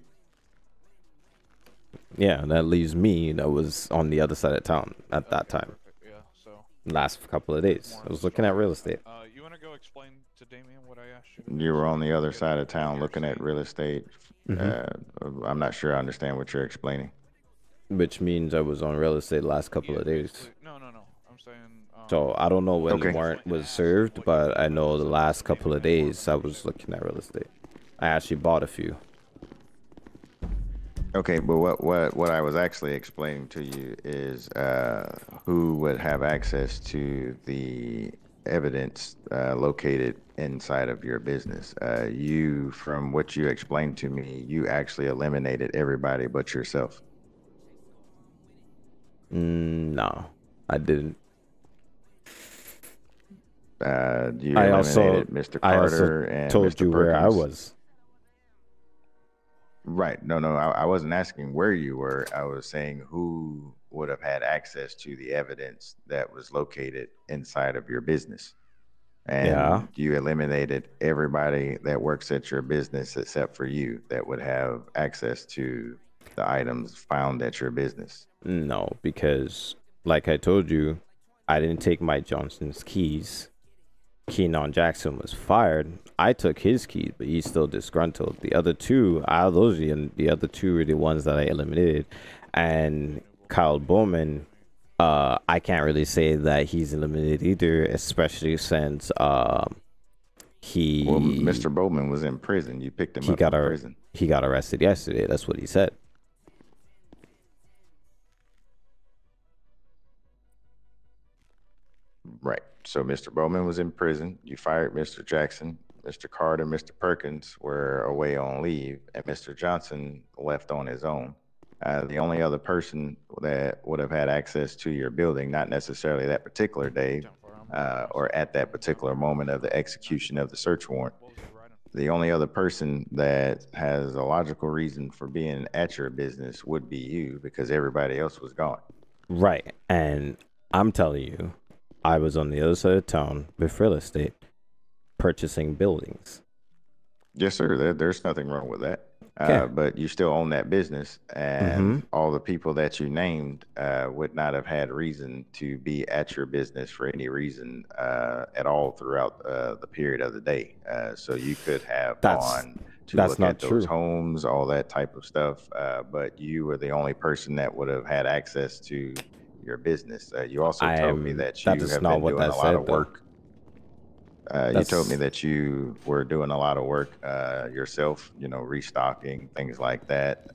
[SPEAKER 1] Yeah, that leaves me. That was on the other side of town at that time.
[SPEAKER 6] Yeah. So.
[SPEAKER 1] Last couple of days, I was looking at real estate.
[SPEAKER 6] You want to go explain to Damien what I asked you?
[SPEAKER 8] You were on the other side of town looking at real estate.
[SPEAKER 1] Mm-hmm.
[SPEAKER 8] I'm not sure I understand what you're explaining.
[SPEAKER 1] Which means I was on real estate the last couple of days.
[SPEAKER 6] No. I'm saying.
[SPEAKER 1] So I don't know when the warrant was served, but I know the last couple of days I was looking at real estate. I actually bought a few.
[SPEAKER 8] Okay, but what I was actually explaining to you is who would have access to the evidence located inside of your business. From what you explained to me, you actually eliminated everybody but yourself.
[SPEAKER 1] No, I didn't.
[SPEAKER 8] You
[SPEAKER 1] I
[SPEAKER 8] eliminated Mr. Carter and
[SPEAKER 1] told
[SPEAKER 8] Mr.
[SPEAKER 1] you where I
[SPEAKER 8] Perkins.
[SPEAKER 1] was.
[SPEAKER 8] Right. No, I wasn't asking where you were. I was saying who would have had access to the evidence that was located inside of your business. And you eliminated everybody that works at your business except for you that would have access to the items found at your business.
[SPEAKER 1] No, because like I told you, I didn't take Mike Johnson's keys. Keenan Jackson was fired. I took his keys, but he's still disgruntled. The other two, the other two are the ones that I eliminated. And Kyle Bowman, I can't really say that he's eliminated either, especially since
[SPEAKER 8] Mr. Bowman was in prison. You picked him up from prison.
[SPEAKER 1] He got arrested yesterday. That's what he said.
[SPEAKER 8] Right. So Mr. Bowman was in prison. You fired Mr. Jackson. Mr. Carter, Mr. Perkins were away on leave, and Mr. Johnson left on his own. The only other person that would have had access to your building, not necessarily that particular day, or at that particular moment of the execution of the search warrant, the only other person that has a logical reason for being at your business would be you, because everybody else was gone.
[SPEAKER 1] Right. And I'm telling you, I was on the other side of town with real estate, purchasing buildings.
[SPEAKER 8] Yes, sir. There's nothing wrong with that.
[SPEAKER 1] Okay.
[SPEAKER 8] But you still own that business, and all the people that you named would not have had reason to be at your business for any reason at all throughout the period of the day. So you could have gone to look at those homes, all that type of stuff, but you were the only person that would have had access to your business. You also told me that you have been doing a lot of work. You told me that you were doing a lot of work yourself, you know, restocking, things like that.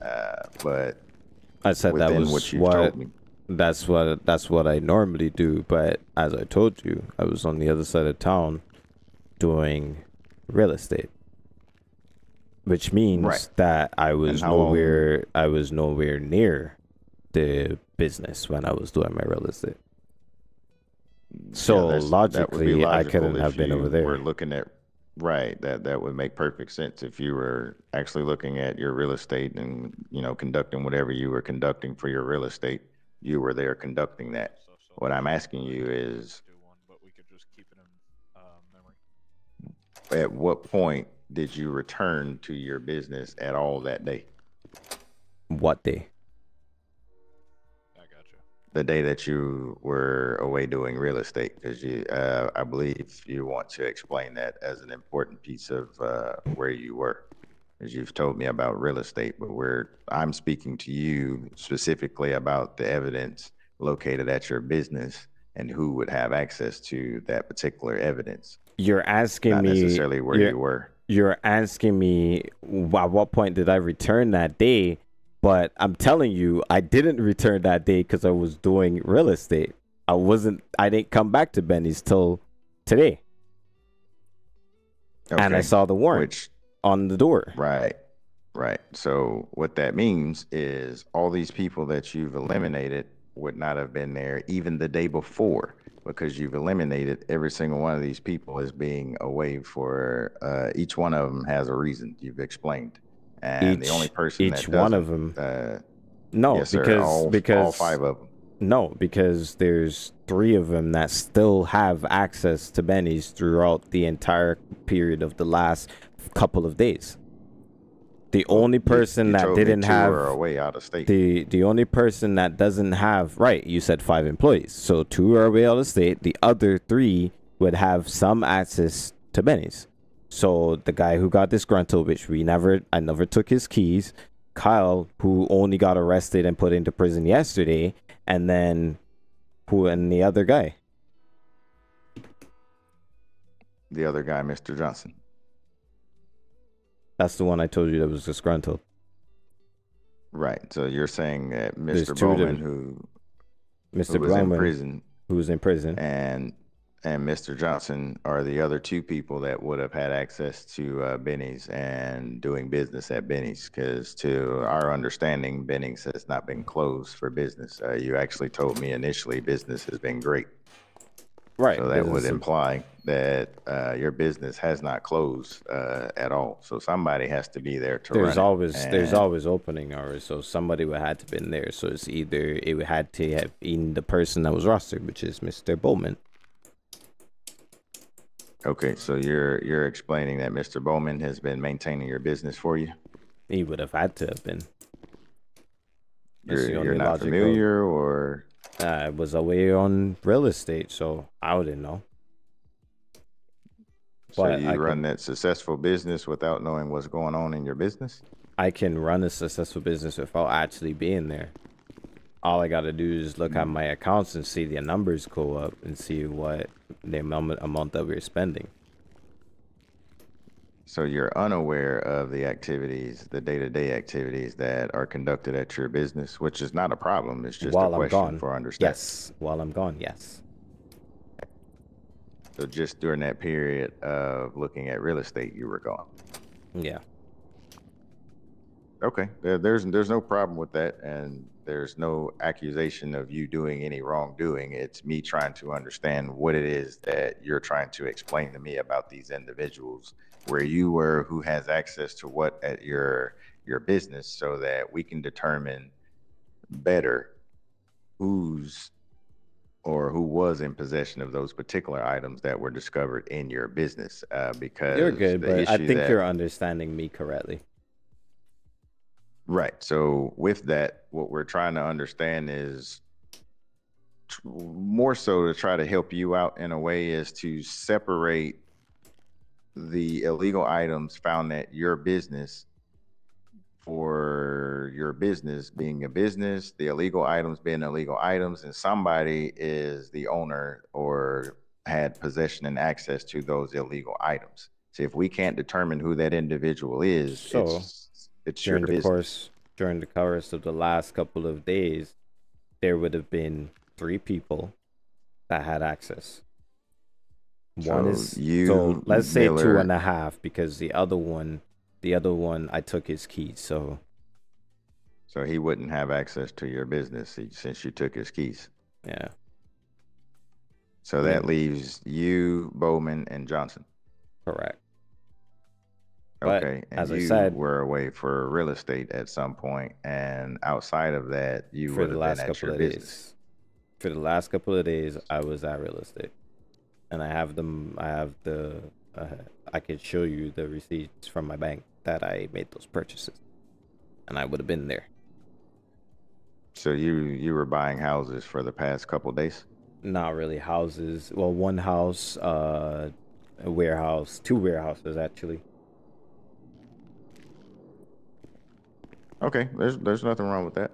[SPEAKER 8] But
[SPEAKER 1] I said that was
[SPEAKER 8] what you told me.
[SPEAKER 1] That's what I normally do. But as I told you, I was on the other side of town doing real estate, which means that I was nowhere near the business when I was doing my real estate. So logically, I couldn't have been over there.
[SPEAKER 8] We're looking at that would make perfect sense if you were actually looking at your real estate and, you know, conducting whatever you were conducting for your real estate. You were there conducting that. What I'm asking you is, at what point did you return to your business at all that day?
[SPEAKER 1] What day?
[SPEAKER 8] The day that you were away doing real estate, because I believe you want to explain that as an important piece of where you were, as you've told me about real estate, but I'm speaking to you specifically about the evidence located at your business and who would have access to that particular evidence.
[SPEAKER 1] You're asking
[SPEAKER 8] not
[SPEAKER 1] me
[SPEAKER 8] necessarily where you were.
[SPEAKER 1] You're asking me at what point did I return that day? But I'm telling you, I didn't return that day because I was doing real estate. I didn't come back to Benny's till today. Okay. And I saw the warrant on the door.
[SPEAKER 8] Right. So what that means is all these people that you've eliminated would not have been there even the day before, because you've eliminated every single one of these people as being away for each one of them has a reason you've explained. And the only person
[SPEAKER 1] each one of them. No,
[SPEAKER 8] yes, sir,
[SPEAKER 1] because
[SPEAKER 8] all 5 of them.
[SPEAKER 1] No, because there's 3 of them that still have access to Benny's throughout the entire period of the last couple of days. The only person that didn't have
[SPEAKER 8] are away out of state.
[SPEAKER 1] The only person that doesn't have you said 5 employees, so 2 are away out of state. The other 3 would have some access to Benny's. So the guy who got disgruntled, which I never took his keys, Kyle, who only got arrested and put into prison yesterday, and then the other guy?
[SPEAKER 8] The other guy, Mr. Johnson.
[SPEAKER 1] That's the one I told you that was disgruntled.
[SPEAKER 8] Right. So you're saying that Mr. Bowman, who was in prison, and Mr. Johnson are the other 2 people that would have had access to Benny's and doing business at Benny's, because to our understanding, Benny's has not been closed for business. You actually told me initially business has been great.
[SPEAKER 1] Right.
[SPEAKER 8] So that would imply that your business has not closed at all. So somebody has to be there to run it.
[SPEAKER 1] There's always opening hours, so somebody would have to been there. So it's either it had to have been the person that was rostered, which is Mr. Bowman.
[SPEAKER 8] Okay, so you're explaining that Mr. Bowman has been maintaining your business for you?
[SPEAKER 1] He would have had to have been.
[SPEAKER 8] You're not familiar, or?
[SPEAKER 1] I was away on real estate, so I wouldn't know.
[SPEAKER 8] So you run that successful business without knowing what's going on in your business?
[SPEAKER 1] I can run a successful business without actually being there. All I got to do is look at my accounts and see the numbers go up and see what the amount that we're spending.
[SPEAKER 8] So you're unaware of the activities, the day-to-day activities that are conducted at your business, which is not a problem. It's just a question for understanding.
[SPEAKER 1] Yes, while I'm gone, yes.
[SPEAKER 8] So just during that period of looking at real estate, you were gone.
[SPEAKER 1] Yeah.
[SPEAKER 8] Okay, there's no problem with that, and there's no accusation of you doing any wrongdoing. It's me trying to understand what it is that you're trying to explain to me about these individuals, where you were, who has access to what at your business, so that we can determine better who's or who was in possession of those particular items that were discovered in your business. Because
[SPEAKER 1] You're good,
[SPEAKER 8] the
[SPEAKER 1] but I
[SPEAKER 8] issue
[SPEAKER 1] think
[SPEAKER 8] that
[SPEAKER 1] you're understanding me correctly.
[SPEAKER 8] Right. So with that, what we're trying to understand is more so to try to help you out in a way is to separate the illegal items found at your business for your business being a business, the illegal items being illegal items, and somebody is the owner or had possession and access to those illegal items. So if we can't determine who that individual is,
[SPEAKER 1] So
[SPEAKER 8] it's your business.
[SPEAKER 1] during the course of the last couple of days, there would have been 3 people that had access. One is so let's say
[SPEAKER 8] Miller,
[SPEAKER 1] 2.5, because the other one I took his keys. So
[SPEAKER 8] he wouldn't have access to your business since you took his keys.
[SPEAKER 1] yeah.
[SPEAKER 8] So that leaves you, Bowman, and Johnson.
[SPEAKER 1] Correct. But
[SPEAKER 8] Okay, and
[SPEAKER 1] as I
[SPEAKER 8] you
[SPEAKER 1] said,
[SPEAKER 8] were away for real estate at some point, and outside of that, you
[SPEAKER 1] for
[SPEAKER 8] would
[SPEAKER 1] the
[SPEAKER 8] have
[SPEAKER 1] last
[SPEAKER 8] been at
[SPEAKER 1] couple
[SPEAKER 8] your
[SPEAKER 1] of
[SPEAKER 8] business.
[SPEAKER 1] days. For the last couple of days, I was at real estate, and I have the. I could show you the receipts from my bank that I made those purchases, and I would have been there.
[SPEAKER 8] So you were buying houses for the past couple days?
[SPEAKER 1] Not really houses. Well, one house, a warehouse, 2 warehouses actually.
[SPEAKER 8] Okay, there's nothing wrong with that.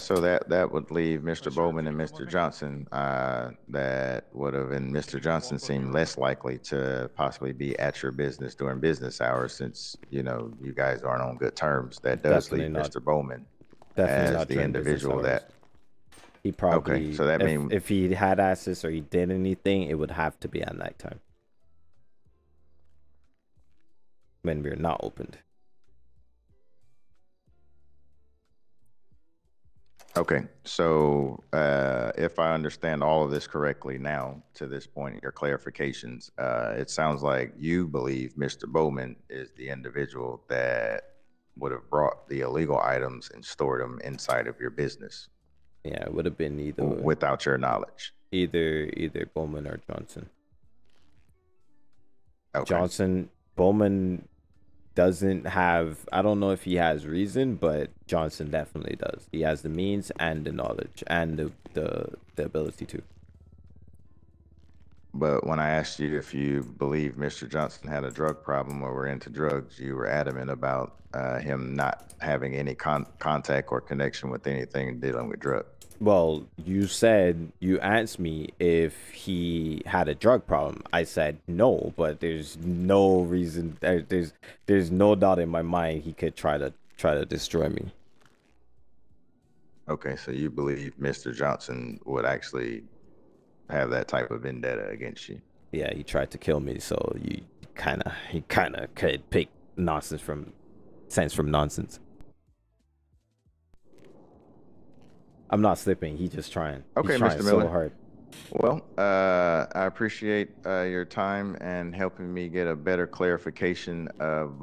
[SPEAKER 8] So that would leave Mr. Bowman and Mr. Johnson. That would have, and Mr. Johnson seemed less likely to possibly be at your business during business hours, since you guys aren't on good terms. That does
[SPEAKER 1] Definitely
[SPEAKER 8] leave
[SPEAKER 1] not.
[SPEAKER 8] Mr. Bowman
[SPEAKER 1] Definitely
[SPEAKER 8] as
[SPEAKER 1] not
[SPEAKER 8] the
[SPEAKER 1] during business
[SPEAKER 8] individual
[SPEAKER 1] hours.
[SPEAKER 8] that.
[SPEAKER 1] He probably,
[SPEAKER 8] Okay, so that means
[SPEAKER 1] if he had access or he did anything, it would have to be at nighttime when we're not opened.
[SPEAKER 8] Okay, so if I understand all of this correctly now to this point, your clarifications, it sounds like you believe Mr. Bowman is the individual that would have brought the illegal items and stored them inside of your business.
[SPEAKER 1] Yeah, it would have been
[SPEAKER 8] without your knowledge.
[SPEAKER 1] Either Bowman or Johnson.
[SPEAKER 8] Okay.
[SPEAKER 1] Bowman doesn't have, I don't know if he has reason, but Johnson definitely does. He has the means and the knowledge and the ability to.
[SPEAKER 8] But when I asked you if you believe Mr. Johnson had a drug problem or were into drugs, you were adamant about him not having any contact or connection with anything dealing with drugs.
[SPEAKER 1] Well, you asked me if he had a drug problem. I said no, but there's no reason. There's no doubt in my mind he could try to destroy me.
[SPEAKER 8] Okay, so you believe Mr. Johnson would actually have that type of vendetta against you?
[SPEAKER 1] Yeah, he tried to kill me, so he kind of could pick sense from nonsense. I'm not slipping. He's just trying.
[SPEAKER 8] Okay,
[SPEAKER 1] he's trying
[SPEAKER 8] Mr. Miller.
[SPEAKER 1] so hard.
[SPEAKER 8] Well, I appreciate your time and helping me get a better clarification of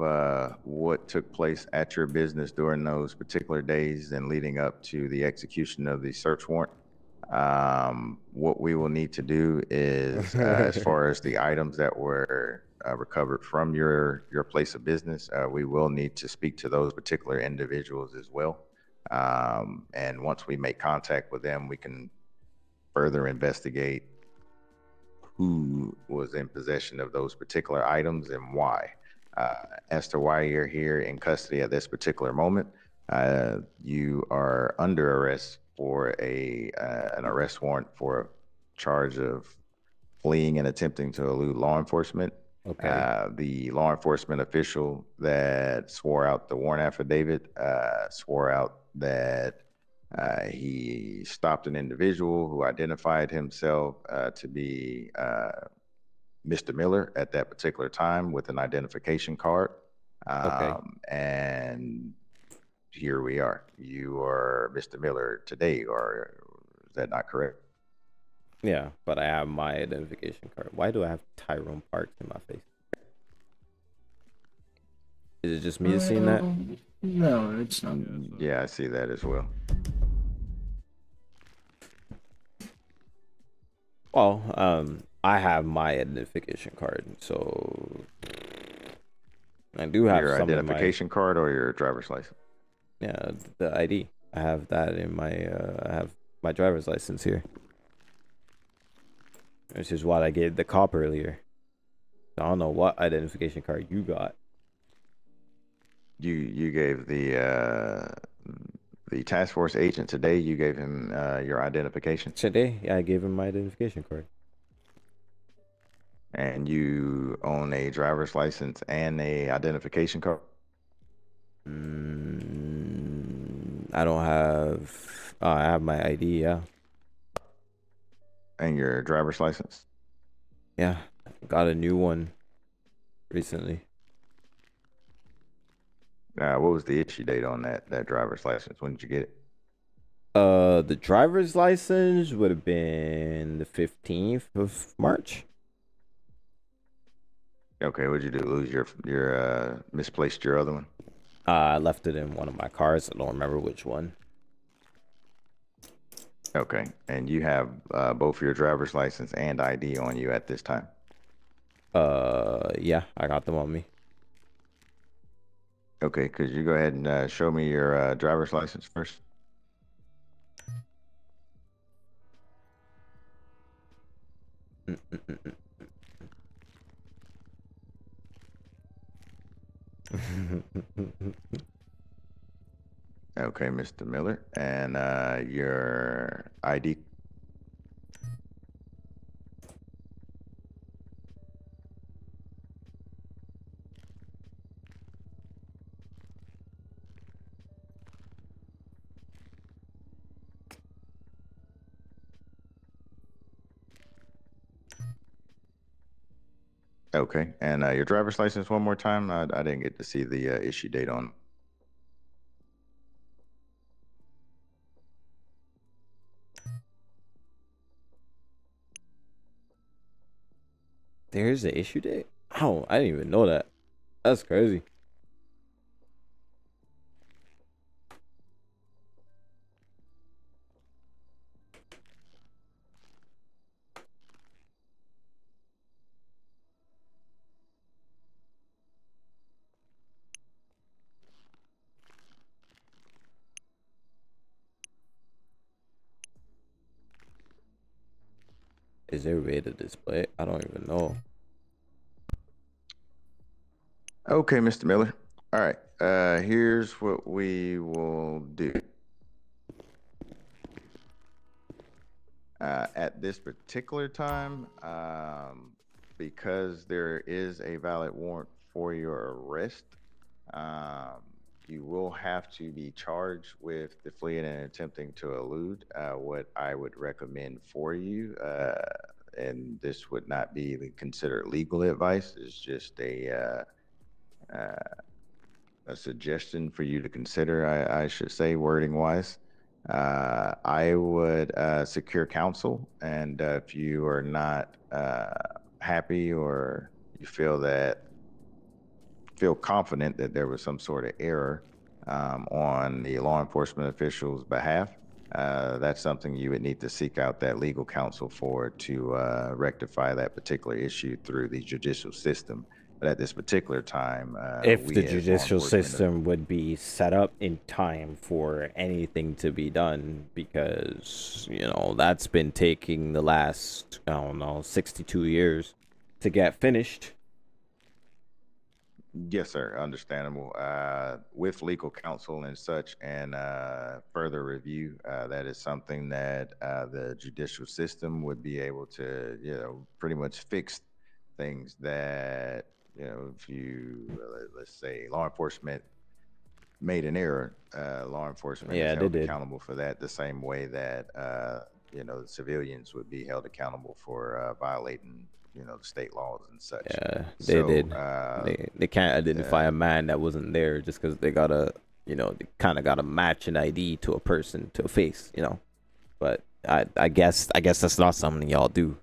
[SPEAKER 8] what took place at your business during those particular days and leading up to the execution of the search warrant. What we will need to do is, as far as the items that were recovered from your place of business, we will need to speak to those particular individuals as well. And once we make contact with them, we can further investigate who was in possession of those particular items and why. As to why you're here in custody at this particular moment, you are under arrest for an arrest warrant for a charge of fleeing and attempting to elude law enforcement.
[SPEAKER 1] Okay.
[SPEAKER 8] The law enforcement official that swore out the warrant affidavit swore out that He stopped an individual who identified himself to be Mr. Miller at that particular time with an identification card.
[SPEAKER 1] Okay.
[SPEAKER 8] And here we are. You are Mr. Miller today, or is that not correct?
[SPEAKER 1] Yeah, but I have my identification card. Why do I have Tyrone Parks in my face? Is it just me seeing that?
[SPEAKER 7] No, it's not.
[SPEAKER 8] Yeah, I see that as well.
[SPEAKER 1] Well, I have my identification card, so I do have
[SPEAKER 8] Your
[SPEAKER 1] some
[SPEAKER 8] identification card or your driver's license?
[SPEAKER 1] Yeah, the ID. I have that in my. I have my driver's license here. This is what I gave the cop earlier. I don't know what identification card you got.
[SPEAKER 8] You gave the task force agent today. You gave him your identification.
[SPEAKER 1] Today, yeah, I gave him my identification card.
[SPEAKER 8] And you own a driver's license and a identification card?
[SPEAKER 1] I don't have. I have my ID. Yeah.
[SPEAKER 8] And your driver's license?
[SPEAKER 1] Yeah, got a new one recently.
[SPEAKER 8] What was the issue date on that driver's license? When did you get it?
[SPEAKER 1] The driver's license would have been the 15th of March.
[SPEAKER 8] Okay, what'd you do? Lose your misplaced your other one?
[SPEAKER 1] I left it in one of my cars. I don't remember which one.
[SPEAKER 8] Okay, and you have both your driver's license and ID on you at this time?
[SPEAKER 1] Yeah, I got them on me.
[SPEAKER 8] Okay, could you go ahead and show me your driver's license first? Okay, Mr. Miller, and your ID. Okay, and your driver's license one more time. I didn't get to see the issue date on.
[SPEAKER 1] There's the issue date? Oh, I didn't even know that. That's crazy. Is there a way to display it? I don't even know.
[SPEAKER 8] Okay, Mr. Miller. All right, here's what we will do. At this particular time, because there is a valid warrant for your arrest, you will have to be charged with the fleeing and attempting to elude. What I would recommend for you, and this would not be considered legal advice, is just a suggestion for you to consider, I should say, wording wise. I would secure counsel, and if you are not happy or you feel confident that there was some sort of error on the law enforcement official's behalf, that's something you would need to seek out that legal counsel for to rectify that particular issue through the judicial system. But at this particular time,
[SPEAKER 1] If the judicial system would be set up in time for anything to be done, because, you know, that's been taking the last, I don't know, 62 years to get finished.
[SPEAKER 8] Yes, sir. Understandable. With legal counsel and such, and further review, that is something that the judicial system would be able to, pretty much fix things that, if you, let's say, law enforcement made an error, law enforcement
[SPEAKER 1] Yeah,
[SPEAKER 8] is
[SPEAKER 1] they
[SPEAKER 8] held
[SPEAKER 1] did.
[SPEAKER 8] accountable for that the same way that you know, the civilians would be held accountable for violating, you know, the state laws and such.
[SPEAKER 1] Yeah, they
[SPEAKER 8] So,
[SPEAKER 1] did. They can't identify a man that wasn't there just because they gotta, you know, they kind of gotta match an ID to a person, to a face, you know. But I guess that's not something y'all do.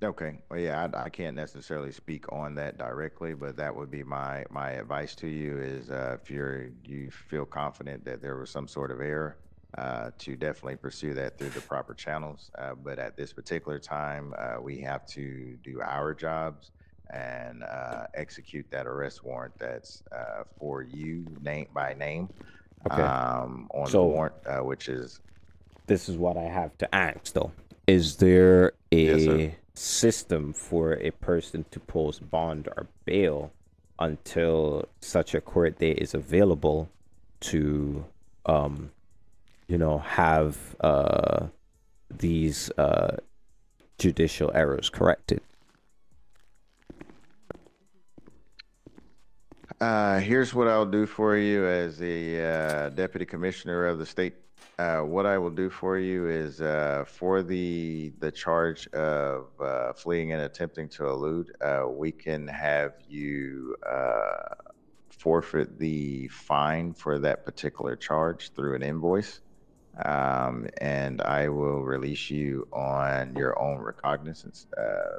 [SPEAKER 8] Okay. Well, yeah, I can't necessarily speak on that directly, but that would be my advice to you is if you feel confident that there was some sort of error, to definitely pursue that through the proper channels. But at this particular time, we have to do our jobs and execute that arrest warrant that's for you, name by name,
[SPEAKER 1] Okay.
[SPEAKER 8] on the
[SPEAKER 1] So-
[SPEAKER 8] warrant, which is
[SPEAKER 1] This is what I have to ask though. Is there
[SPEAKER 8] Yes, sir.
[SPEAKER 1] a system for a person to post bond or bail until such a court date is available to you know, have these judicial errors corrected?
[SPEAKER 8] Here's what I'll do for you as the deputy commissioner of the state. What I will do for you is for the charge of fleeing and attempting to elude, we can have you forfeit the fine for that particular charge through an invoice. And I will release you on your own recognizance,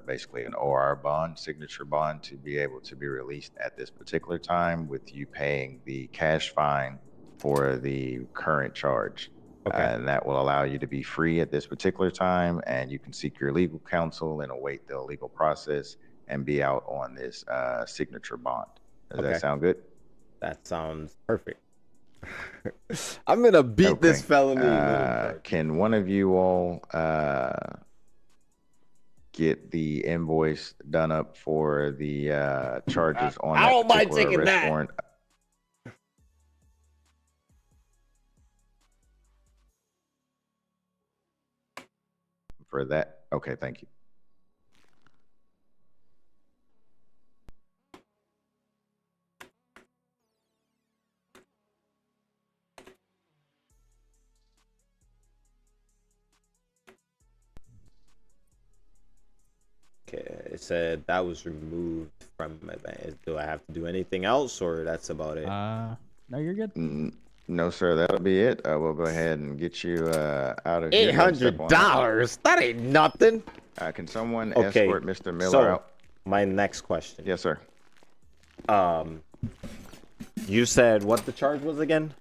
[SPEAKER 8] basically an OR bond, signature bond, to be able to be released at this particular time with you paying the cash fine for the current charge.
[SPEAKER 1] Okay.
[SPEAKER 8] And that will allow you to be free at this particular time, and you can seek your legal counsel and await the legal process and be out on this signature bond. Does
[SPEAKER 1] Okay.
[SPEAKER 8] that sound good?
[SPEAKER 1] That sounds perfect. I'm gonna beat this
[SPEAKER 8] Okay.
[SPEAKER 1] felony.
[SPEAKER 8] Can one of you all get the invoice done up for the charges on
[SPEAKER 1] I
[SPEAKER 8] that
[SPEAKER 1] don't mind
[SPEAKER 8] particular
[SPEAKER 1] taking
[SPEAKER 8] arrest
[SPEAKER 1] that.
[SPEAKER 8] warrant? For that? Okay, thank you.
[SPEAKER 1] Okay, it said that was removed from my bank. Do I have to do anything else, or that's about it?
[SPEAKER 4] No, you're good.
[SPEAKER 8] No, sir, that'll be it. We'll go ahead and get you out of here.
[SPEAKER 1] $800? That ain't nothing.
[SPEAKER 8] Can someone
[SPEAKER 1] Okay,
[SPEAKER 8] escort Mr. Miller
[SPEAKER 1] so
[SPEAKER 8] out?
[SPEAKER 1] my next question.
[SPEAKER 8] Yes, sir.
[SPEAKER 1] You said what the charge was again?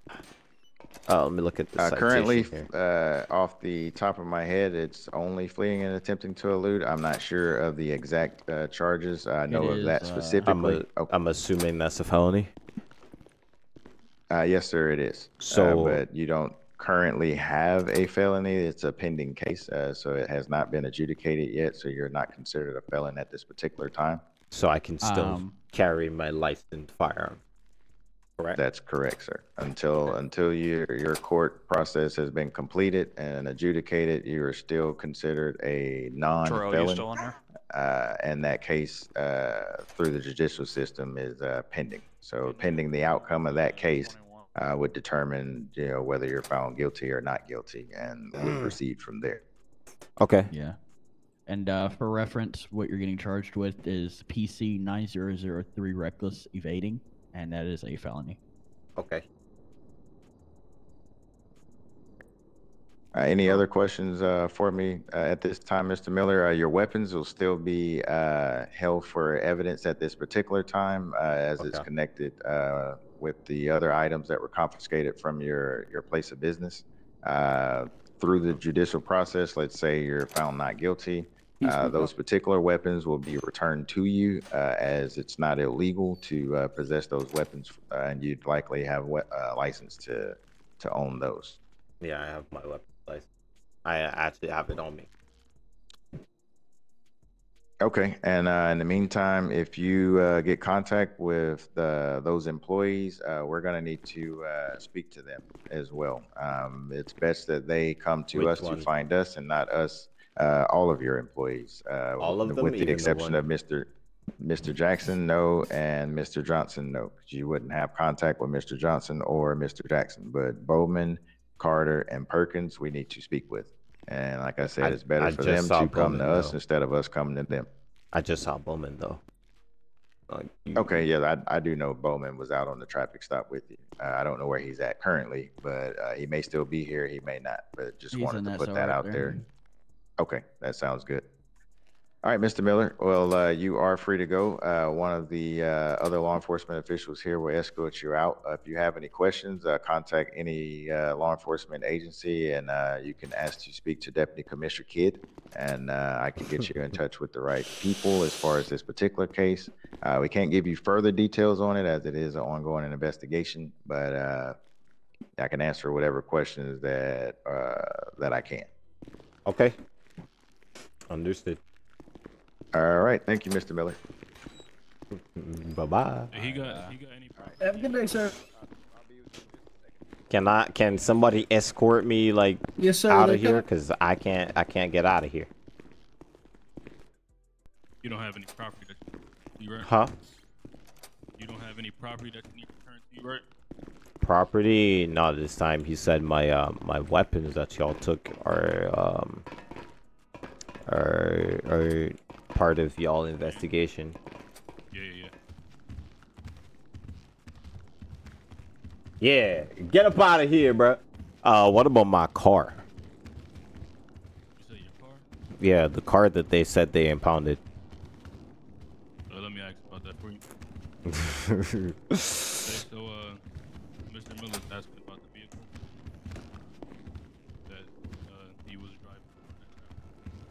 [SPEAKER 1] Let me look at the
[SPEAKER 8] Currently,
[SPEAKER 1] citation here.
[SPEAKER 8] off the top of my head, it's only fleeing and attempting to elude. I'm not sure of the exact charges. I know of that specifically.
[SPEAKER 1] I'm assuming that's a felony.
[SPEAKER 8] Yes, sir, it is.
[SPEAKER 1] So-
[SPEAKER 8] but you don't currently have a felony. It's a pending case, so it has not been adjudicated yet. So you're not considered a felon at this particular time.
[SPEAKER 1] So I can still carry my licensed firearm. Correct.
[SPEAKER 8] That's correct, sir. Until your court process has been completed and adjudicated, you are still considered a
[SPEAKER 6] Terrell, you
[SPEAKER 8] non-felon.
[SPEAKER 6] still in there?
[SPEAKER 8] And that case through the judicial system is pending. So pending the outcome of that case would determine, you know, whether you're found guilty or not guilty, and would proceed from there.
[SPEAKER 1] Okay.
[SPEAKER 4] Yeah. And for reference, what you're getting charged with is PC 9003 reckless evading, and that is a felony.
[SPEAKER 1] Okay.
[SPEAKER 8] Any other questions for me at this time, Mr. Miller? Your weapons will still be held for evidence at this particular time, as it's connected with the other items that were confiscated from your place of business. Through the judicial process, let's say you're found not guilty, those particular weapons will be returned to you, as it's not illegal to possess those weapons, and you'd likely have a license to own those.
[SPEAKER 1] Yeah, I have my weapon license. I actually have it on me.
[SPEAKER 8] Okay, and in the meantime, if you get contact with those employees, we're going to need to speak to them as well. It's best that they come to us to find us and not us, all of your employees.
[SPEAKER 1] All of them,
[SPEAKER 8] with the
[SPEAKER 1] even the
[SPEAKER 8] exception
[SPEAKER 1] one-
[SPEAKER 8] of Mr. Mr. Jackson, no, and Mr. Johnson, no. 'Cause you wouldn't have contact with Mr. Johnson or Mr. Jackson, but Bowman, Carter, and Perkins, we need to speak with. And like I said, it's better
[SPEAKER 1] I
[SPEAKER 8] for
[SPEAKER 1] just
[SPEAKER 8] them
[SPEAKER 1] saw
[SPEAKER 8] to come to
[SPEAKER 1] Bowman,
[SPEAKER 8] us
[SPEAKER 1] though.
[SPEAKER 8] instead of us coming to them.
[SPEAKER 1] I just saw Bowman though.
[SPEAKER 8] Okay, yeah, I do know Bowman was out on the traffic stop with you. I don't know where he's at currently, but he may still be here. He may not, but just
[SPEAKER 4] He's
[SPEAKER 8] wanted
[SPEAKER 4] in
[SPEAKER 8] to
[SPEAKER 4] that
[SPEAKER 8] put
[SPEAKER 4] cell
[SPEAKER 8] that
[SPEAKER 4] right
[SPEAKER 8] out
[SPEAKER 4] there.
[SPEAKER 8] there. Okay, that sounds good. All right, Mr. Miller. Well, you are free to go. One of the other law enforcement officials here will escort you out. If you have any questions, contact any law enforcement agency, and you can ask to speak to Deputy Commissioner Kidd, and I can get you in touch with the right people as far as this particular case. We can't give you further details on it as it is an ongoing investigation, but I can answer whatever questions that I can.
[SPEAKER 1] Okay. Understood.
[SPEAKER 8] All right, thank you, Mr. Miller.
[SPEAKER 1] Bye bye.
[SPEAKER 9] He got any
[SPEAKER 7] Have a good day, sir.
[SPEAKER 1] Can somebody escort me like
[SPEAKER 7] Yes, sir.
[SPEAKER 1] out
[SPEAKER 7] they
[SPEAKER 1] of here?
[SPEAKER 7] can.
[SPEAKER 1] Cause I can't get out of here.
[SPEAKER 9] You don't have any property that you right?
[SPEAKER 1] Huh?
[SPEAKER 9] You don't have any property that you need returned to you, right?
[SPEAKER 1] Property? Not this time. He said my my weapons that y'all took are part of y'all investigation.
[SPEAKER 9] Yeah.
[SPEAKER 1] Yeah, get up out of here, bro. What about my car?
[SPEAKER 9] You said your car?
[SPEAKER 1] Yeah, the car that they said they impounded.
[SPEAKER 9] Let me ask about that for you. Okay, so, Mr. Miller's asking about the vehicle that he was driving.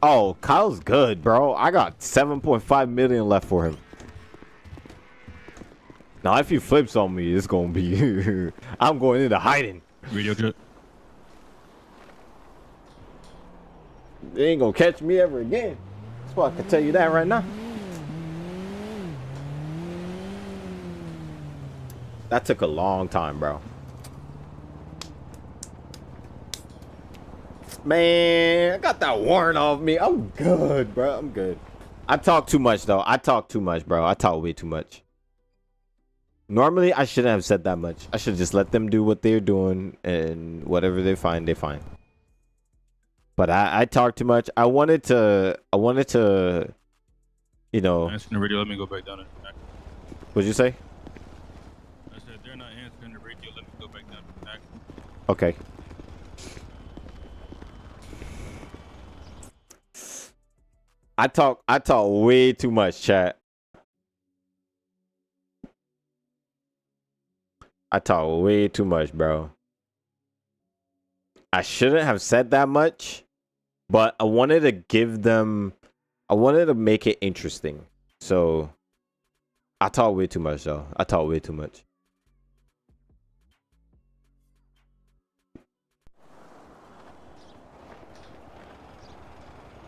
[SPEAKER 1] Oh, Kyle's good, bro. I got 7.5 million left for him. Now, if he flips on me, it's gonna be I'm going into hiding.
[SPEAKER 9] Radio jet.
[SPEAKER 1] They ain't gonna catch me ever again. That's why I can tell you that right now. That took a long time, bro. Man, I got that warrant off me. I'm good, bro. I'm good. I talk too much, though. I talk too much, bro. I talk way too much. Normally, I shouldn't have said that much. I should just let them do what they're doing, and whatever they find, they find. But I talk too much. I wanted to, you know.
[SPEAKER 9] Answering the radio, let me go back down and back.
[SPEAKER 1] What'd you say?
[SPEAKER 9] I said they're not answering the radio, let me go back down and back.
[SPEAKER 1] Okay. I talk way too much, chat. I talk way too much, bro. I shouldn't have said that much, but I wanted to make it interesting. So I talk way too much, though. I talk way too much.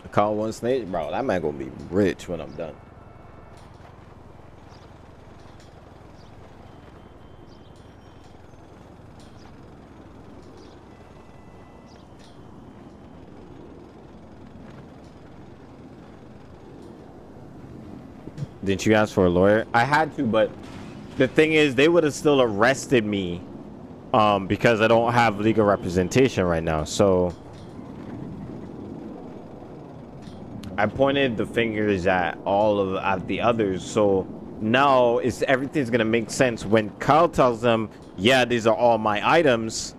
[SPEAKER 1] I call one snake, bro. That man gonna be rich when I'm done. Didn't you ask for a lawyer? I had to, but the thing is, they would have still arrested me because I don't have legal representation right now. So I pointed the fingers at at the others. So now everything's gonna make sense when Kyle tells them, "Yeah, these are all my items."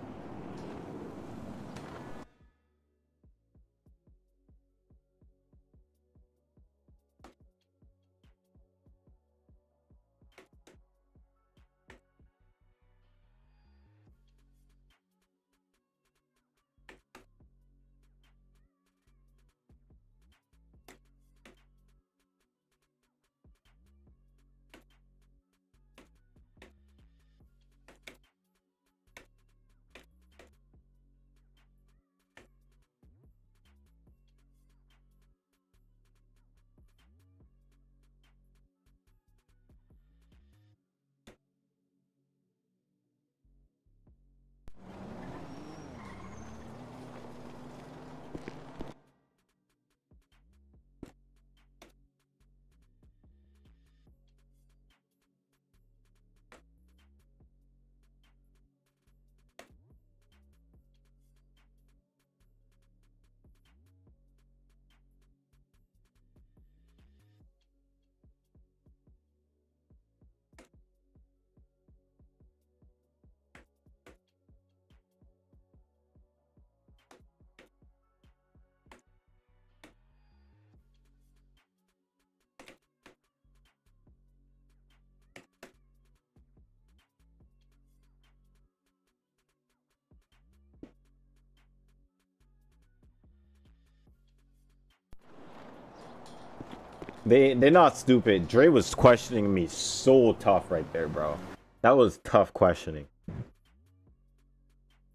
[SPEAKER 1] They're not stupid. Dre was questioning me so tough right there, bro. That was tough questioning.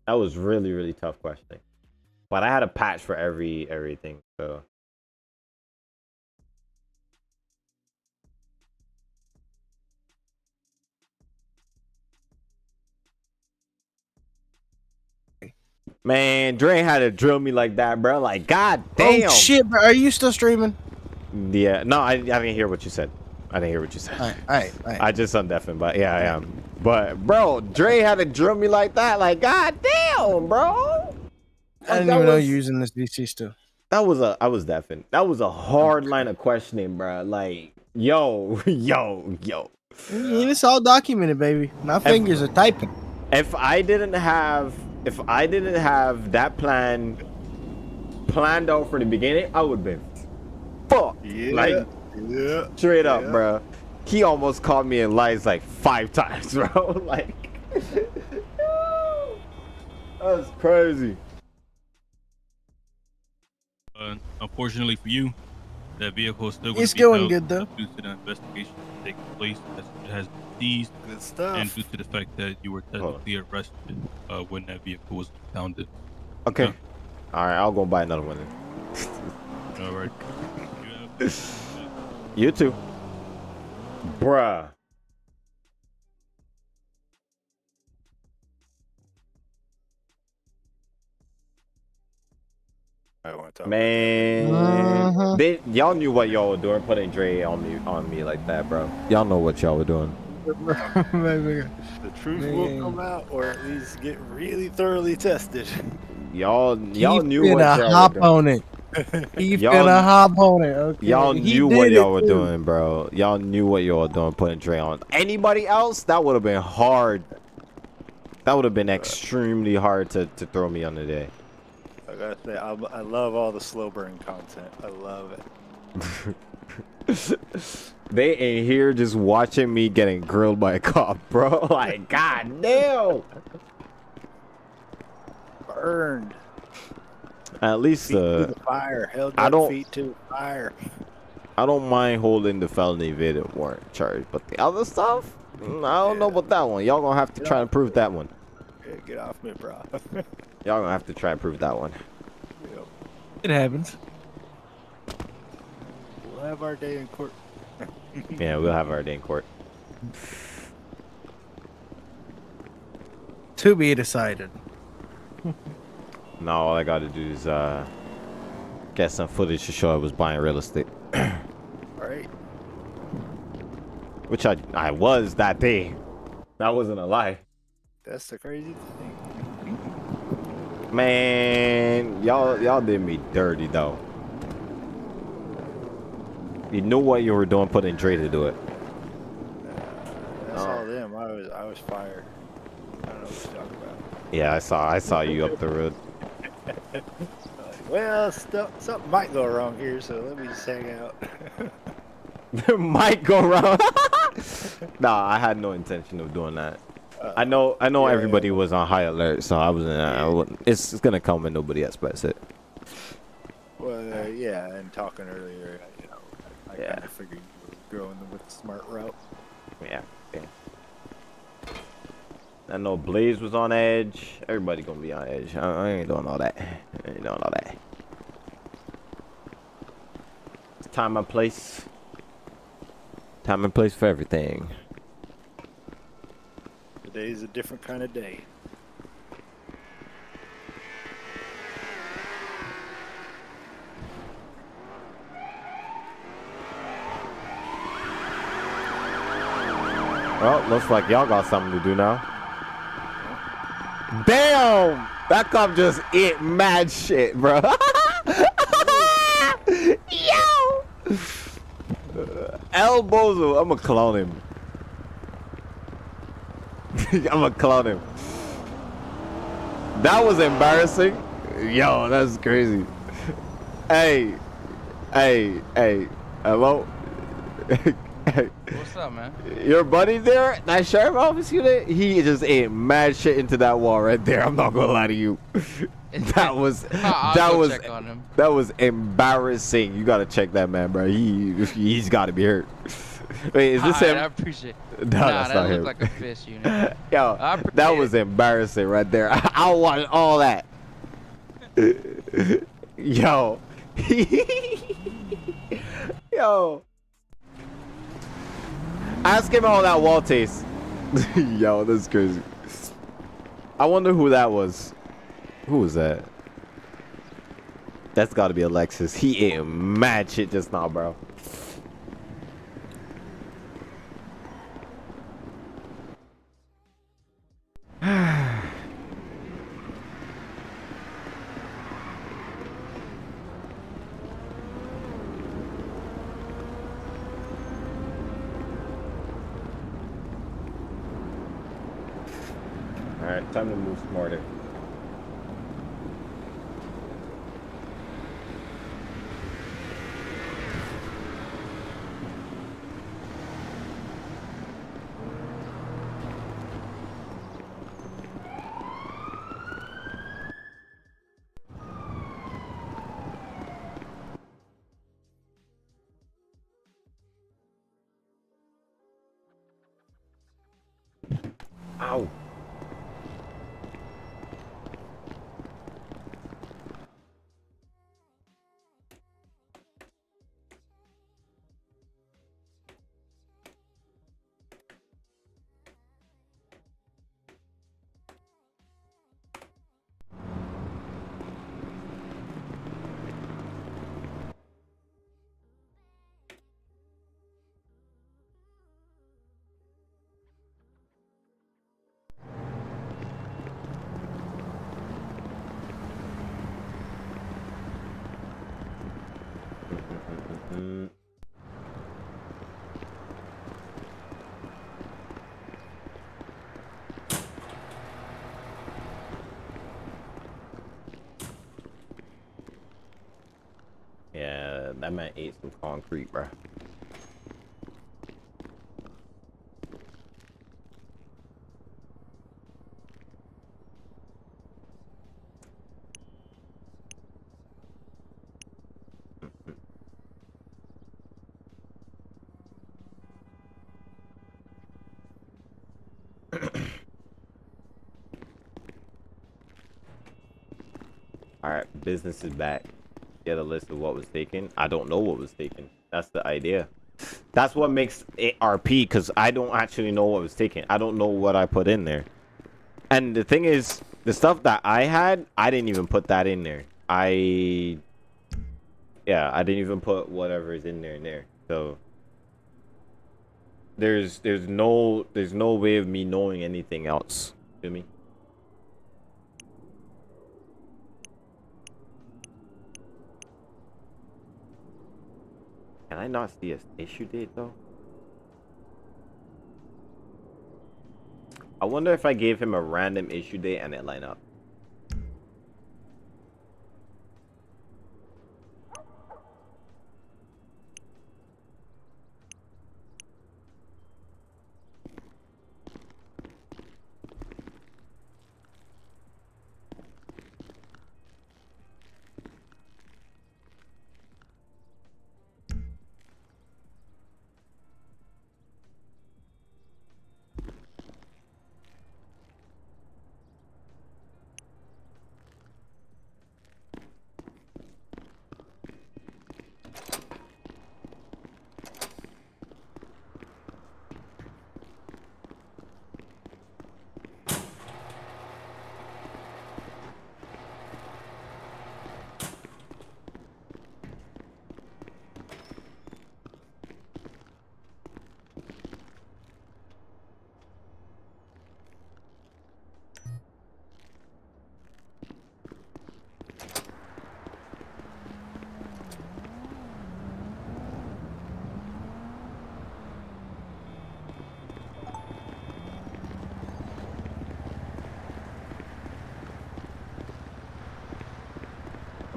[SPEAKER 1] That was really, really tough questioning. But I had a patch for everything, so. Man, Dre had to drill me like that, bro. Like, god damn.
[SPEAKER 10] Oh shit, bro. Are you still streaming?
[SPEAKER 1] Yeah, no, I didn't hear what you said. I didn't hear what you said.
[SPEAKER 10] All right.
[SPEAKER 1] I just undeafened, but yeah, I am. But bro, Dre had to drill me like that. Like, god damn, bro.
[SPEAKER 10] I didn't even know you were using this VC still.
[SPEAKER 1] I was deafened. That was a hard line of questioning, bro. Like, yo.
[SPEAKER 10] It's all documented, baby. My fingers are typing.
[SPEAKER 1] If I didn't have that planned out from the beginning, I would have been fucked.
[SPEAKER 11] Yeah.
[SPEAKER 1] Like, straight up, bro. He almost caught me in lies like 5 times, bro. Like, that's crazy.
[SPEAKER 9] Unfortunately for you, that vehicle is still
[SPEAKER 10] It's going good though.
[SPEAKER 9] Due to the investigation taking place, as it has been seized,
[SPEAKER 11] Good stuff.
[SPEAKER 9] and due to the fact that you were technically arrested when that vehicle was impounded.
[SPEAKER 1] Okay. All right, I'll go buy another one then.
[SPEAKER 9] All right.
[SPEAKER 1] You too. Bruh.
[SPEAKER 11] I want to talk
[SPEAKER 1] Man, y'all knew what y'all were doing, putting Dre on me like that, bro. Y'all know what y'all were doing.
[SPEAKER 11] The truth will come out, or at least get really thoroughly tested.
[SPEAKER 1] Y'all knew what
[SPEAKER 10] finna
[SPEAKER 1] y'all
[SPEAKER 10] hop
[SPEAKER 1] were doing.
[SPEAKER 10] on it. He finna hop on it. Okay.
[SPEAKER 1] Y'all
[SPEAKER 10] He
[SPEAKER 1] knew what
[SPEAKER 10] did
[SPEAKER 1] y'all
[SPEAKER 10] it,
[SPEAKER 1] were
[SPEAKER 10] too.
[SPEAKER 1] doing, bro. Y'all knew what y'all were doing, putting Dre on. Anybody else, that would have been hard. That would have been extremely hard to throw me on the day.
[SPEAKER 11] I gotta say, I love all the slow burn content. I love it.
[SPEAKER 1] They in here just watching me getting grilled by a cop, bro. Like, god damn.
[SPEAKER 11] Burned.
[SPEAKER 1] At least
[SPEAKER 11] Feet to the fire. Held
[SPEAKER 1] I
[SPEAKER 11] up
[SPEAKER 1] don't-
[SPEAKER 11] feet to the fire.
[SPEAKER 1] I don't mind holding the felony evading warrant charge, but the other stuff, I don't know about that one. Y'all gonna have to try and prove that one.
[SPEAKER 11] Yeah, get off me, bro.
[SPEAKER 1] Y'all gonna have to try and prove that one.
[SPEAKER 11] Yep.
[SPEAKER 10] It happens.
[SPEAKER 11] We'll have our day in court.
[SPEAKER 1] Yeah, we'll have our day in court.
[SPEAKER 10] To be decided.
[SPEAKER 1] Now all I gotta do is get some footage to show I was buying real estate.
[SPEAKER 11] Right.
[SPEAKER 1] Which I was that day. That wasn't a lie.
[SPEAKER 11] That's the crazy thing.
[SPEAKER 1] Man, y'all did me dirty though. You knew what you were doing, putting Dre to do it.
[SPEAKER 11] That's all them. I was fired. I don't know what you're talking about.
[SPEAKER 1] Yeah, I saw you up the road.
[SPEAKER 11] Well, something might go wrong here, so let me just hang out.
[SPEAKER 1] Might go wrong. Nah, I had no intention of doing that. I know everybody was on high alert, so I wasn't. It's gonna come when nobody expects it.
[SPEAKER 11] Well, yeah, and talking earlier, I kind of figured you were going with the smart route.
[SPEAKER 1] Yeah. I know Blaze was on edge. Everybody gonna be on edge. I ain't doing all that. It's time and place. Time and place for everything.
[SPEAKER 11] Today's a different kind of day.
[SPEAKER 1] Well, looks like y'all got something to do now. Damn! That cop just ate mad shit, bro. Yo! El Bozo, I'ma clone him. I'ma clone him. That was embarrassing. Yo, that's crazy. Hey. Hello?
[SPEAKER 12] What's up, man?
[SPEAKER 1] Your buddy there, that sheriff office unit, he just ate mad shit into that wall right there. I'm not gonna lie to you. That was
[SPEAKER 12] I'll
[SPEAKER 1] that
[SPEAKER 12] go
[SPEAKER 1] was
[SPEAKER 12] check on him.
[SPEAKER 1] that was embarrassing. You gotta check that man, bro. He's got to be hurt. Wait, is this
[SPEAKER 12] Alright,
[SPEAKER 1] him?
[SPEAKER 12] I appreciate it.
[SPEAKER 1] No,
[SPEAKER 12] Nah,
[SPEAKER 1] that's
[SPEAKER 12] that
[SPEAKER 1] not
[SPEAKER 12] looked
[SPEAKER 1] him.
[SPEAKER 12] like a fist unit.
[SPEAKER 1] Yo,
[SPEAKER 12] I appreciate
[SPEAKER 1] that was embarrassing right there. I'll watch all that. Yo. Yo. Ask him how that wall tastes. Yo, that's crazy. I wonder who that was. Who was that? That's gotta be Alexis. He ate mad shit just now, bro. Alright, time to move smarter. Ow. Yeah, that man ate some concrete, bro. Alright, business is back. Get a list of what was taken. I don't know what was taken. That's the idea. That's what makes it RP, because I don't actually know what was taken. I don't know what I put in there. And the thing is, the stuff that I had, I didn't even put that in there. I didn't even put whatever is in there. So there's no way of me knowing anything else. To me. Can I not see a issue date though? I wonder if I gave him a random issue date and it line up.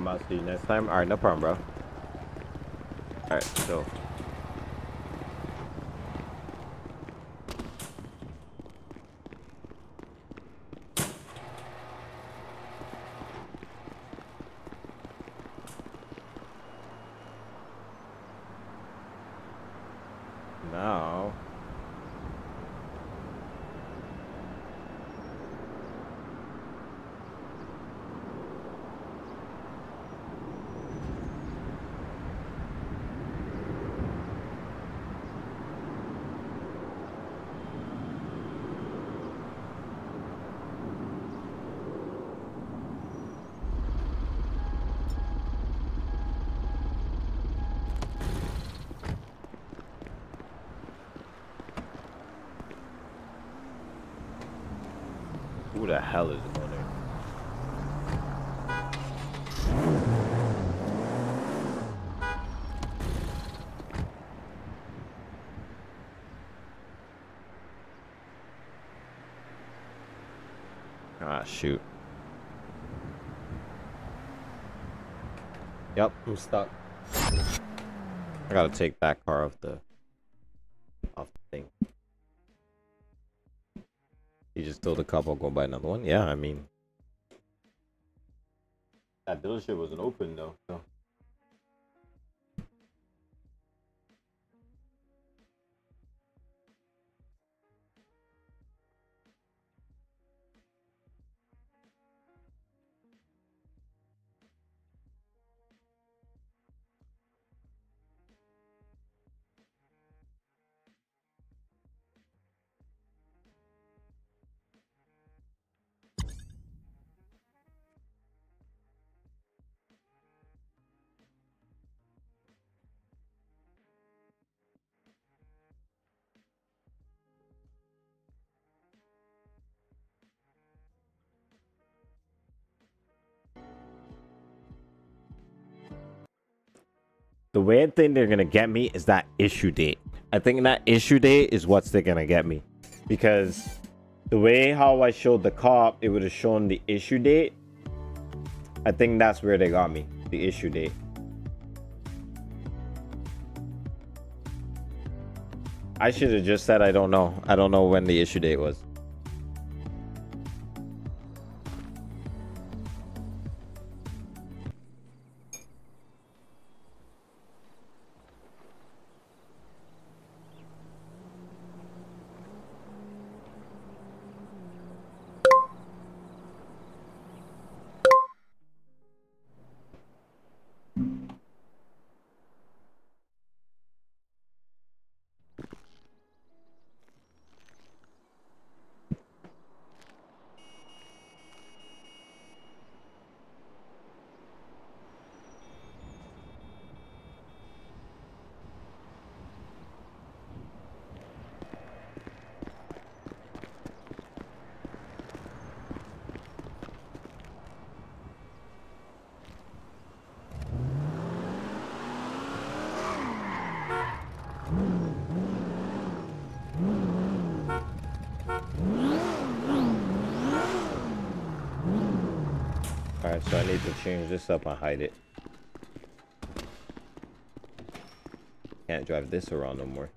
[SPEAKER 1] I'll see you next time. Alright, no problem, bro. Alright, so Who the hell is going there? Ah, shoot. Yep, I'm stuck. I gotta take that car off the thing. You just told a couple go buy another one? Yeah, I mean, that dealership wasn't open though, so. The way I think they're gonna get me is that issue date. I think that issue date is what's they're gonna get me, because the way how I showed the cop, it would have shown the issue date. I think that's where they got me, the issue date. I should have just said I don't know. I don't know when the issue date was. Alright, so I need to change this up and hide it. Can't drive this around no more.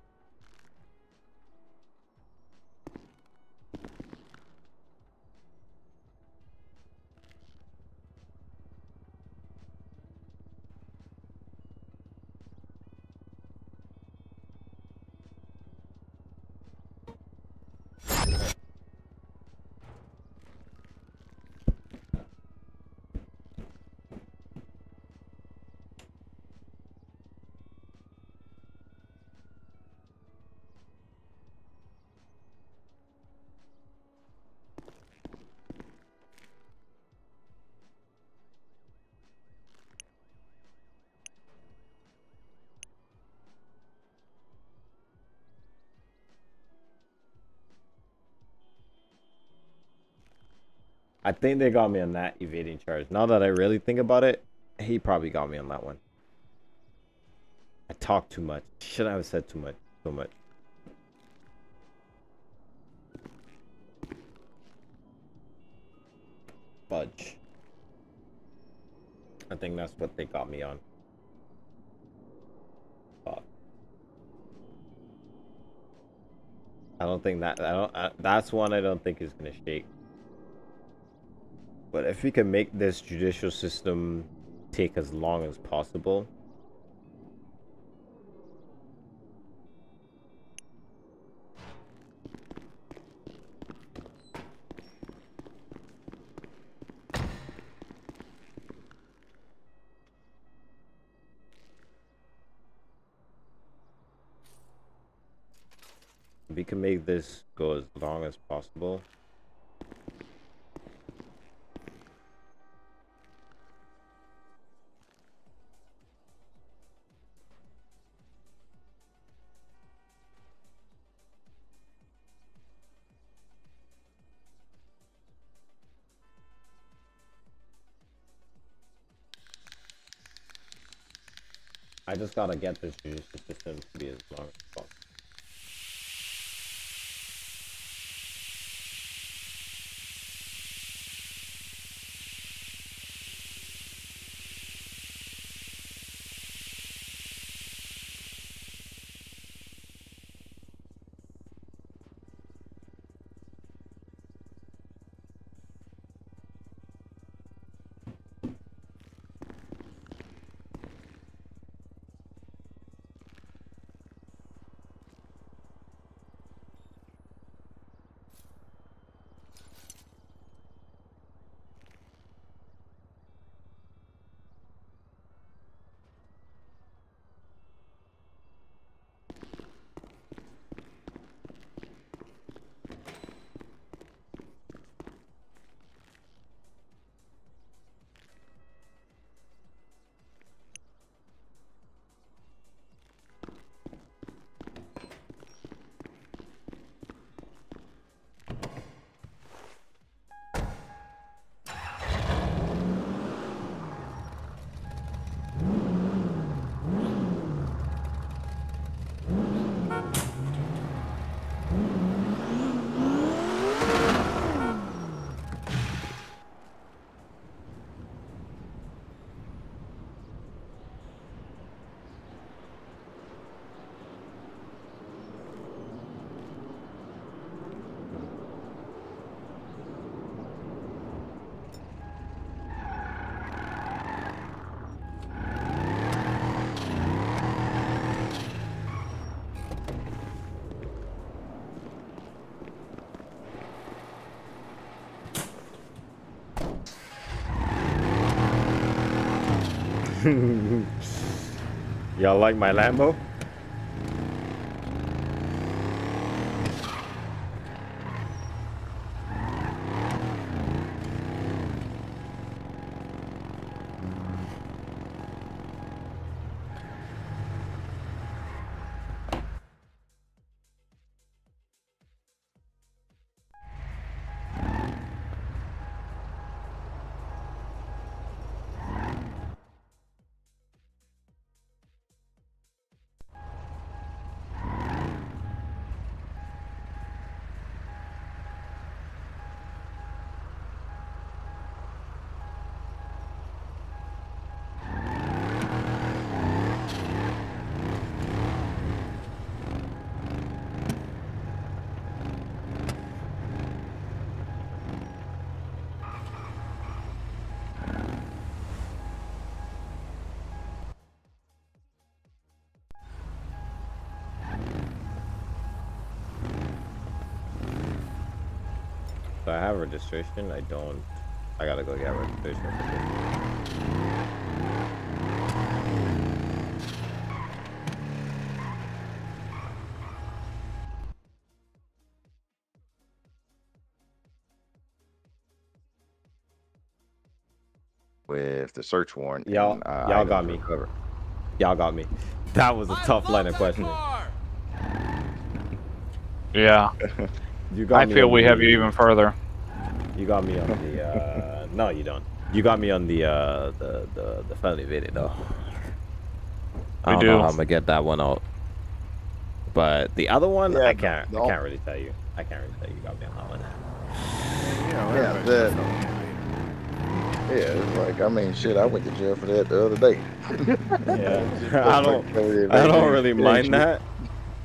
[SPEAKER 1] I think they got me on that evading charge. Now that I really think about it, he probably got me on that one. I talked too much. Shouldn't have said too much. So much. Fudge. I think that's what they got me on. Fuck. I don't think that. That's one I don't think is gonna shake. But if we can make this judicial system take as long as possible. If we can make this go as long as possible. I just gotta get this judicial system to be as long as possible. Y'all like my Lambo? So I have registration. I don't. I gotta go get registration for this.
[SPEAKER 8] With the search warrant.
[SPEAKER 1] Y'all got me. Y'all got me. That was a tough line of questioning.
[SPEAKER 6] Yeah.
[SPEAKER 1] You got
[SPEAKER 6] I
[SPEAKER 1] me
[SPEAKER 6] feel
[SPEAKER 1] on
[SPEAKER 6] we
[SPEAKER 1] the-
[SPEAKER 6] have you even further.
[SPEAKER 1] You got me on the. No, you don't. You got me on the felony video though. I don't know how I'm gonna get that one out. But the other one,
[SPEAKER 11] Yeah,
[SPEAKER 1] I can't really tell you. I can't really tell you. You got me on that one.
[SPEAKER 8] Yeah, it's like, I mean, shit, I went to jail for that the other day.
[SPEAKER 1] Yeah, I don't really mind that.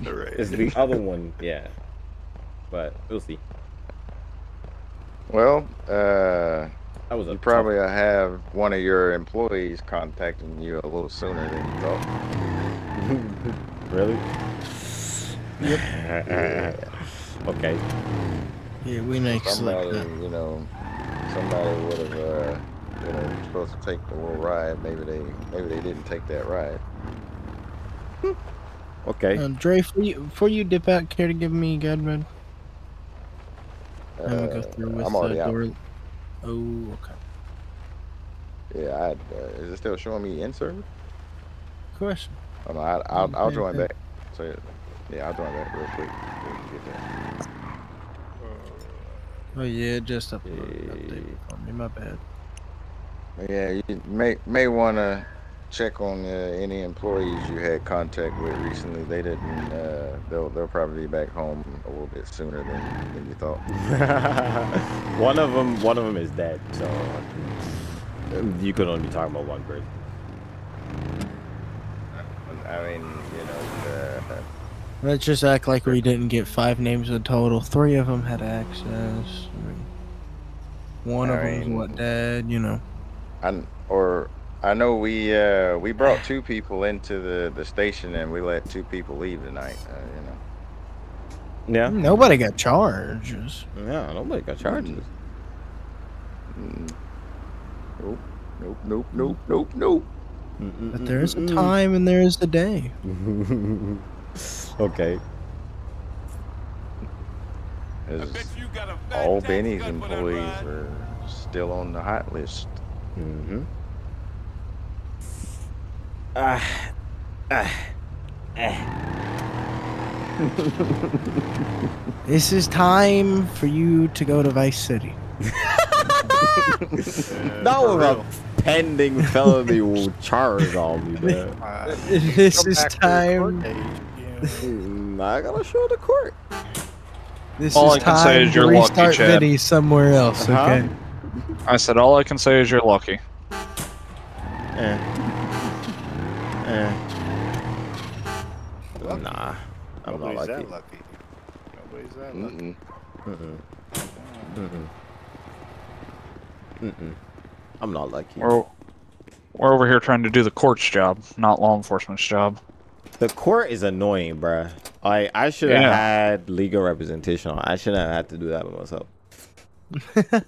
[SPEAKER 1] It's the other one, yeah. But we'll see.
[SPEAKER 8] Well,
[SPEAKER 1] that was
[SPEAKER 8] you probably have one of your employees contacting you a little sooner than you thought.
[SPEAKER 1] Really?
[SPEAKER 10] Yep.
[SPEAKER 8] Yeah.
[SPEAKER 1] Okay.
[SPEAKER 10] Yeah, we next
[SPEAKER 8] Somebody,
[SPEAKER 10] like that.
[SPEAKER 8] you know, somebody would have, you know, supposed to take the little ride. Maybe they didn't take that ride.
[SPEAKER 1] Okay.
[SPEAKER 10] Dre, before you dip out, care to give me a guide, man? I'm gonna go through with
[SPEAKER 8] I'm already out.
[SPEAKER 10] door. Oh, okay.
[SPEAKER 8] Yeah, is it still showing me in service?
[SPEAKER 10] Question.
[SPEAKER 8] Oh, no, I'll join back. So yeah, I'll join back real quick. Get that.
[SPEAKER 10] Oh yeah, just updated for me. My bad.
[SPEAKER 8] Yeah, you may wanna check on any employees you had contact with recently. They didn't. They'll probably be back home a little bit sooner than you thought.
[SPEAKER 1] One of them is dead. So you could only be talking about one person.
[SPEAKER 8] I mean, you know.
[SPEAKER 10] Let's just act like we didn't get 5 names in total. 3 of them had access. I mean, one of them's what, dead, you know.
[SPEAKER 8] I know we brought 2 people into the station and we let 2 people leave tonight. You know.
[SPEAKER 1] Yeah.
[SPEAKER 10] Nobody got charges.
[SPEAKER 1] Yeah, nobody got charges.
[SPEAKER 8] Nope.
[SPEAKER 10] But there is a time and there is a day.
[SPEAKER 1] Okay.
[SPEAKER 8] All Benny's employees are still on the hot list.
[SPEAKER 10] This is time for you to go to Vice City.
[SPEAKER 1] That was a pending felony charge on me, man.
[SPEAKER 10] This is time.
[SPEAKER 1] I gotta show the court.
[SPEAKER 10] This
[SPEAKER 6] All
[SPEAKER 10] is
[SPEAKER 6] I can say
[SPEAKER 10] time
[SPEAKER 6] is
[SPEAKER 10] to
[SPEAKER 6] you're lucky,
[SPEAKER 10] restart
[SPEAKER 6] Chad.
[SPEAKER 10] Vinny somewhere else, okay?
[SPEAKER 6] I said all I can say is you're lucky.
[SPEAKER 1] Nah, I'm not
[SPEAKER 11] Nobody's
[SPEAKER 1] lucky.
[SPEAKER 11] that lucky. Nobody's that lucky.
[SPEAKER 1] I'm not lucky.
[SPEAKER 6] We're over here trying to do the court's job, not law enforcement's job.
[SPEAKER 1] The court is annoying, bruh. I should have had legal representation on. I shouldn't have had to do that by myself.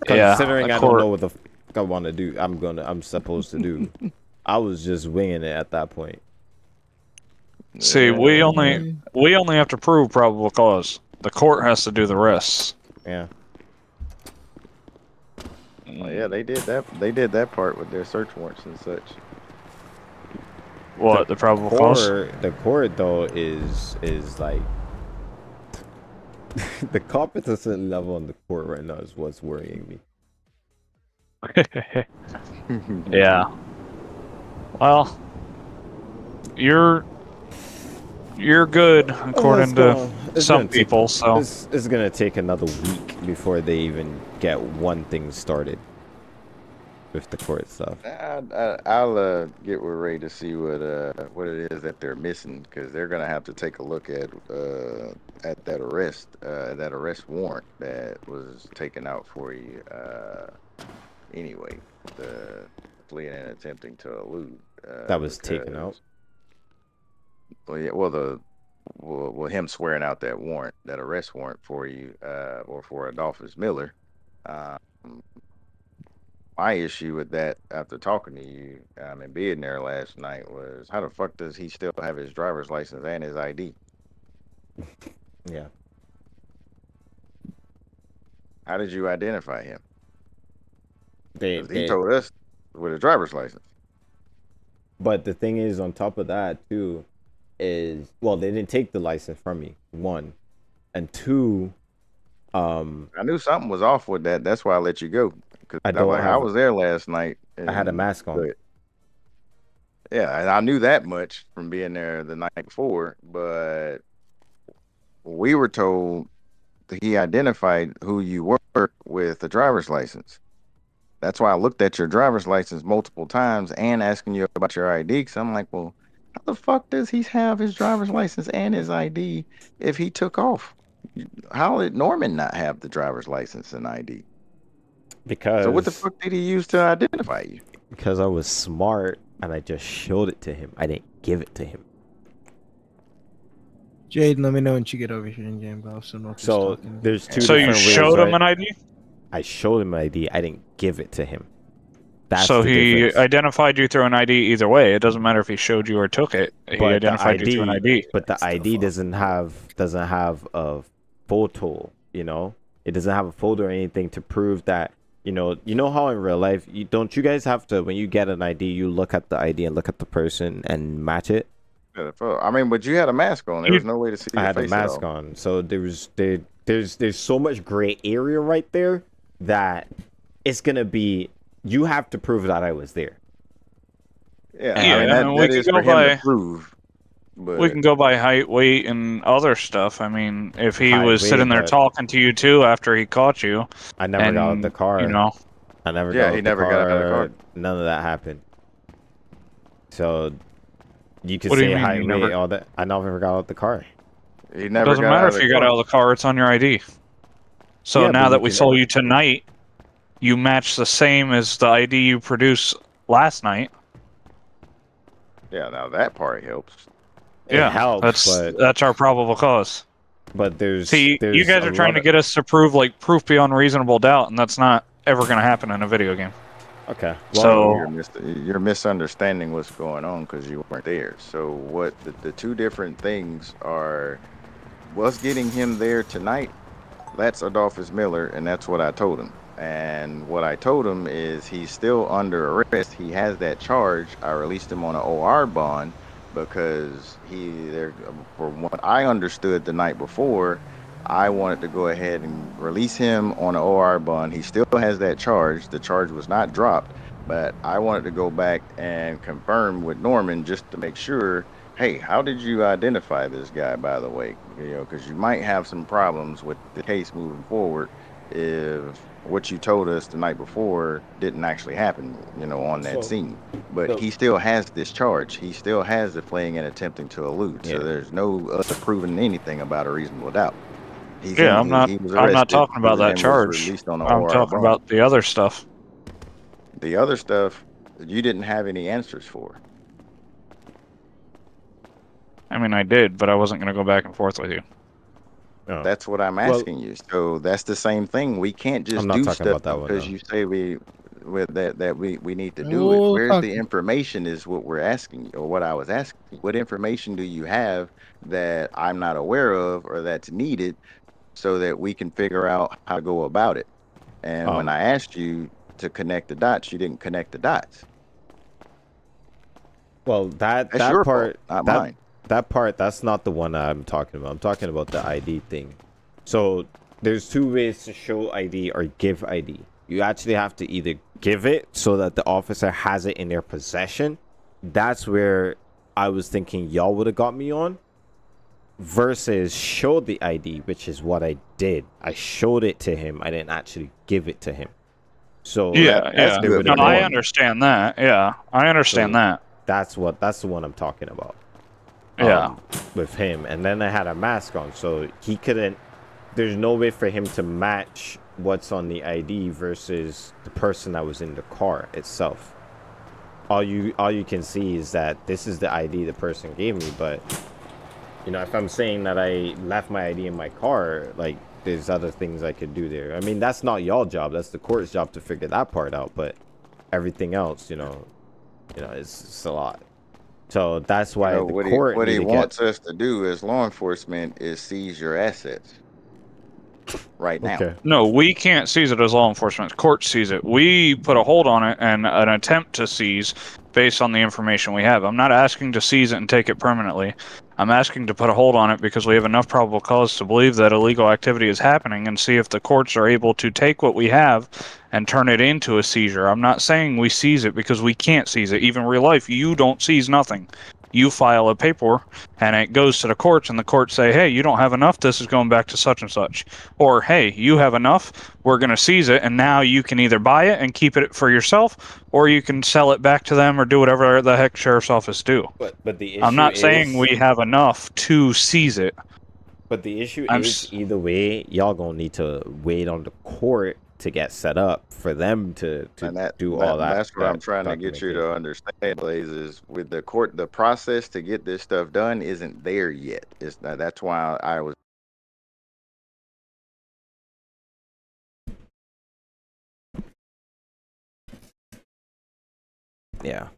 [SPEAKER 1] Considering I don't know what the fuck I want to do, I'm supposed to do. I was just winging it at that point.
[SPEAKER 6] See, we only have to prove probable cause. The court has to do the rest.
[SPEAKER 1] Yeah.
[SPEAKER 8] Well, yeah, they did that. They did that part with their search warrants and such.
[SPEAKER 6] What, the probable cause?
[SPEAKER 1] The court though is like the competency level on the court right now is what's worrying me.
[SPEAKER 6] Yeah. Well, you're good according to some people, so
[SPEAKER 1] it's gonna take another week before they even get one thing started with the court stuff.
[SPEAKER 8] I'll get with Ray to see what it is that they're missing, because they're gonna have to take a look at that arrest warrant that was taken out for you anyway, the fleeing and attempting to elude.
[SPEAKER 1] That was taken out.
[SPEAKER 8] Well, yeah. Well, him swearing out that warrant, that arrest warrant for you, or for Adolphus Miller. My issue with that, after talking to you and being there last night, was how the fuck does he still have his driver's license and his ID?
[SPEAKER 1] Yeah.
[SPEAKER 8] How did you identify him?
[SPEAKER 1] He
[SPEAKER 8] told us with a driver's license.
[SPEAKER 1] But the thing is, on top of that too, is, well, they didn't take the license from me, 1, and 2.
[SPEAKER 8] I knew something was off with that. That's why I let you go. Because I was there last night.
[SPEAKER 1] I had a mask on.
[SPEAKER 8] Yeah, and I knew that much from being there the night before. But we were told that he identified who you were with a driver's license. That's why I looked at your driver's license multiple times and asking you about your ID. Because I'm like, well, how the fuck does he have his driver's license and his ID if he took off? How did Norman not have the driver's license and ID? So what the fuck did he use to identify you?
[SPEAKER 1] Because I was smart and I just showed it to him. I didn't give it to him.
[SPEAKER 10] Jaden, let me know when you get over here in game, bro.
[SPEAKER 1] So there's 2
[SPEAKER 6] So you
[SPEAKER 1] different ways,
[SPEAKER 6] showed him
[SPEAKER 1] right?
[SPEAKER 6] an ID?
[SPEAKER 1] I showed him an ID. I didn't give it to him. That's
[SPEAKER 6] so
[SPEAKER 1] the
[SPEAKER 6] he
[SPEAKER 1] difference.
[SPEAKER 6] identified you through an ID either way. It doesn't matter if he showed you or took it. He
[SPEAKER 1] But
[SPEAKER 6] identified you through an ID.
[SPEAKER 1] But the ID doesn't have a photo, you know? It doesn't have a photo or anything to prove that, you know how in real life, you guys have to, when you get an ID, you look at the ID and look at the person and match it?
[SPEAKER 8] I mean, but you had a mask on. There was no way to see your face.
[SPEAKER 1] I had a mask on. So there's so much gray area right there that it's going to be, you have to prove that I was there.
[SPEAKER 8] Yeah,
[SPEAKER 6] Yeah,
[SPEAKER 8] I mean
[SPEAKER 6] and we
[SPEAKER 8] that
[SPEAKER 6] can
[SPEAKER 8] is
[SPEAKER 6] go
[SPEAKER 8] for him to
[SPEAKER 6] by
[SPEAKER 8] prove.
[SPEAKER 6] we
[SPEAKER 8] But
[SPEAKER 6] can go by height, weight, and other stuff. I mean, if he
[SPEAKER 1] High
[SPEAKER 6] was sitting
[SPEAKER 1] weight,
[SPEAKER 6] there
[SPEAKER 1] but
[SPEAKER 6] talking to you too after he caught you,
[SPEAKER 1] I never got out the
[SPEAKER 6] and you
[SPEAKER 1] car.
[SPEAKER 6] know,
[SPEAKER 1] I never
[SPEAKER 8] yeah,
[SPEAKER 1] got
[SPEAKER 8] he
[SPEAKER 1] out the
[SPEAKER 8] never got out of the
[SPEAKER 1] car.
[SPEAKER 8] car.
[SPEAKER 1] None of that happened. So you could
[SPEAKER 6] what do you
[SPEAKER 1] say
[SPEAKER 6] mean
[SPEAKER 1] height,
[SPEAKER 6] you
[SPEAKER 1] weight,
[SPEAKER 6] never?
[SPEAKER 1] all that. I never got out the car.
[SPEAKER 8] He
[SPEAKER 6] It
[SPEAKER 8] never
[SPEAKER 6] doesn't
[SPEAKER 8] got
[SPEAKER 6] matter
[SPEAKER 8] out of
[SPEAKER 6] if
[SPEAKER 8] the
[SPEAKER 6] you got
[SPEAKER 8] car.
[SPEAKER 6] out of the car; it's on your ID. So
[SPEAKER 1] Yeah, but
[SPEAKER 6] now
[SPEAKER 1] you
[SPEAKER 6] that we
[SPEAKER 1] can.
[SPEAKER 6] saw you tonight, you match the same as the ID you produced last night.
[SPEAKER 8] Yeah, now that part helps.
[SPEAKER 1] It
[SPEAKER 6] Yeah,
[SPEAKER 1] helps,
[SPEAKER 6] that's our probable cause.
[SPEAKER 1] but
[SPEAKER 6] See, you
[SPEAKER 1] there's
[SPEAKER 6] guys
[SPEAKER 1] a
[SPEAKER 6] are trying
[SPEAKER 1] lot
[SPEAKER 6] to
[SPEAKER 1] of.
[SPEAKER 6] get us to prove like proof beyond reasonable doubt, and that's not ever going to happen in a video game.
[SPEAKER 1] Okay.
[SPEAKER 8] Well,
[SPEAKER 6] So
[SPEAKER 8] you're misunderstanding what's going on because you weren't there. So what the two different things are: what's getting him there tonight? That's Adolphus Miller, and that's what I told him. And what I told him is he's still under arrest. He has that charge. I released him on an OR bond because from what I understood the night before, I wanted to go ahead and release him on an OR bond. He still has that charge. The charge was not dropped, but I wanted to go back and confirm with Norman just to make sure. Hey, how did you identify this guy, by the way? Because you might have some problems with the case moving forward if what you told us the night before didn't actually happen, on that
[SPEAKER 1] So,
[SPEAKER 8] scene. But
[SPEAKER 1] so
[SPEAKER 8] he still has this charge. He still has the fleeing and attempting to elude. So
[SPEAKER 1] yeah.
[SPEAKER 8] there's no us proving anything about a reasonable doubt.
[SPEAKER 6] yeah,
[SPEAKER 8] He was
[SPEAKER 6] I'm not
[SPEAKER 8] arrested
[SPEAKER 6] talking about that
[SPEAKER 8] and was
[SPEAKER 6] charge.
[SPEAKER 8] released on an
[SPEAKER 6] I'm
[SPEAKER 8] OR
[SPEAKER 6] talking
[SPEAKER 8] bond.
[SPEAKER 6] about the other stuff.
[SPEAKER 8] The other stuff you didn't have any answers for.
[SPEAKER 6] I mean, I did, but I wasn't going to go back and forth with you.
[SPEAKER 1] Oh.
[SPEAKER 8] That's what I'm
[SPEAKER 1] Well,
[SPEAKER 8] asking you. So that's the same thing. We can't
[SPEAKER 1] I'm
[SPEAKER 8] just
[SPEAKER 1] not
[SPEAKER 8] do
[SPEAKER 1] talking
[SPEAKER 8] stuff
[SPEAKER 1] about that one
[SPEAKER 8] because
[SPEAKER 1] though.
[SPEAKER 8] you say we need to do it.
[SPEAKER 10] We'll
[SPEAKER 8] Where's
[SPEAKER 10] talk.
[SPEAKER 8] the information is what we're asking you, or what I was asking you. What information do you have that I'm not aware of or that's needed so that we can figure out how to go about it? And when
[SPEAKER 1] Um.
[SPEAKER 8] I asked you to connect the dots, you didn't connect the dots.
[SPEAKER 1] Well, that
[SPEAKER 8] That's
[SPEAKER 1] that
[SPEAKER 8] your fault,
[SPEAKER 1] part
[SPEAKER 8] not
[SPEAKER 1] that
[SPEAKER 8] mine.
[SPEAKER 1] that part that's not the one I'm talking about. I'm talking about the ID thing. So there's two ways to show ID or give ID. You actually have to either give it so that the officer has it in their possession. That's where I was thinking y'all would have got me on. Versus show the ID, which is what I did. I showed it to him. I didn't actually give it to him. So
[SPEAKER 6] Yeah,
[SPEAKER 8] That's
[SPEAKER 6] yeah.
[SPEAKER 1] there
[SPEAKER 8] good
[SPEAKER 1] would
[SPEAKER 6] No,
[SPEAKER 8] for
[SPEAKER 1] have
[SPEAKER 6] I
[SPEAKER 1] been.
[SPEAKER 8] Norman.
[SPEAKER 6] understand that. Yeah, I understand
[SPEAKER 1] So
[SPEAKER 6] that.
[SPEAKER 1] that's the one I'm talking about.
[SPEAKER 6] Yeah.
[SPEAKER 1] With him, and then I had a mask on, so he couldn't. There's no way for him to match what's on the ID versus the person that was in the car itself. All you can see is that this is the ID the person gave me, but if I'm saying that I left my ID in my car, like there's other things I could do there. I mean, that's not y'all job. That's the court's job to figure that part out. But everything else, it's a lot. So that's why the court
[SPEAKER 8] What
[SPEAKER 1] need
[SPEAKER 8] he
[SPEAKER 1] to get.
[SPEAKER 8] wants us to do as law enforcement is seize your assets right now.
[SPEAKER 1] Okay.
[SPEAKER 6] No, we can't seize it as law enforcement. Court sees it. We put a hold on it and an attempt to seize based on the information we have. I'm not asking to seize it and take it permanently. I'm asking to put a hold on it because we have enough probable cause to believe that illegal activity is happening and see if the courts are able to take what we have and turn it into a seizure. I'm not saying we seize it because we can't seize it. Even in real life, you don't seize nothing. You file a paper and it goes to the courts and the courts say, hey, you don't have enough. This is going back to such and such. Or, hey, you have enough. We're going to seize it. And now you can either buy it and keep it for yourself or you can sell it back to them or do whatever the heck sheriff's office do.
[SPEAKER 1] But the
[SPEAKER 6] I'm
[SPEAKER 1] issue
[SPEAKER 6] not saying
[SPEAKER 1] is,
[SPEAKER 6] we have enough to seize it. I'm
[SPEAKER 1] either way, y'all gonna need to wait on the court to get set up for them to
[SPEAKER 8] And
[SPEAKER 1] do all
[SPEAKER 8] that's what I'm
[SPEAKER 1] that
[SPEAKER 8] trying to get you
[SPEAKER 1] documentation.
[SPEAKER 8] to understand, Blaze, is with the court, the process to get this stuff done isn't there yet. That's why I was
[SPEAKER 1] Yeah.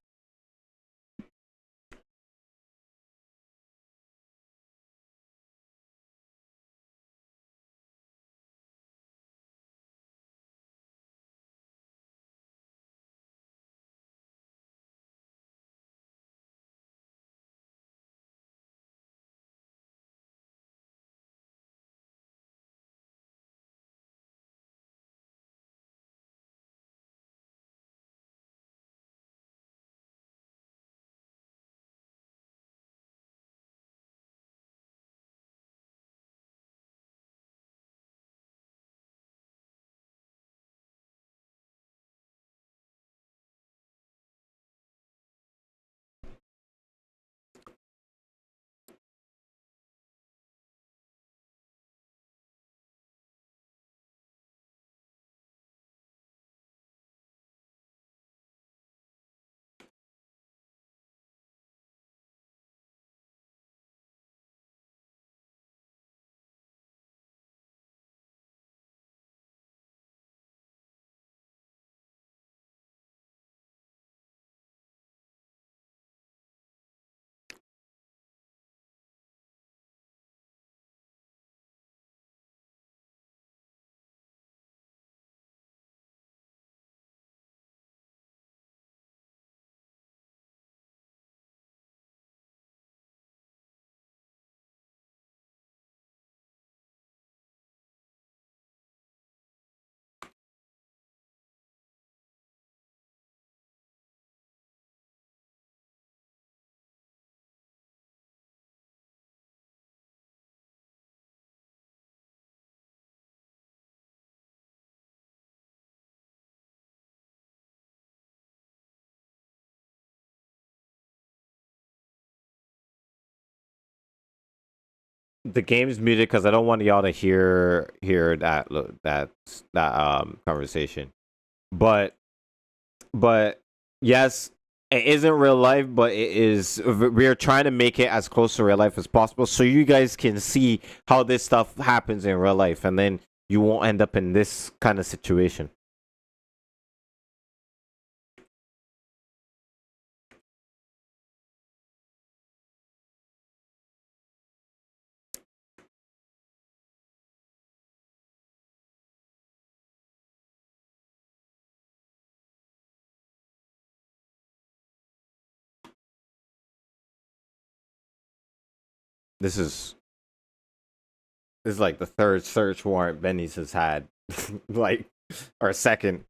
[SPEAKER 1] the game's muted because I don't want y'all to hear that conversation. But yes, it isn't real life, but it is. We're trying to make it as close to real life as possible, so you guys can see how this stuff happens in real life, and then you won't end up in this kind of situation. This is like the third search warrant Benny's has had, like, or second.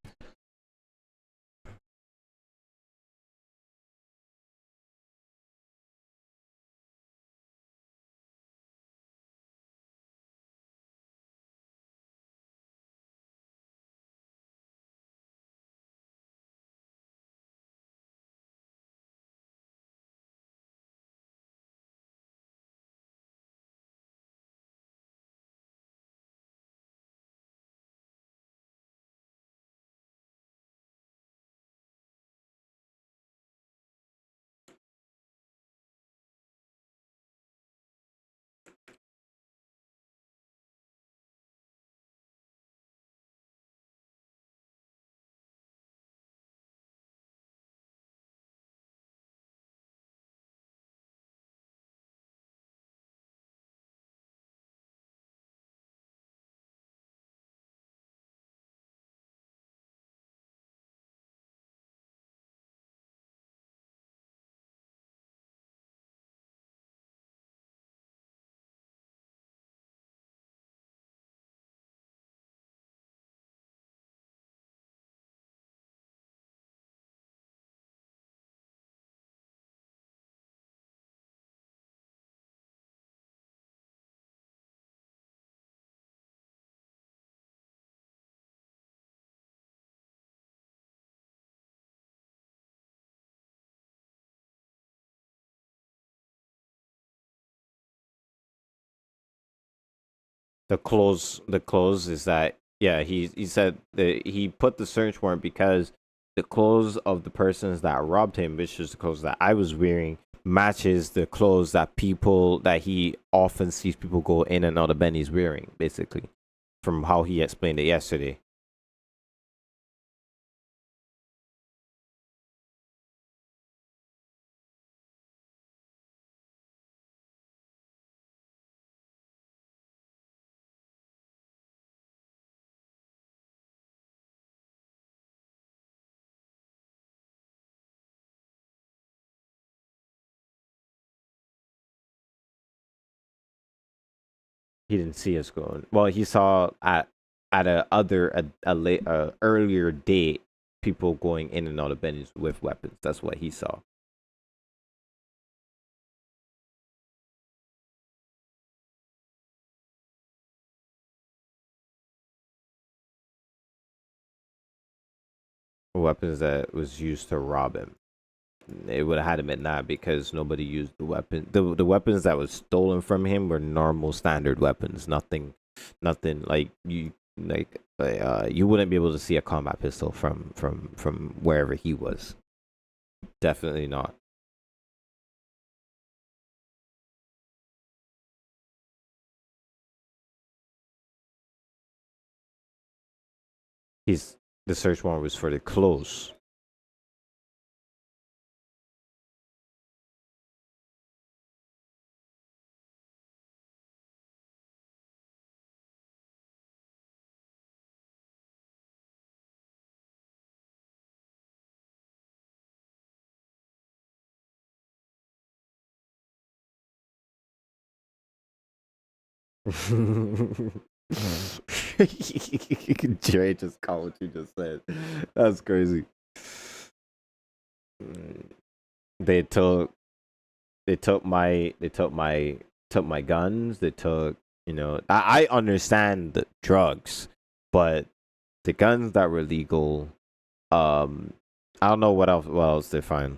[SPEAKER 1] The close is that, yeah, he said that he put the search warrant because the clothes of the persons that robbed him, which is the clothes that I was wearing, matches the clothes that he often sees people go in and out of Benny's wearing, basically, from how he explained it yesterday. He didn't see us going. Well, he saw at a earlier date people going in and out of Benny's with weapons. That's what he saw. Weapons that was used to rob him. It would have had him at that because nobody used the weapon. The weapons that was stolen from him were normal standard weapons. Nothing like you you wouldn't be able to see a combat pistol from wherever he was. Definitely not. The search warrant was for the clothes. Dre just caught what you just said. That's crazy. They took my guns. They took, I understand the drugs, but the guns that were legal, I don't know what else they find.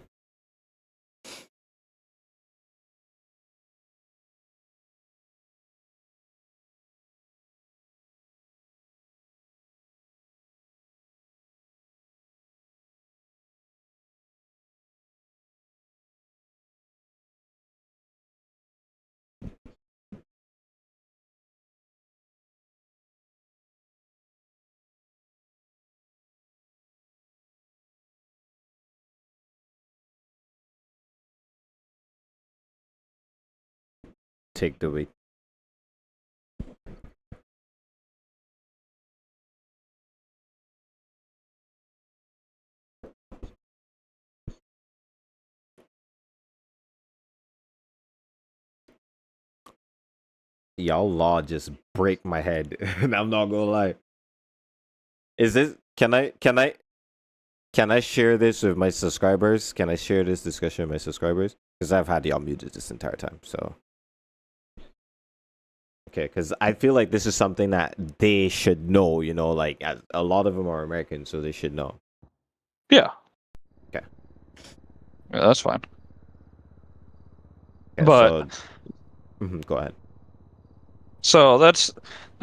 [SPEAKER 1] take the week. Y'all law just break my head. And I'm not gonna lie. Is this can I share this with my subscribers? Can I share this discussion with my subscribers? Because I've had y'all muted this entire time, so okay, because I feel like this is something that they should know, you know, like a lot of them are American, so they should know.
[SPEAKER 6] Yeah.
[SPEAKER 1] Okay.
[SPEAKER 6] Yeah, that's fine.
[SPEAKER 1] Okay,
[SPEAKER 6] but
[SPEAKER 1] go ahead.
[SPEAKER 6] So that's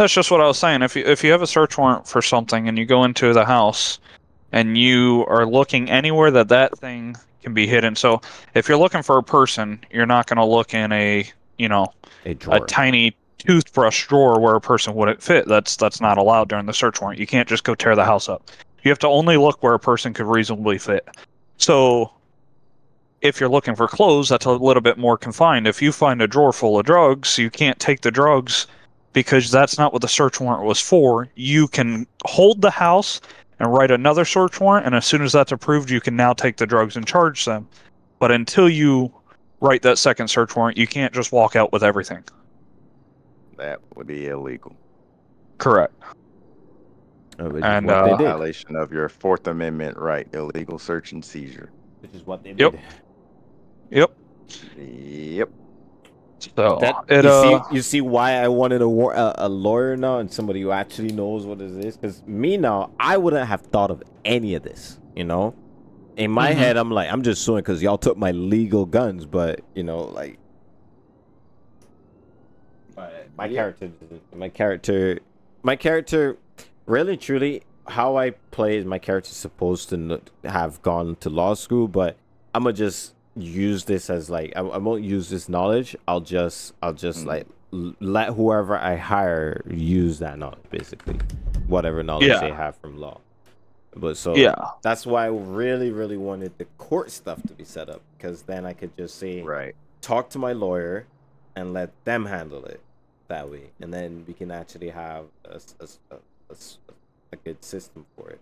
[SPEAKER 6] just what I was saying. If you have a search warrant for something and you go into the house and you are looking anywhere that thing can be hidden. So if you're looking for a person, you're not going to look in a tiny toothbrush drawer where a person wouldn't fit. That's not allowed during the search warrant. You can't just go tear the house up. You have to only look where a person could reasonably fit. So if you're looking for clothes, that's a little bit more confined. If you find a drawer full of drugs, you can't take the drugs because that's not what the search warrant was for. You can hold the house and write another search warrant, and as soon as that's approved, you can now take the drugs and charge them. But until you write that second search warrant, you can't just walk out with everything.
[SPEAKER 12] That would be illegal.
[SPEAKER 6] Correct.
[SPEAKER 12] And
[SPEAKER 1] what they did.
[SPEAKER 12] Violation of your Fourth Amendment right, illegal search and seizure.
[SPEAKER 1] Which is what they did.
[SPEAKER 6] Yep.
[SPEAKER 12] So
[SPEAKER 1] you see why I wanted a lawyer now and somebody who actually knows what it is. Because me now, I wouldn't have thought of any of this. You know, in my head, I'm like, I'm just suing because y'all took my legal guns. But you know, like, my character, really truly, how I play is my character's supposed to have gone to law school, but I'm gonna just use this as like I won't use this knowledge. I'll just like let whoever I hire use that knowledge, basically, whatever knowledge they have from law. But that's why I really wanted the court stuff to be set up, because then I could just say talk to my lawyer and let them handle it that way, and then we can actually have a good system for it.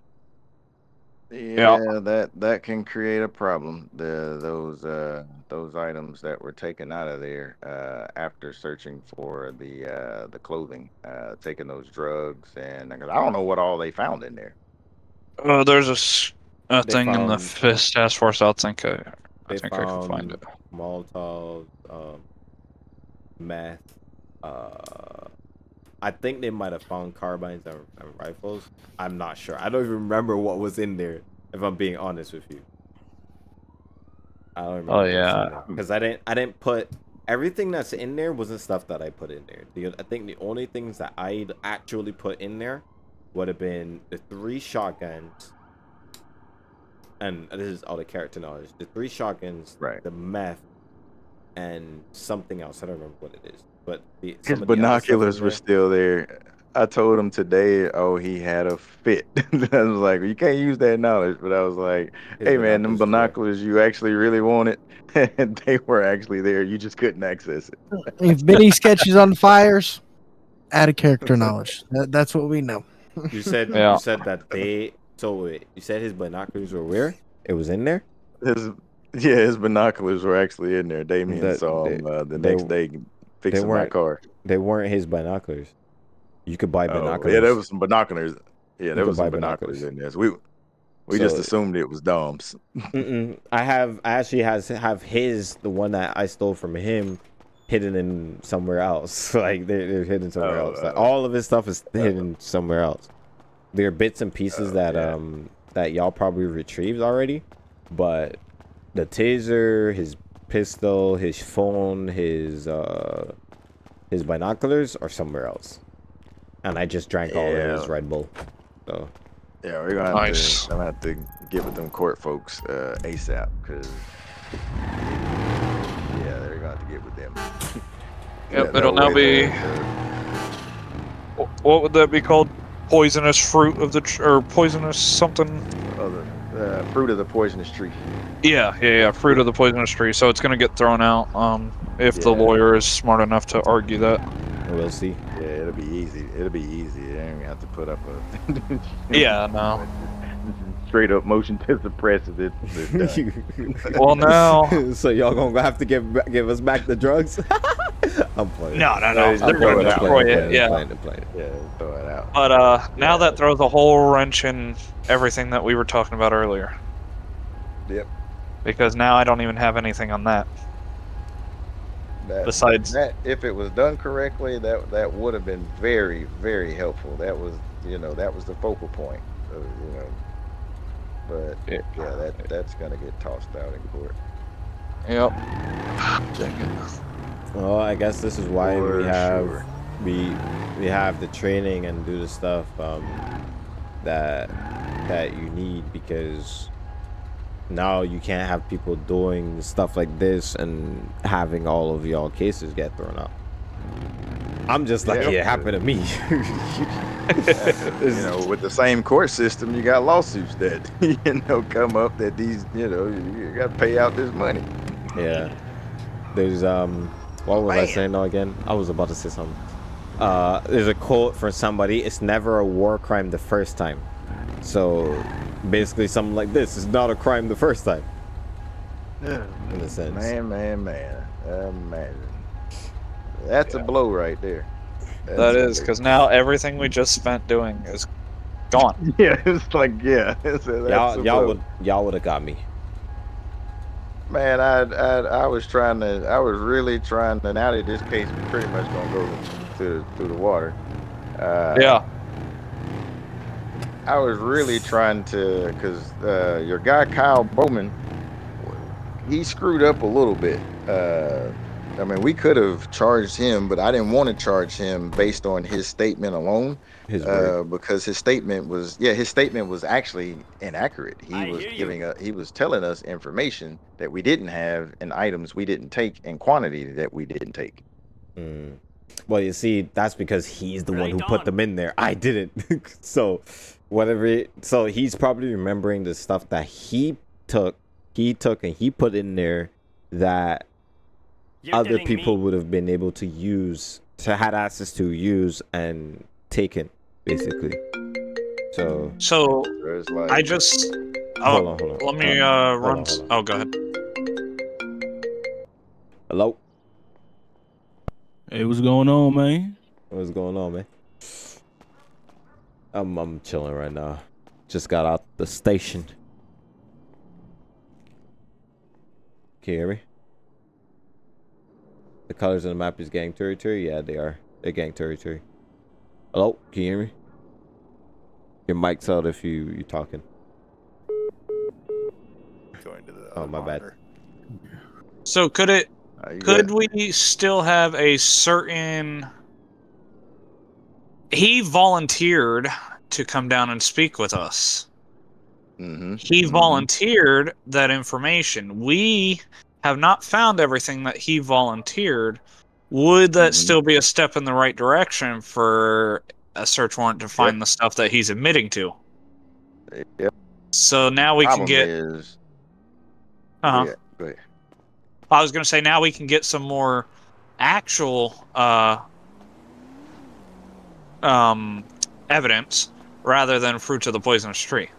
[SPEAKER 12] Yeah, that can create a problem. Those items that were taken out of there after searching for the clothing, taking those drugs, and I don't know what all they found in there.
[SPEAKER 6] There's a thing in the FIST task force. I think I can find it.
[SPEAKER 1] Molotov, meth. I think they might have found carbines and rifles. I'm not sure. I don't even remember what was in there, if I'm being honest with you. I don't remember.
[SPEAKER 6] Oh yeah,
[SPEAKER 1] because I didn't put everything that's in there wasn't stuff that I put in there. I think the only things that I'd actually put in there would have been the 3 shotguns, and this is all the character knowledge. The 3 shotguns, the meth, and something else. I don't remember what it is. But
[SPEAKER 12] his binoculars were still there. I told him today, he had a fit. I was like, you can't use that knowledge. But I was like, hey, man, them binoculars you actually really wanted, and they were actually there. You just couldn't access it.
[SPEAKER 10] If Benny sketches on fires, add a character knowledge. That's what we know.
[SPEAKER 1] You said you said that they. So wait, you said his binoculars were where? It was in there.
[SPEAKER 12] His binoculars were actually in there. Damien saw them the next day fixing my car.
[SPEAKER 1] They weren't his binoculars. You could buy binoculars.
[SPEAKER 12] Yeah, there was some binoculars. Yeah, there was some binoculars in there. So we just assumed it was Dom's.
[SPEAKER 1] I actually have the one that I stole from him, hidden in somewhere else. Like they're hidden somewhere else. Like, all of his stuff is hidden somewhere else. There are bits and pieces that y'all probably retrieved already, but the taser, his pistol, his phone, his binoculars are somewhere else. And I just drank all of his Red Bull. So
[SPEAKER 12] yeah, we're gonna have to get with them court folks ASAP, because they're gonna have to get with them.
[SPEAKER 6] Yep, it'll now be what would that be called? Poisonous fruit of the or poisonous something?
[SPEAKER 12] fruit of the poisonous tree.
[SPEAKER 6] Yeah. Fruit of the poisonous tree. So it's gonna get thrown out. If the lawyer is smart enough to argue that.
[SPEAKER 1] We'll see.
[SPEAKER 12] Yeah, it'll be easy. It'll be easy. They don't even have to put up a.
[SPEAKER 6] Yeah, no.
[SPEAKER 12] Straight up motion to suppress it. It's done.
[SPEAKER 6] Well, no.
[SPEAKER 1] So y'all gonna have to give us back the drugs? I'm playing.
[SPEAKER 6] No.
[SPEAKER 12] They're
[SPEAKER 6] They're
[SPEAKER 12] going
[SPEAKER 6] gonna
[SPEAKER 12] to
[SPEAKER 6] destroy it. Yeah.
[SPEAKER 1] Playing.
[SPEAKER 12] Yeah, throw it out.
[SPEAKER 6] But now that throws a whole wrench in everything that we were talking about earlier.
[SPEAKER 12] Yep.
[SPEAKER 6] Because now I don't even have anything on that. Besides
[SPEAKER 12] that, if it was done correctly, that would have been very, very helpful. That was, that was the focal point. But yeah, that's gonna get tossed out in court.
[SPEAKER 6] Yep.
[SPEAKER 1] Well, I guess this is why we have the training and do the stuff that you need, because now you can't have people doing stuff like this and having all of y'all cases get thrown out. I'm just lucky it happened to me.
[SPEAKER 12] With the same court system, you got lawsuits that come up that these you got to pay out this money.
[SPEAKER 1] Yeah. There's what was I saying now again? I was about to say something. There's a quote from somebody: "It's never a war crime the first time." So basically, something like this is not a crime the first time.
[SPEAKER 12] Yeah.
[SPEAKER 1] In a sense.
[SPEAKER 12] Man. Imagine. That's a blow right there.
[SPEAKER 6] That is, because now everything we just spent doing is gone.
[SPEAKER 12] Yeah, it's like,
[SPEAKER 1] y'all would have got me.
[SPEAKER 12] Man, I was really trying to. Now that this case is pretty much gonna go through the water. I was really trying to, because your guy Kyle Bowman, he screwed up a little bit. I mean, we could have charged him, but I didn't want to charge him based on his statement alone, because his statement was actually inaccurate. He was telling us information that we didn't have, and items we didn't take, and quantity that we didn't take.
[SPEAKER 1] Well, you see, that's because he's the one who put them in there. I didn't. So so he's probably remembering the stuff that he took and he put in there that other people would have been able to had access to use and taken, basically. So
[SPEAKER 12] like,
[SPEAKER 6] I just
[SPEAKER 1] hold on.
[SPEAKER 6] Let me run.
[SPEAKER 1] Hold on.
[SPEAKER 6] Oh, go ahead.
[SPEAKER 1] Hello.
[SPEAKER 9] Hey, what's going on, man?
[SPEAKER 1] What's going on, man? I'm chilling right now. Just got out the station. Can you hear me? The colors on the map is gang territory? Yeah, they are. They're gang territory. Hello? Can you hear me? Your mic's out if you're talking.
[SPEAKER 11] Going to the
[SPEAKER 1] oh, my bad.
[SPEAKER 6] So could we still have a certain... He volunteered to come down and speak with us. He volunteered that information. We have not found everything that he volunteered. Would that still be a step in the right direction for a search warrant to find the stuff that he's admitting to?
[SPEAKER 12] Yep.
[SPEAKER 6] So now we can get...
[SPEAKER 12] Yeah, go ahead.
[SPEAKER 6] I was going to say, now we can get some more actual evidence rather than fruits of the poisonous tree.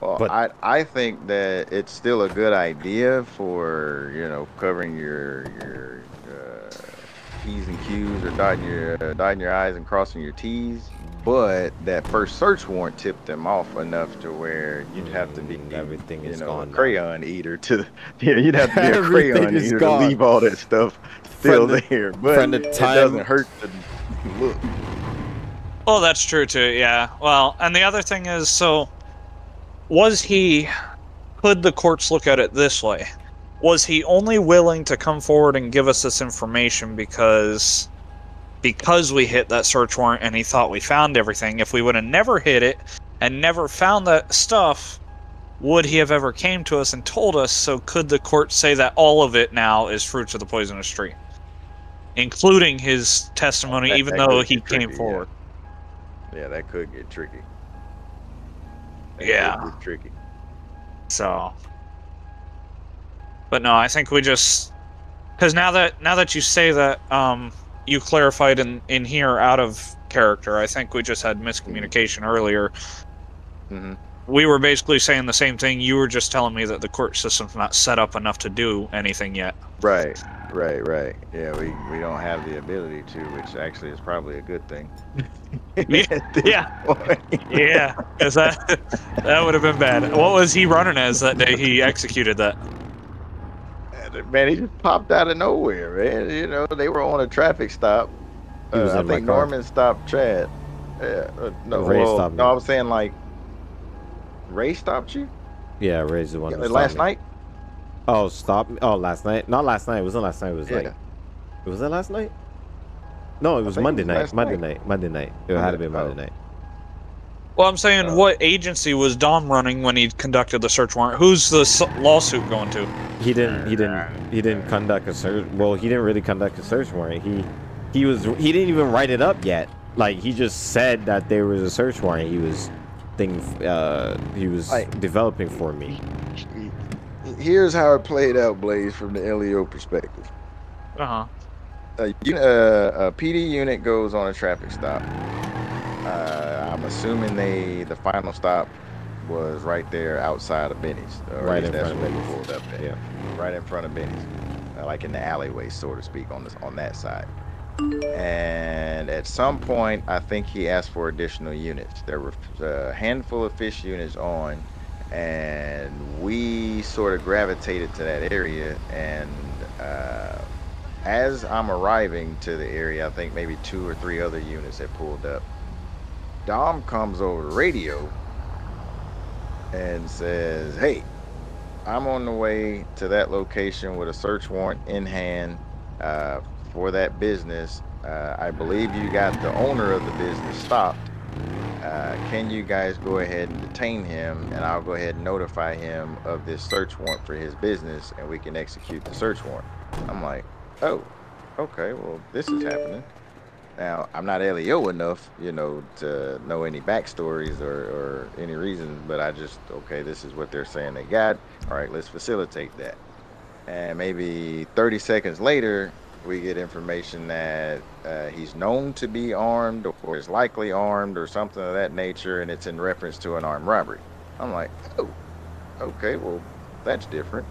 [SPEAKER 12] Well, I think that it's still a good idea for covering your P's and Q's, or dotting your I's and crossing your T's. But that first search warrant tipped them off enough to where you'd have to be
[SPEAKER 1] everything is gone.
[SPEAKER 12] A crayon eater to you'd have to be a crayon eater to leave all that stuff still there. But it doesn't hurt to look.
[SPEAKER 6] Well, that's true too. Yeah. Well, and the other thing is, so could the courts look at it this way? Was he only willing to come forward and give us this information because we hit that search warrant and he thought we found everything? If we would have never hit it and never found that stuff, would he have ever came to us and told us? So could the court say that all of it now is fruits of the poisonous tree, including his testimony, even though he came forward?
[SPEAKER 12] Yeah, that could get tricky.
[SPEAKER 6] Yeah.
[SPEAKER 12] It's tricky.
[SPEAKER 6] So, but no, I think we just, because now that you say that, you clarified in here out of character. I think we just had miscommunication earlier.
[SPEAKER 12] Mm-hmm.
[SPEAKER 6] We were basically saying the same thing. You were just telling me that the court system's not set up enough to do anything yet.
[SPEAKER 12] Right. Yeah, we don't have the ability to, which actually is probably a good thing.
[SPEAKER 6] Yeah, because that would have been bad. What was he running as that day he executed that?
[SPEAKER 12] Man, he just popped out of nowhere, man. You know, they were on a traffic stop.
[SPEAKER 1] He was
[SPEAKER 12] I
[SPEAKER 1] in my
[SPEAKER 12] think
[SPEAKER 1] car.
[SPEAKER 12] Norman stopped Chad.
[SPEAKER 1] Ray stopped me.
[SPEAKER 12] No, I was saying like Ray stopped you.
[SPEAKER 1] Yeah, Ray's the one.
[SPEAKER 12] Yeah,
[SPEAKER 1] who
[SPEAKER 12] last
[SPEAKER 1] stopped me.
[SPEAKER 12] night.
[SPEAKER 1] Oh, stop me. Oh, last night. Not last night. It wasn't last night. It was
[SPEAKER 12] Yeah.
[SPEAKER 1] like. Was it last night? No, it was Monday night. Monday night. It had to be Monday night.
[SPEAKER 6] Well, I'm saying, what agency was Dom running when he conducted the search warrant? Who's the lawsuit going to?
[SPEAKER 1] He didn't conduct a search. Well, he didn't really conduct a search warrant. He didn't even write it up yet. Like, he just said that there was a search warrant. He was developing for me.
[SPEAKER 12] Here's how it played out, Blaze, from the LEO perspective.
[SPEAKER 6] Uh-huh.
[SPEAKER 12] A PD unit goes on a traffic stop. I'm assuming the final stop was right there outside of Benny's.
[SPEAKER 1] Right in front of Benny's.
[SPEAKER 12] Pulled up at. Yeah. Right in front of Benny's, like in the alleyway, so to speak, on that side. And at some point, I think he asked for additional units. There were a handful of fish units on, and we sort of gravitated to that area. And as I'm arriving to the area, I think maybe 2 or 3 other units had pulled up. Dom comes over the radio and says, "Hey, I'm on the way to that location with a search warrant in hand for that business. I believe you got the owner of the business stopped. Can you guys go ahead and detain him, and I'll go ahead and notify him of this search warrant for his business, and we can execute the search warrant." I'm like, "Oh, okay, well, this is happening." Now, I'm not LEO enough, to know any backstories or any reasons, but I just, okay, this is what they're saying they got. All right, let's facilitate that. And maybe 30 seconds later, we get information that he's known to be armed or is likely armed or something of that nature, and it's in reference to an armed robbery. I'm like, oh, okay, well, that's different.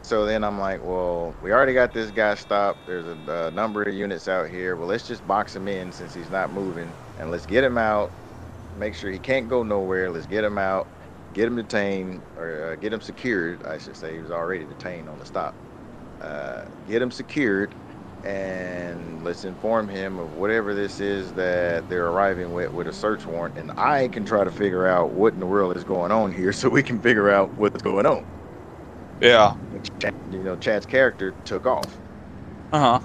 [SPEAKER 12] So then I'm like, well, we already got this guy stopped. There's a number of units out here. Well, let's just box him in since he's not moving, and let's get him out, make sure he can't go nowhere. Let's get him out, get him detained, or get him secured, I should say. He was already detained on the stop. Get him secured, and let's inform him of whatever this is that they're arriving with a search warrant, and I can try to figure out what in the world is going on here so we can figure out what's going on.
[SPEAKER 6] Yeah.
[SPEAKER 12] Chad's character took off.
[SPEAKER 6] Uh-huh.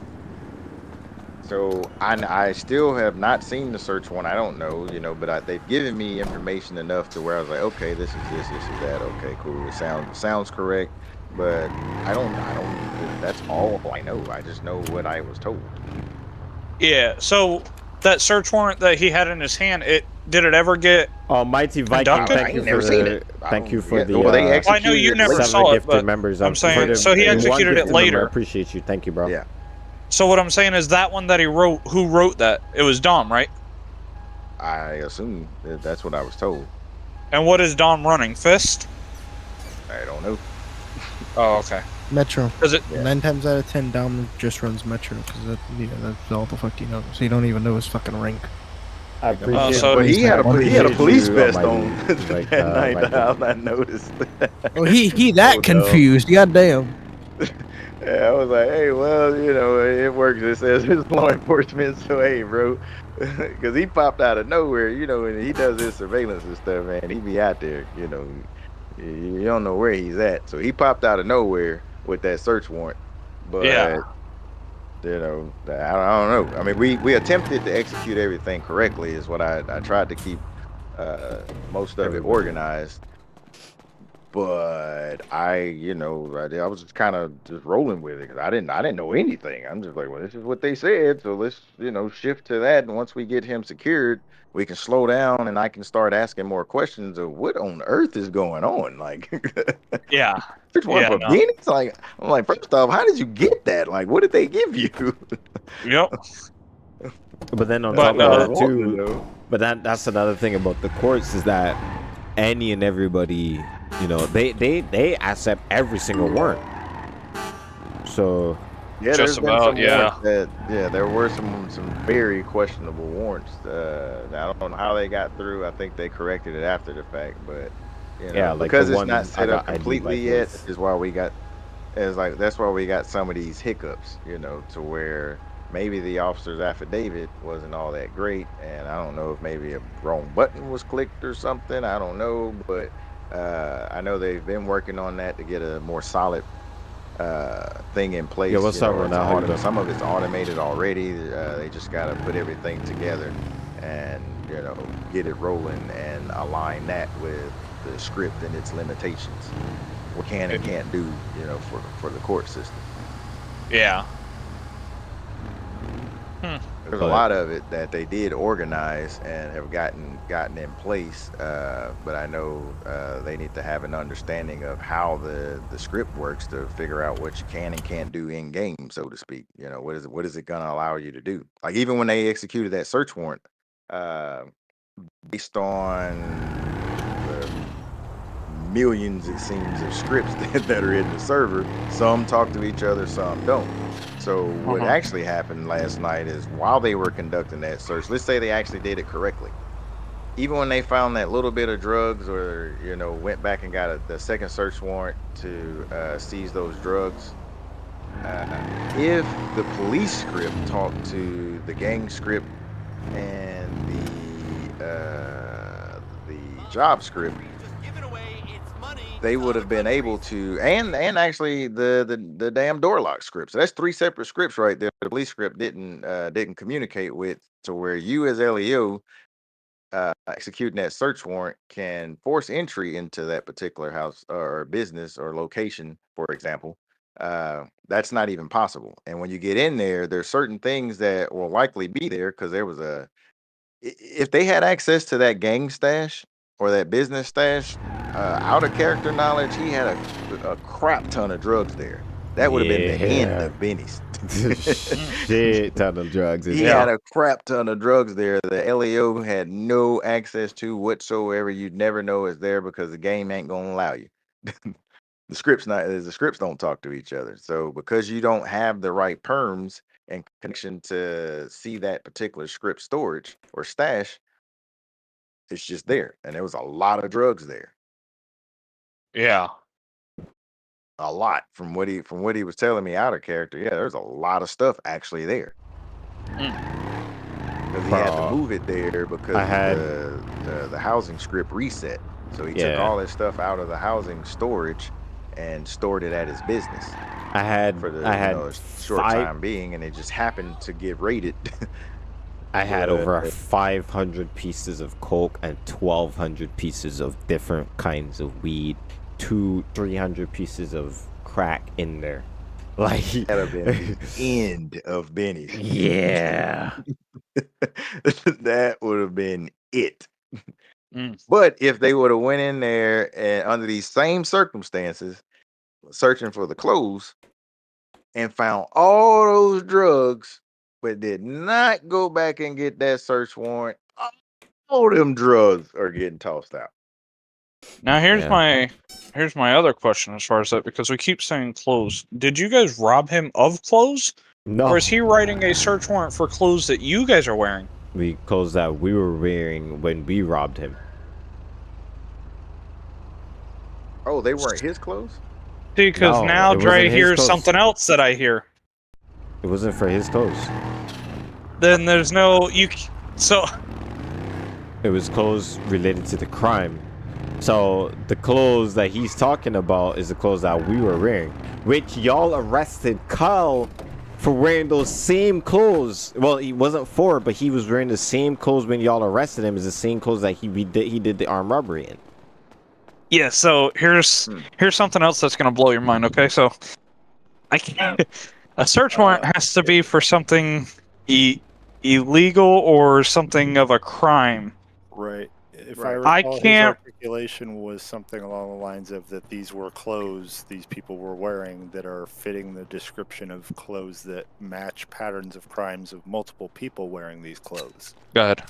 [SPEAKER 12] So I still have not seen the search warrant. I don't know, but they've given me information enough to where I was like, okay, this is this is that. Okay, cool. It sounds correct, but I don't. That's all I know. I just know what I was told.
[SPEAKER 6] Yeah. So that search warrant that he had in his hand, did it ever get?
[SPEAKER 1] Mighty Viking, thank you for the.
[SPEAKER 6] Well, I know you never saw it, but
[SPEAKER 1] members
[SPEAKER 6] I'm saying, so he executed it later.
[SPEAKER 1] I appreciate you. Thank you, bro.
[SPEAKER 12] Yeah.
[SPEAKER 6] So what I'm saying is that one that he wrote, who wrote that? It was Dom, right?
[SPEAKER 12] I assume that's what I was told.
[SPEAKER 6] And what is Dom running? Fist?
[SPEAKER 12] I don't know.
[SPEAKER 6] Oh, okay.
[SPEAKER 10] Metro.
[SPEAKER 6] Is it?
[SPEAKER 10] 9 times out of 10, Dom just runs Metro because that's all the fuck he knows. So you don't even know his fucking rank.
[SPEAKER 1] I appreciate
[SPEAKER 12] but he had a police vest
[SPEAKER 1] Almighty.
[SPEAKER 12] on
[SPEAKER 1] Like,
[SPEAKER 12] that night.
[SPEAKER 1] like
[SPEAKER 12] I noticed.
[SPEAKER 10] Oh, he that confused. Goddamn.
[SPEAKER 12] Yeah, I was like, hey, well, it works. It says it's law enforcement, so hey, bro, because he popped out of nowhere, and he does his surveillance and stuff, man. He be out there, you don't know where he's at, so he popped out of nowhere with that search warrant. But
[SPEAKER 6] yeah.
[SPEAKER 12] I don't know. I mean, we attempted to execute everything correctly, is what I tried to keep most of it organized. But I was just kind of just rolling with it because I didn't know anything. I'm just like, well, this is what they said, so let's shift to that. And once we get him secured, we can slow down, and I can start asking more questions of what on earth is going on. Like,
[SPEAKER 6] Yeah.
[SPEAKER 12] search warrant for
[SPEAKER 6] No.
[SPEAKER 12] beanies? Like, I'm like, first off, how did you get that? Like, what did they give you?
[SPEAKER 6] Yep.
[SPEAKER 1] But then on
[SPEAKER 6] But,
[SPEAKER 1] top of
[SPEAKER 12] I
[SPEAKER 1] that
[SPEAKER 12] want to
[SPEAKER 1] too,
[SPEAKER 12] know.
[SPEAKER 1] but that's another thing about the courts is that any and everybody, they accept every single warrant. So
[SPEAKER 12] Yeah,
[SPEAKER 6] Just
[SPEAKER 12] there's been
[SPEAKER 6] about,
[SPEAKER 12] some
[SPEAKER 6] yeah.
[SPEAKER 12] warrants there were some very questionable warrants. I don't know how they got through. I think they corrected it after the fact, but
[SPEAKER 1] yeah, like the
[SPEAKER 12] because it's not
[SPEAKER 1] one I
[SPEAKER 12] set up
[SPEAKER 1] got ID'd by
[SPEAKER 12] completely yet,
[SPEAKER 1] his.
[SPEAKER 12] is why we got that's why we got some of these hiccups, to where maybe the officer's affidavit wasn't all that great, and I don't know if maybe a wrong button was clicked or something. I don't know, but I know they've been working on that to get a more solid thing in place.
[SPEAKER 1] Yeah, what's up,
[SPEAKER 12] It's
[SPEAKER 1] Ronald? How you doing?
[SPEAKER 12] some of it's automated already. They just got to put everything together and get it rolling and align that with the script and its limitations. What can and can't do, for the court system.
[SPEAKER 6] Yeah.
[SPEAKER 12] There's a lot of it that they did organize and have gotten in place, but I know they need to have an understanding of how the script works to figure out what you can and can't do in game, so to speak. What is it going to allow you to do? Like even when they executed that search warrant, based on the millions, it seems, of scripts that are in the server, some talk to each other, some don't. So what actually happened last night is while they were conducting that search, let's say they actually did it correctly. Even when they found that little bit of drugs, or went back and got the second search warrant to seize those drugs, if the police script talked to the gang script and the job script, they would have been able to, and actually the damn door lock script. So that's three separate scripts right there. The police script didn't communicate with, to where you as LEO executing that search warrant can force entry into that particular house or business or location, for example. That's not even possible. And when you get in there, there's certain things that will likely be there because there was if they had access to that gang stash or that business stash, out of character knowledge, he had a crap ton of drugs there. That would have been the end of Benny's.
[SPEAKER 1] Shit ton of drugs.
[SPEAKER 12] He had a crap ton of drugs there. The LEO had no access to whatsoever. You'd never know it's there because the game ain't gonna allow you. The scripts don't talk to each other. So because you don't have the right perms and connection to see that particular script storage or stash, it's just there. And there was a lot of drugs there.
[SPEAKER 6] Yeah.
[SPEAKER 12] A lot from what he was telling me out of character. Yeah, there's a lot of stuff actually there. Because he had to move it there because the housing script reset. So he took all that stuff out of the housing storage and stored it at his business.
[SPEAKER 1] I had
[SPEAKER 12] short time being, and it just happened to get raided.
[SPEAKER 1] I had over 500 pieces of coke and 1,200 pieces of different kinds of weed, 200-300 pieces of crack in there. Like
[SPEAKER 12] that'd have been the end of Benny's.
[SPEAKER 1] Yeah.
[SPEAKER 12] That would have been it. But if they would have went in there and under these same circumstances, searching for the clothes, and found all those drugs, but did not go back and get that search warrant, all them drugs are getting tossed out.
[SPEAKER 6] Now here's my other question as far as that, because we keep saying clothes. Did you guys rob him of clothes?
[SPEAKER 1] No.
[SPEAKER 6] Or is he writing a search warrant for clothes that you guys are wearing?
[SPEAKER 1] We clothes that we were wearing when we robbed him.
[SPEAKER 12] Oh, they weren't his clothes?
[SPEAKER 6] See, because now Dre hears something else that I hear.
[SPEAKER 1] It wasn't for his clothes.
[SPEAKER 6] Then there's no so.
[SPEAKER 1] It was clothes related to the crime. So the clothes that he's talking about is the clothes that we were wearing, which y'all arrested Kyle for wearing those same clothes. Well, he wasn't for, but he was wearing the same clothes when y'all arrested him. Is the same clothes that he did the armed robbery in.
[SPEAKER 6] Yeah, so here's something else that's gonna blow your mind. Okay, so I can't. A search warrant has to be for something illegal or something of a crime.
[SPEAKER 11] Right. If I
[SPEAKER 6] I
[SPEAKER 11] recall, his
[SPEAKER 6] can't.
[SPEAKER 11] articulation was something along the lines of that these were clothes these people were wearing that are fitting the description of clothes that match patterns of crimes of multiple people wearing these clothes.
[SPEAKER 6] Go ahead.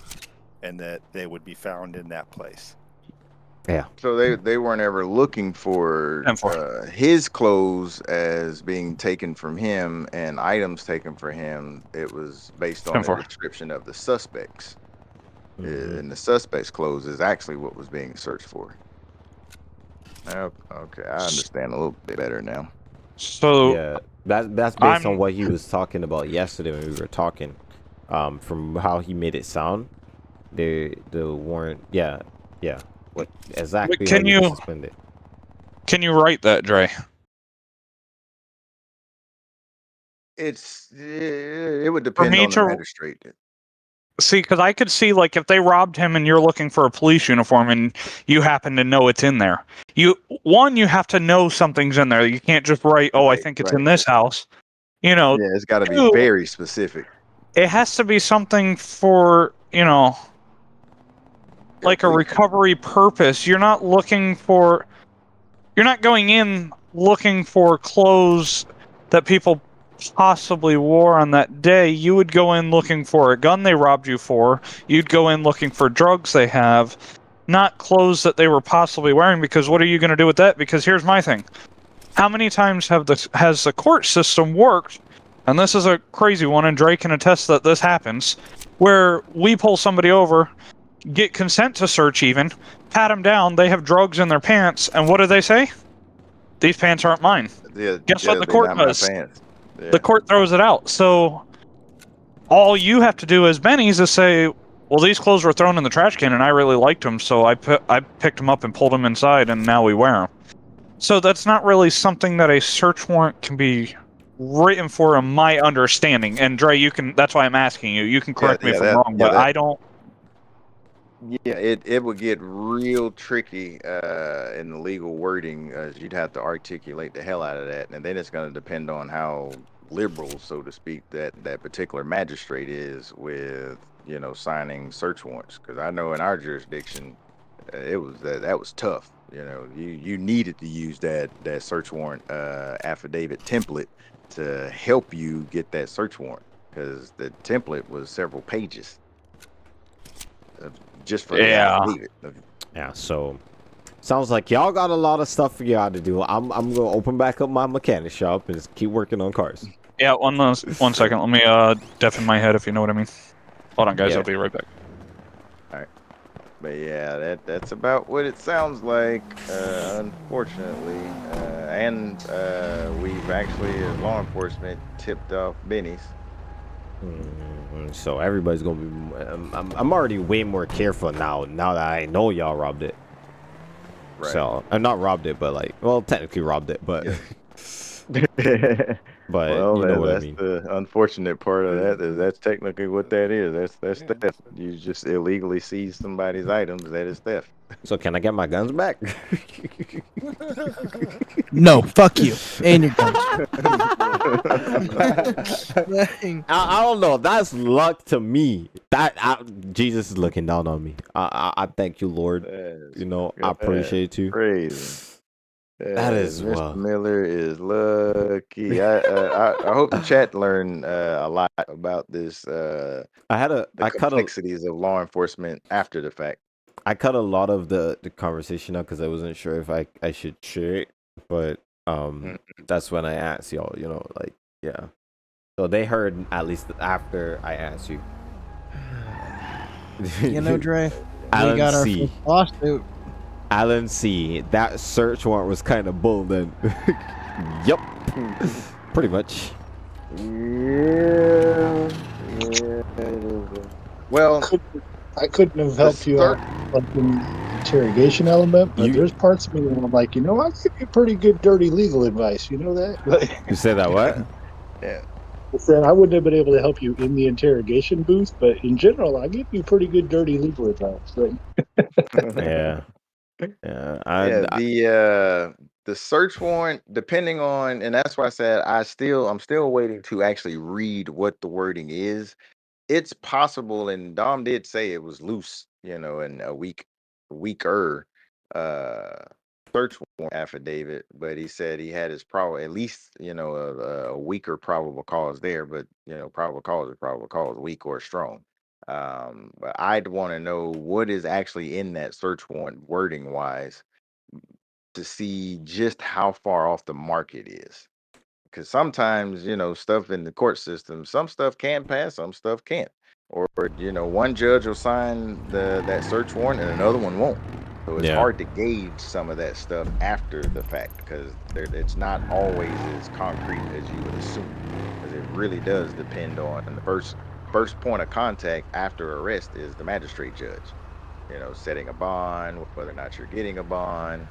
[SPEAKER 11] And that they would be found in that place.
[SPEAKER 1] Yeah.
[SPEAKER 12] So they weren't ever looking for his clothes as being taken from him and items taken from him. It was based on the description of the suspects. And the suspect's clothes is actually what was being searched for. Okay, I understand a little bit better now.
[SPEAKER 6] So
[SPEAKER 1] yeah, that's based on what he was talking about yesterday when we were talking. From how he made it sound, the warrant. Yeah. What exactly?
[SPEAKER 6] Can you
[SPEAKER 1] suspended?
[SPEAKER 6] Can you write that, Dre?
[SPEAKER 12] It would depend on the magistrate.
[SPEAKER 6] See, because I could see, like, if they robbed him and you're looking for a police uniform and you happen to know it's in there. You have to know something's in there. You can't just write, "Oh, I think it's in this house." You know.
[SPEAKER 12] Yeah, it's got to be very specific.
[SPEAKER 6] It has to be something for, like a recovery purpose. You're not going in looking for clothes that people possibly wore on that day. You would go in looking for a gun they robbed you for. You'd go in looking for drugs they have, not clothes that they were possibly wearing, because what are you going to do with that? Because here's my thing. How many times has the court system worked, and this is a crazy one, and Dre can attest that this happens, where we pull somebody over, get consent to search even, pat them down, they have drugs in their pants, and what do they say? These pants aren't mine. Guess what the court does? The court throws it out. So all you have to do as Benny's is say, well, these clothes were thrown in the trash can and I really liked them, so I picked them up and pulled them inside, and now we wear them. So that's not really something that a search warrant can be written for, in my understanding. And Dre, that's why I'm asking you. You can correct me if I'm wrong, but I don't.
[SPEAKER 12] Yeah, it would get real tricky in the legal wording, as you'd have to articulate the hell out of that, and then it's going to depend on how liberal, so to speak, that particular magistrate is with signing search warrants. Because I know in our jurisdiction, it was that was tough. You needed to use that search warrant affidavit template to help you get that search warrant, because the template was several pages. Just for the affidavit.
[SPEAKER 1] Yeah, so sounds like y'all got a lot of stuff for y'all to do. I'm gonna open back up my mechanic shop and just keep working on cars.
[SPEAKER 6] Yeah, one second. Let me deafen my head, if you know what I mean. Hold on, guys.
[SPEAKER 1] Yeah.
[SPEAKER 6] I'll be right back.
[SPEAKER 12] All right. But yeah, that's about what it sounds like, unfortunately. And we've actually, as law enforcement, tipped off Benny's.
[SPEAKER 1] So everybody's gonna be. I'm already way more careful now that I know y'all robbed it. Right. So I'm not robbed it, but technically robbed it, but. But
[SPEAKER 12] well,
[SPEAKER 1] you know what I
[SPEAKER 12] that's
[SPEAKER 1] mean.
[SPEAKER 12] the unfortunate part of that. That's technically what that is. That's theft. You just illegally seize somebody's items. That is theft.
[SPEAKER 1] So can I get my guns back?
[SPEAKER 10] No, fuck you. And your guns.
[SPEAKER 1] I don't know. That's luck to me. Jesus is looking down on me. I thank you, Lord. I appreciate you.
[SPEAKER 12] Crazy.
[SPEAKER 1] That is
[SPEAKER 12] Mr. Miller is lucky. I hope the chat learned a lot about this. The complexities of law enforcement after the fact.
[SPEAKER 1] I cut a lot of the conversation out because I wasn't sure if I should share it, but that's when I asked y'all. Yeah. So they heard at least after I asked you.
[SPEAKER 10] Dre,
[SPEAKER 1] Alan
[SPEAKER 10] we got our
[SPEAKER 1] C.
[SPEAKER 10] first lawsuit.
[SPEAKER 1] Alan C. That search warrant was kind of bull then. Yep. Pretty much.
[SPEAKER 12] Yeah. Well,
[SPEAKER 13] I couldn't have helped you out in the interrogation element, but there's parts of me where I'm like, I give you pretty good dirty legal advice. You know that?
[SPEAKER 1] You said that what?
[SPEAKER 12] Yeah.
[SPEAKER 13] I said I wouldn't have been able to help you in the interrogation booth, but in general, I give you pretty good dirty legal advice. Right?
[SPEAKER 1] Yeah. Yeah,
[SPEAKER 12] The search warrant, depending on, and that's why I said I'm still waiting to actually read what the wording is. It's possible, and Dom did say it was loose, and weaker uh search warrant affidavit, but he said he had his probable, at least, a weaker probable cause there, but probable cause is probable cause, weak or strong. But I'd want to know what is actually in that search warrant wording wise to see just how far off the mark it is. Because sometimes, stuff in the court system, some stuff can pass, some stuff can't. Or, one judge will sign that search warrant and another one won't. So it's
[SPEAKER 1] Yeah.
[SPEAKER 12] hard to gauge some of that stuff after the fact because it's not always as concrete as you would assume. Because it really does depend on the first point of contact after arrest is the magistrate judge. Setting a bond, whether or not you're getting a bond.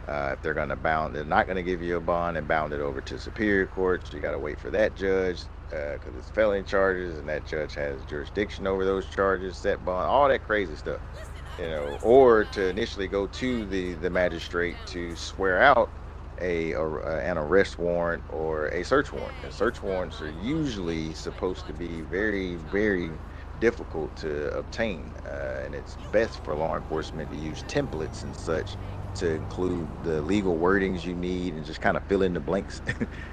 [SPEAKER 12] If they're they're not going to give you a bond and bound it over to superior courts. You got to wait for that judge because it's felony charges, and that judge has jurisdiction over those charges, set bond, all that crazy stuff. Or to initially go to the magistrate to swear out an arrest warrant or a search warrant. And search warrants are usually supposed to be very, very difficult to obtain, and it's best for law enforcement to use templates and such to include the legal wordings you need and just kind of fill in the blanks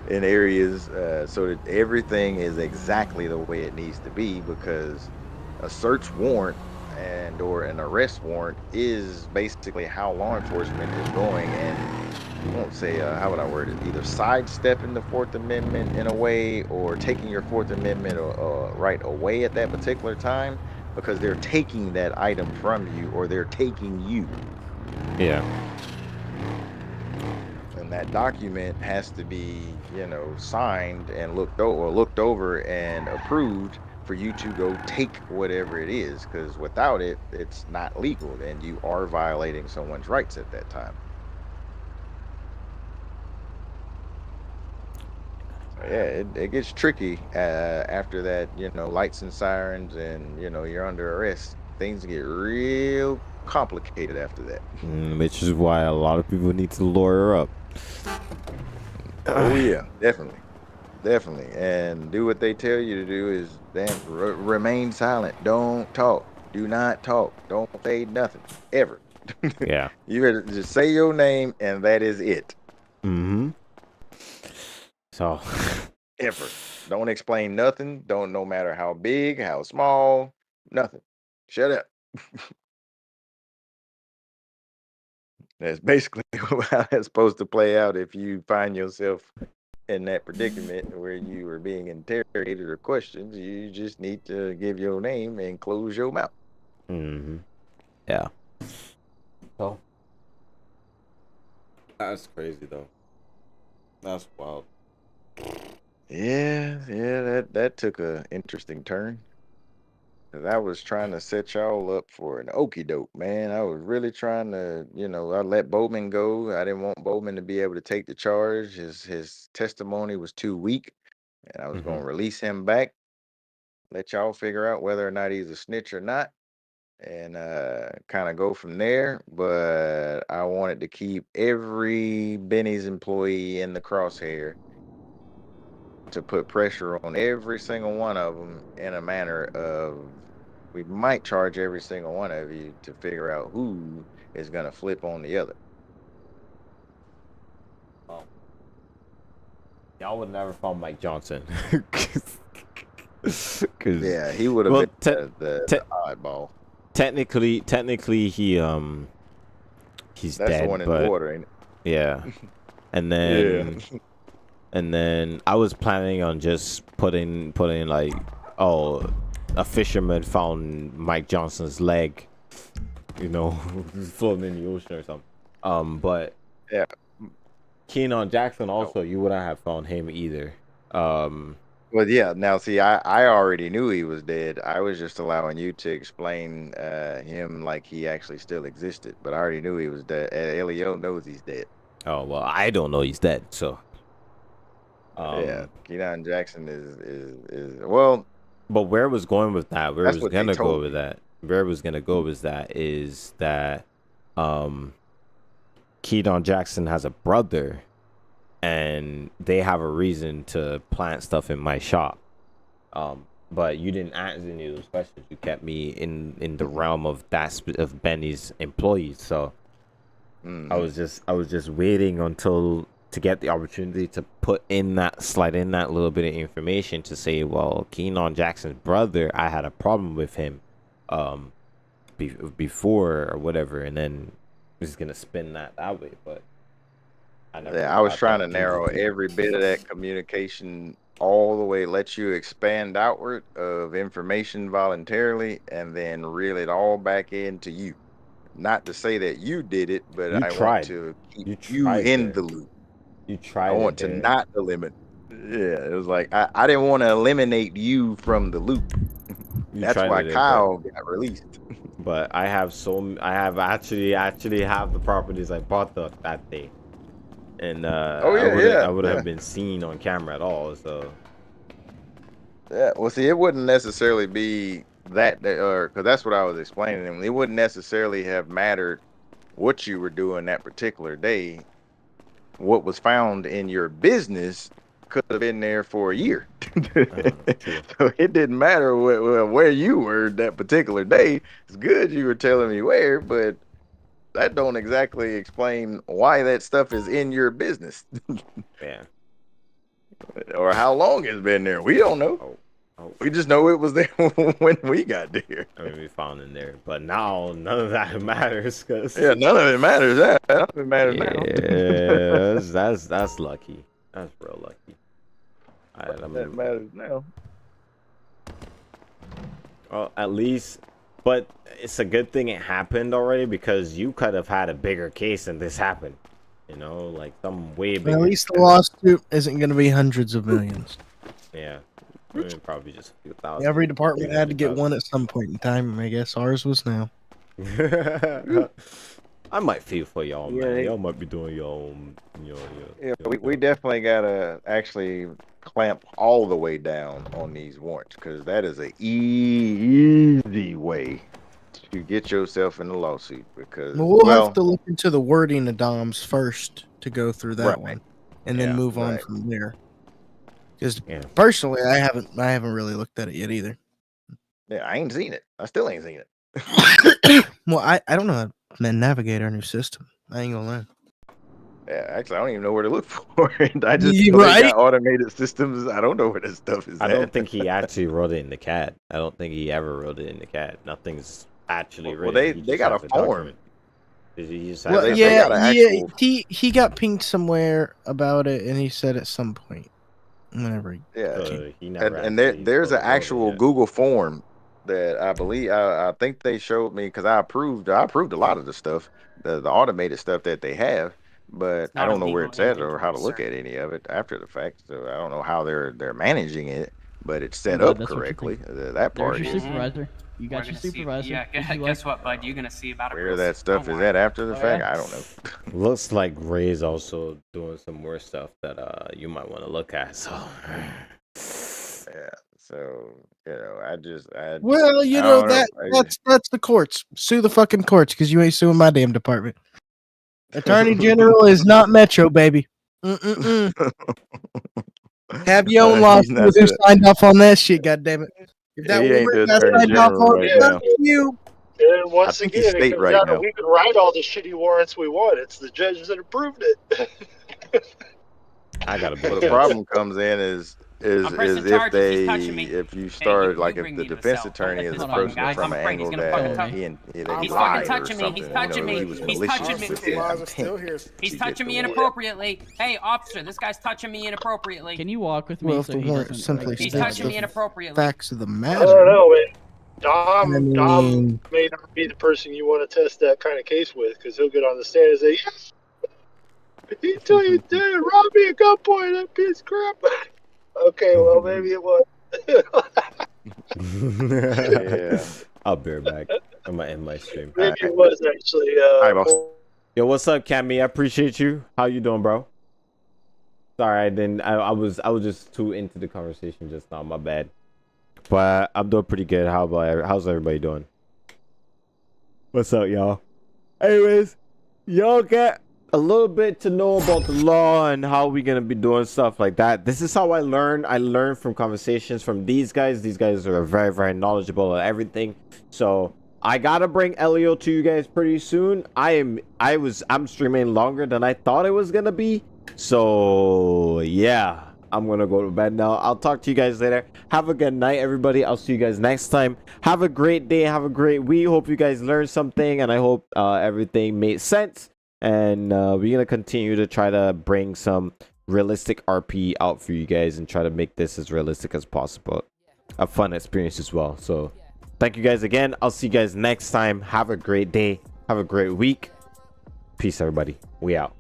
[SPEAKER 12] in areas so that everything is exactly the way it needs to be, because a search warrant and or an arrest warrant is basically how law enforcement is going, and I won't say how would I word it, either sidestepping the Fourth Amendment in a way or taking your Fourth Amendment right away at that particular time, because they're taking that item from you or they're taking you.
[SPEAKER 1] Yeah.
[SPEAKER 12] And that document has to be, signed and looked over and approved for you to go take whatever it is. Because without it, it's not legal, and you are violating someone's rights at that time. So yeah, it gets tricky after that. Lights and sirens, and you're under arrest. Things get real complicated after that.
[SPEAKER 1] Which is why a lot of people need to lawyer up.
[SPEAKER 12] Oh yeah, definitely. Definitely. And do what they tell you to do is then remain silent. Don't talk. Do not talk. Don't say nothing. Ever.
[SPEAKER 1] Yeah.
[SPEAKER 12] You better just say your name and that is it.
[SPEAKER 1] Mm-hmm. So
[SPEAKER 12] Ever. Don't explain nothing. Don't, no matter how big, how small, nothing. Shut up. That's basically how that's supposed to play out if you find yourself in that predicament where you were being interrogated or questioned. You just need to give your name and close your mouth.
[SPEAKER 1] Mm-hmm. Yeah. So that's crazy though. That's wild.
[SPEAKER 12] Yeah, that took a interesting turn. 'Cause I was trying to set y'all up for an okey doke, man. I was really trying to, I let Bowman go. I didn't want Bowman to be able to take the charge. His testimony was too weak, and I was
[SPEAKER 1] Mm-hmm.
[SPEAKER 12] gonna release him back. Let y'all figure out whether or not he's a snitch or not, and kind of go from there. But I wanted to keep every Benny's employee in the crosshair to put pressure on every single one of them in a manner of we might charge every single one of you to figure out who is going to flip on the other.
[SPEAKER 1] Well, y'all would never found Mike Johnson.
[SPEAKER 12] Yeah, he would have
[SPEAKER 1] well,
[SPEAKER 12] been the oddball.
[SPEAKER 1] Technically, he's
[SPEAKER 12] That's
[SPEAKER 1] dead,
[SPEAKER 12] the one in the
[SPEAKER 1] but
[SPEAKER 12] water, ain't it?
[SPEAKER 1] yeah. And
[SPEAKER 12] Yeah.
[SPEAKER 1] then I was planning on just putting like, oh, a fisherman found Mike Johnson's leg, floating in the ocean or something. But
[SPEAKER 12] Yeah.
[SPEAKER 1] Keenan Jackson also, you wouldn't have found him either.
[SPEAKER 12] Well, yeah. Now, see, I already knew he was dead. I was just allowing you to explain him like he actually still existed, but I already knew he was dead. Elio knows he's dead.
[SPEAKER 1] Oh well, I don't know he's dead, so.
[SPEAKER 12] Yeah, Keenan Jackson is well.
[SPEAKER 1] But where I was going with that,
[SPEAKER 12] That's what they told me.
[SPEAKER 1] where I was gonna go with that is that, Keaton Jackson has a brother, and they have a reason to plant stuff in my shop. But you didn't answer any of those questions. You kept me in the realm of of Benny's employees. So I was just waiting until to get the opportunity to slide in that little bit of information to say, well, Keaton Jackson's brother, I had a problem with him before or whatever, and then just gonna spin that way. But
[SPEAKER 12] I was trying to narrow every bit of that communication all the way, let you expand outward of information voluntarily, and then reel it all back into you. Not to say that you did it, but I want to keep you in the loop.
[SPEAKER 1] You tried.
[SPEAKER 12] I want to not eliminate. Yeah, it was like I didn't want to eliminate you from the loop. That's why Kyle got released.
[SPEAKER 1] But I have actually have the properties I bought that day, and I would have been seen on camera at all. So
[SPEAKER 12] yeah, well, see, it wouldn't necessarily be that, or because that's what I was explaining to him. It wouldn't necessarily have mattered what you were doing that particular day. What was found in your business could have been there for a year. So it didn't matter where you were that particular day. It's good you were telling me where, but that don't exactly explain why that stuff is in your business.
[SPEAKER 1] Yeah.
[SPEAKER 12] Or how long it's been there. We don't know. We just know it was there when we got there.
[SPEAKER 1] I mean, we found in there, but now none of that matters.
[SPEAKER 12] None of it matters. None of it matters now.
[SPEAKER 1] Yeah, that's lucky. That's real lucky.
[SPEAKER 12] That matters now.
[SPEAKER 1] Well, at least, but it's a good thing it happened already, because you could have had a bigger case and this happened. You know, like some way bigger.
[SPEAKER 10] At least the lawsuit isn't going to be hundreds of millions.
[SPEAKER 1] Yeah. I mean, probably just a few thousand.
[SPEAKER 10] Every department had to get one at some point in time. I guess ours was now.
[SPEAKER 1] I might feel for y'all, man. Y'all might be doing your own.
[SPEAKER 12] We definitely gotta actually clamp all the way down on these warrants, because that is an easy way to get yourself in a lawsuit. Because
[SPEAKER 10] we'll have to look into the wording of DOMS first to go through that one, and then move on from there. Because personally, I haven't really looked at it yet either.
[SPEAKER 12] Yeah, I ain't seen it. I still ain't seen it.
[SPEAKER 10] Well, I don't know how to navigate our new system. I ain't gonna lie.
[SPEAKER 12] Yeah, actually, I don't even know where to look for it. I just know they got automated systems. I don't know where this stuff is.
[SPEAKER 1] I don't think he actually wrote it in the CAD. I don't think he ever wrote it in the CAD. Nothing's actually written.
[SPEAKER 12] Well, they got a form.
[SPEAKER 1] He
[SPEAKER 10] got pinged somewhere about it, and he said at some point. Whenever
[SPEAKER 12] there's an actual Google form that I believe I think they showed me, because I approved a lot of the stuff, the automated stuff that they have, but I don't know where it's at or how to look at any of it after the fact. So I don't know how they're managing it, but it's set up correctly. That part
[SPEAKER 4] is. Supervisor. You got your supervisor.
[SPEAKER 14] Yeah, guess what, bud? You're gonna see about it.
[SPEAKER 12] Where that stuff is at after the fact, I don't know.
[SPEAKER 1] Looks like Ray's also doing some more stuff that you might want to look at. So
[SPEAKER 12] yeah, so
[SPEAKER 10] that's the courts. Sue the fucking courts, because you ain't suing my damn department. Attorney General is not Metro, baby. Have your own lawsuit who signed off on that shit. Goddammit. If that woman got signed off on it, fuck you.
[SPEAKER 13] And once again, it comes down to we can write all the shitty warrants we want. It's the judges that approved it.
[SPEAKER 1] I got a
[SPEAKER 12] bit. The problem comes in is if you start if the defense attorney is approaching it from an angle that he lied or something, he was malicious with it.
[SPEAKER 14] He's touching me inappropriately. Hey, officer, this guy's touching me inappropriately.
[SPEAKER 4] Can you walk with me?
[SPEAKER 10] Well, if the warrant simply
[SPEAKER 14] he's touching me inappropriately.
[SPEAKER 10] Facts of the matter.
[SPEAKER 13] I don't know, man. Dom may not be the person you want to test that kind of case with, because he'll get on the stand and say, "Yes, he tell you did rob me at gunpoint, that piece of crap." Okay, well, maybe it was.
[SPEAKER 1] Yeah, I'll be right back. I might end my stream.
[SPEAKER 13] Maybe it was actually.
[SPEAKER 1] Yo, what's up, Cammy? I appreciate you. How you doing, bro? Sorry, I didn't. I was just too into the conversation just now. My bad. But I'm doing pretty good. How's everybody doing? What's up, y'all? Anyways, y'all got a little bit to know about the law and how we gonna be doing stuff like that. This is how I learn. I learn from conversations from these guys. These guys are very, very knowledgeable of everything. So I gotta bring Elio to you guys pretty soon. I'm streaming longer than I thought it was gonna be. So yeah, I'm gonna go to bed now. I'll talk to you guys later. Have a good night, everybody. I'll see you guys next time. Have a great day. Have a great week. Hope you guys learned something, and I hope everything made sense. And we're gonna continue to try to bring some realistic RP out for you guys and try to make this as realistic as possible. A fun experience as well. So thank you guys again. I'll see you guys next time. Have a great day. Have a great week. Peace, everybody. We out.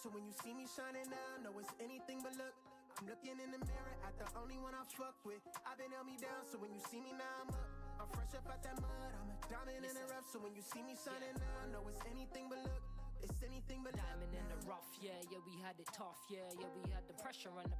[SPEAKER 2] So when you see me shining now, know it's anything but luck. I'm looking in the mirror at the only one I fuck with. I've been held me down, so when you see me now, I'm up. I'm fresh up out that mud, I'm a diamond in the rough. So when you see me shining now, know it's anything but luck. It's anything but luck. Diamond in the rough, yeah, we had it tough, yeah, we had the pressure on the